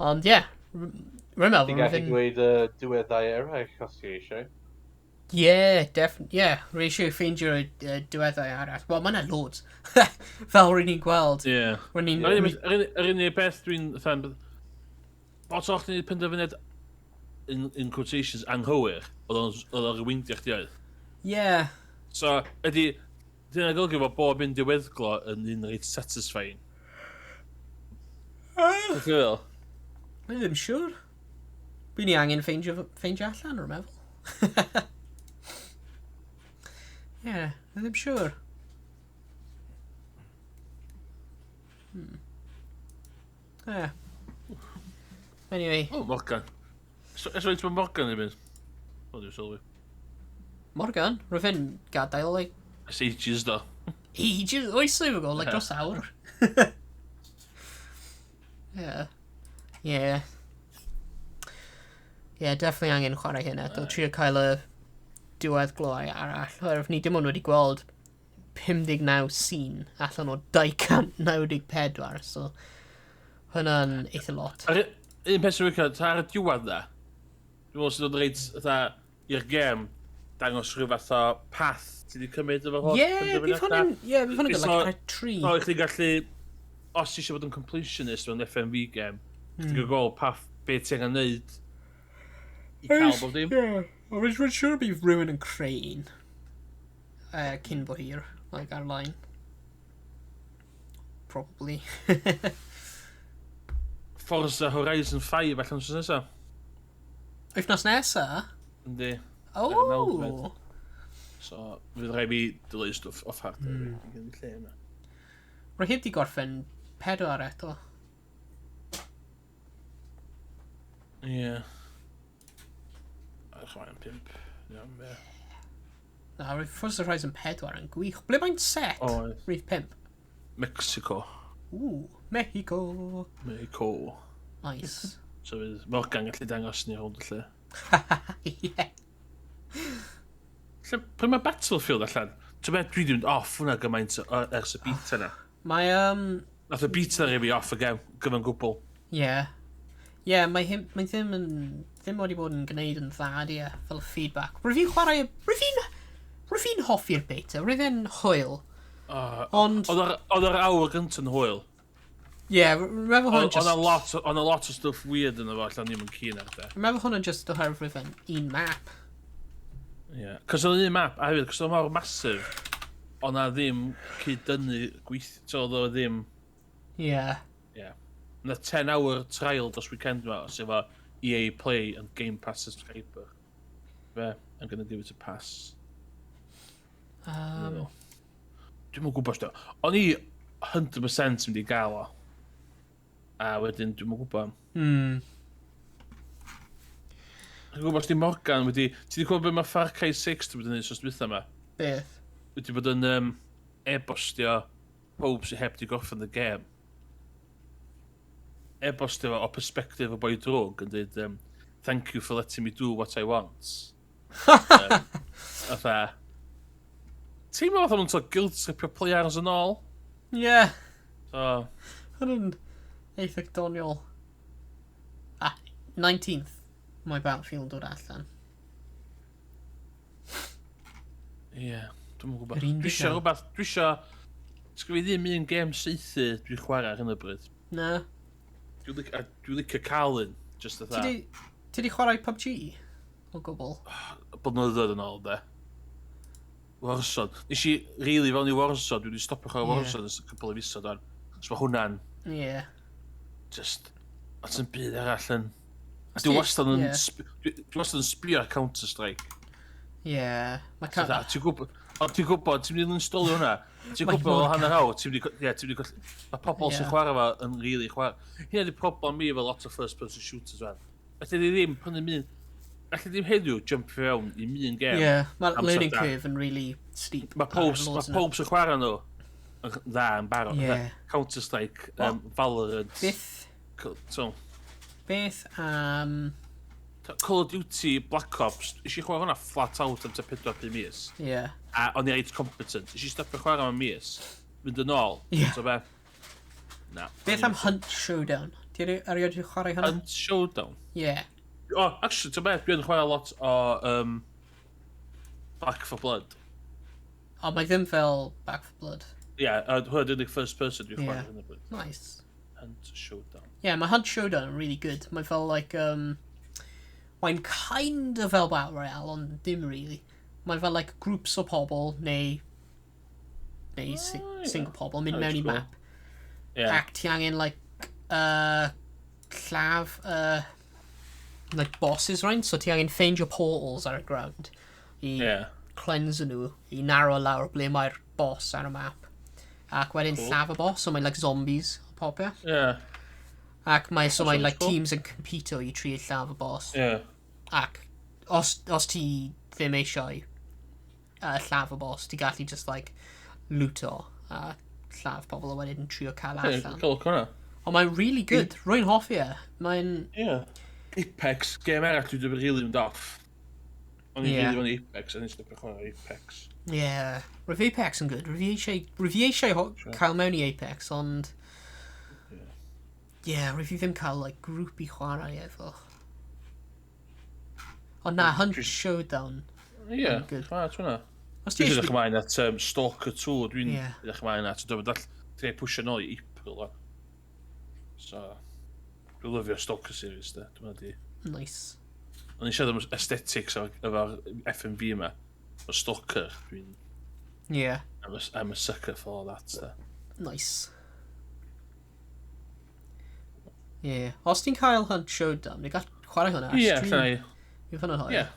Ond, ie, rwy'n meddwl... Ti'n gallu gweud diweddau eraill os ti eisiau. Ie, rhaid eisiau ffeindio'r diweddau arall. Wel, mae yna loads. Fel rydyn ni'n gweld. Ie. Yr unig beth dwi'n... Os o'ch ti'n penderfyniad in quotations anghywir, oedd o'n rweindio chdi oedd. Ie. So, ydy... Dyna golygu fod bob un diweddglo yn un reit satisfying. Beth yw'n fel? Mae ddim siwr. Bydd ni angen ffeindio allan o'r meddwl. Ie, mae ddim siwr. Ie. Anyway. O, Morgan. Ys rhaid mae Morgan i mynd? O, dwi'n sylwi. Morgan? Rwy'n fynd gadael, like... It's ages, do. Ages? Oes dwi'n go, like, dros awr. Ie. Ie. Ie, definitely angen chwarae hyn eto. Trio cael y diweddglo arall. Oherwydd ni dim ond wedi gweld 59 scene allan o 294, so hwnna'n eitha lot. Un peth sy'n wycio, ta ar y diwedd dda, dwi'n meddwl sy'n dod reit i'r gem dangos rhyw fath o path ti wedi cymryd efo hwn. Ie, bydd hwnna'n like 3. O, i chdi gallu, os ti eisiau bod yn completionist mewn FMV game, chdi gael gweld path beth ti'n angen neud i cael bob dim. Ie, rwy'n siŵr bydd rhywun yn creu un cyn bo hir, like ar-line. Probably. Forza Horizon 5 allan sy'n nesa. Wythnos nesa? Yndi. O! So, fydd rhaid fi dylai stwff off hardware. Rwy'n heb di gorffen 4 eto. Ie. A chwaen 5. Na, rwy'n Forza Horizon 4 yn gwych. Ble mae'n set? Rwy'n 5? Mexico. Mexico. Nice. So fydd Morgan gallu dangos ni hwn lle. Ie. Pryd mae Battlefield allan? Ti'n beth dwi wedi mynd off hwnna gymaint ers y beta na? Mae... Nath y beta na fi off y gyfan gwbl. Ie. Ie, mae ddim wedi bod yn gwneud yn dda di fel feedback. Rwy'n fi'n chwarae... Rwy'n fi'n hoffi'r beta. Rwy'n fi'n hwyl. Ond... Oedd yr awr gyntaf yn hwyl. Ie, rwy'n meddwl hwn just... Ond a lot o stuff weird yn efo allan ni'n cyn ar da. Rwy'n meddwl hwn just oherwydd un map. Ie. Cos oedd un map, a hefyd, cos oedd mawr masif, ond na ddim cyd-dynnu gweithio, oedd o ddim... Ie. Ie. Yna 10 hour trial dros weekend yma, os efo EA Play and Game Pass subscriber. Fe, I'm gonna give it a pass. Dwi'n mwyn gwybod sto. O'n i 100% mynd i gael o. A wedyn, dwi'n mwyn gwybod. Dwi'n gwybod ti Morgan wedi... Ti wedi gwybod beth mae Far Cry 6 wedi gwneud sos dwytha yma? Beth? Wedi bod yn e-bostio pob sy'n heb di gorffen y gêm. E-bostio o perspective o boi drwg yn dweud thank you for letting me do what I want. Atha... Ti'n meddwl oedd nhw'n guilt tripio players yn ôl? Ie. So... Hwnnw'n eitha doniol. 19th. Mae Battlefield dod allan. Ie, dwi'n gwybod. Dwi eisiau rhywbeth, dwi eisiau... Sgwyd fi ddim un gêm seithi dwi'n chwarae ar hyn o bryd. Na. Dwi'n licio cael un, just a dda. Ti di chwarae PUBG? O gwbl? Bod nhw'n ddod yn ôl, de. Warzone. Nes i rili fel ni Warzone, dwi wedi stopio chwarae Warzone ys y cwbl o fisod o'n. So mae hwnna'n... Ie. Just... At yn byd arall yn... Dwi wastad yn sbio ar Counter-Strike. Ie. Ti'n gwybod, ti'n mynd i'n installio hwnna. Ti'n gwybod o hanner awr, ti'n mynd i... Mae pobl sy'n chwarae fa yn rili chwarae. Hynna di problem mi efo lot o first person shooters fan. Alla di ddim prynu mi... Alla di ddim heddiw jump fewn i mi yn gem. Ie, mae'r learning curve yn really steep. Mae pob sy'n chwarae nhw yn dda yn barod. Counter-Strike, Valorant. Beth am Call of Duty Black Ops, is i chwarae hwnna flat out am ta 4-5 mis. Ie. A o'n i reit competent. Is i stopio chwarae am mis, mynd yn ôl. Ie. So be? Na. Beth am Hunt Showdown? Ti erioed wedi chwarae hwnna? Hunt Showdown? Ie. O, actually, ti'n beth, dwi'n chwarae lot o Back 4 Blood. O, mae ddim fel Back 4 Blood. Ie, hwnna dwi'n first person dwi'n chwarae hynny blwyddyn. Nice. Hunt Showdown. Yeah, mae Hunt Showdown yn really good. Mae fel, like, mae'n kind of fel Battle Royale, ond dim really. Mae fel, like, groups o pobl, neu single pobl, mynd mewn i map. Ac ti angen, like, llaf, like, bosses, right? So ti angen ffeindio portals ar y ground i cleanse nhw, i narrow lawr ble mae'r boss ar y map. Ac wedyn llaf y boss, so mae'n, like, zombies o popio. Ac mae like teams yn compete i tri llaf y boss. Ac os ti ddim eisiau llaf y boss, ti gallu just like looto a llaf pobl o wedyn trio cael allan. Ond mae'n really good. Rwy'n hoffi e. Mae'n... Apex, game arall dwi wedi rili mynd off. O'n i'n rili fan Apex, o'n i'n stopio chwarae Apex. Roedd Apex yn good. Roedd fi eisiau cael mewn i Apex, ond... roedd fi ddim cael like, grŵp i chwarae efo. Ond na, Hunt Showdown. Chwarae hwnna. Dwi'n edrych ymlaen at Stalker 2, dwi'n edrych ymlaen at, dwi'n dweud pwysio nôl i April. So, dwi'n lyfio Stalker series, da. Nice. Ond eisiau ddim aesthetics efo'r FMV yma. O Stalker, dwi'n... I'm a sucker for all that, da. Nice. Os ti'n cael Hunt Showdown, ni'n gael chwarae hwnna ar stream. Ie, hwnna'n hwyr.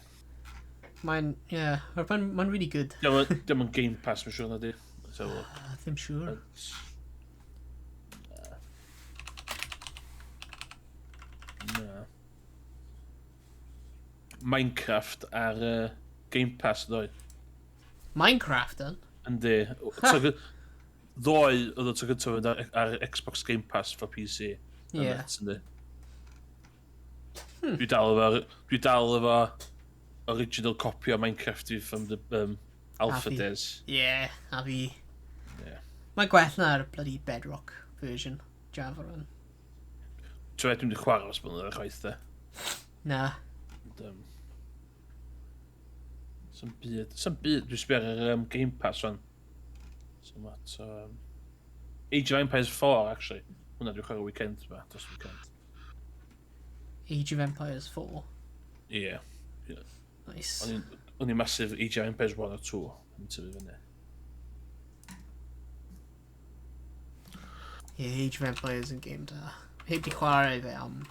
Mae'n really good. Dim yn Game Pass, mae'n siŵr na di. Ddim siŵr. Minecraft ar Game Pass, ddoe. Minecraft, yn? Yndi. Ddoe oedd o to gyntaf ar Xbox Game Pass for PC. Dwi dal efo original copy o Minecraft from the alpha days. A fi. Mae'n gwell na'r bloody Bedrock version, Java run. Dwi'n wedi chwarae os bod nhw'n chwaith da. Na. Some byd, dwi'n sbio ar Game Pass run. Age of Empires 4, actually. Hwna dwi'n chwarae weekend yma, dos weekend. Age of Empires 4? Ie. Nice. O'n i'n massive Age of Empires 1 or 2 yn tyfu fyny. Age of Empires yn game da. Heb di chwarae fe am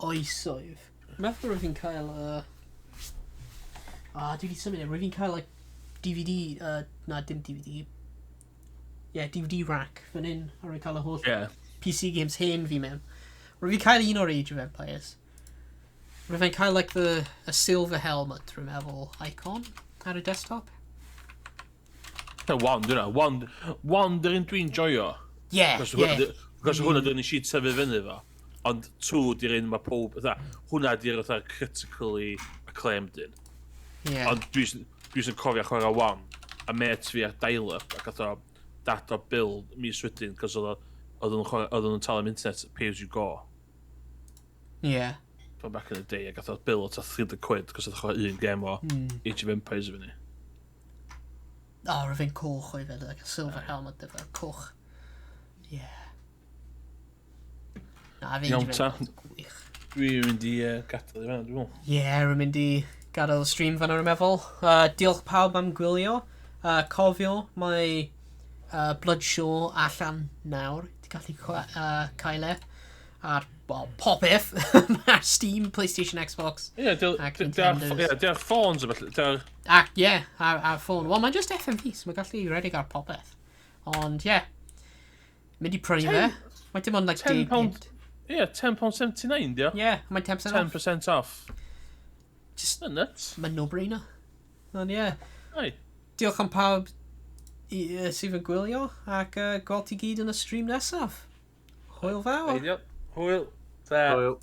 oesoedd. Meddwl rwy'n fi'n cael... dwi wedi symud e. Rwy'n fi'n cael like, DVD... na, dim DVD. DVD rack fan hyn. A rwy'n cael y holl PC games hen fi mewn. Rwy'n fi'n cael un o'r Age of Empires. Rwy'n fi'n cael like a silver helmet, rwy'n meddwl, icon ar y desktop. One, dwi'n na. One, dyn dwi'n joio. Gos hwnna dyn ni sheet sefydd fyny fo. Ond 2 di'r un mae pob... Hwnna di'r critically acclaimed un. Ond dwi'n cofio chwarae 1. A met fi ar dial-up ac oedd o dat o build mis wedyn cos oedd nhw'n talu am internet pay as you go. From back in the day ac oedd o'r build o £30 cos oedd chwarae un game o Age of Empires fyny. Rwy'n coch o'i fel, like a silver helmet efo'r coch. Iawn ta. Dwi'n mynd i gadael i fanna, dwi'n meddwl. Rwy'n mynd i gadael y stream fanna rwy'n meddwl. Diolch pawb am gwylio. Cofio, mae Bloodshore allan nawr. Ti'n gallu cael e ar popeth. Ar Steam, PlayStation, Xbox. Di'r ffôns o beth. Ar ffôn. Wel, mae'n just FMV, so mae'n gallu redig ar popeth. Ond, mynd i prynu fe. Mae dim ond like £10. £10.79, dio? Mae'n 10% off. 10% off. Just nuts. Mae'n no-brainer. Ond diolch am pawb sydd yn gwylio ac gweld ti gyd yn y stream nesaf. Hwyl fawr. Hwyl. Hwyl.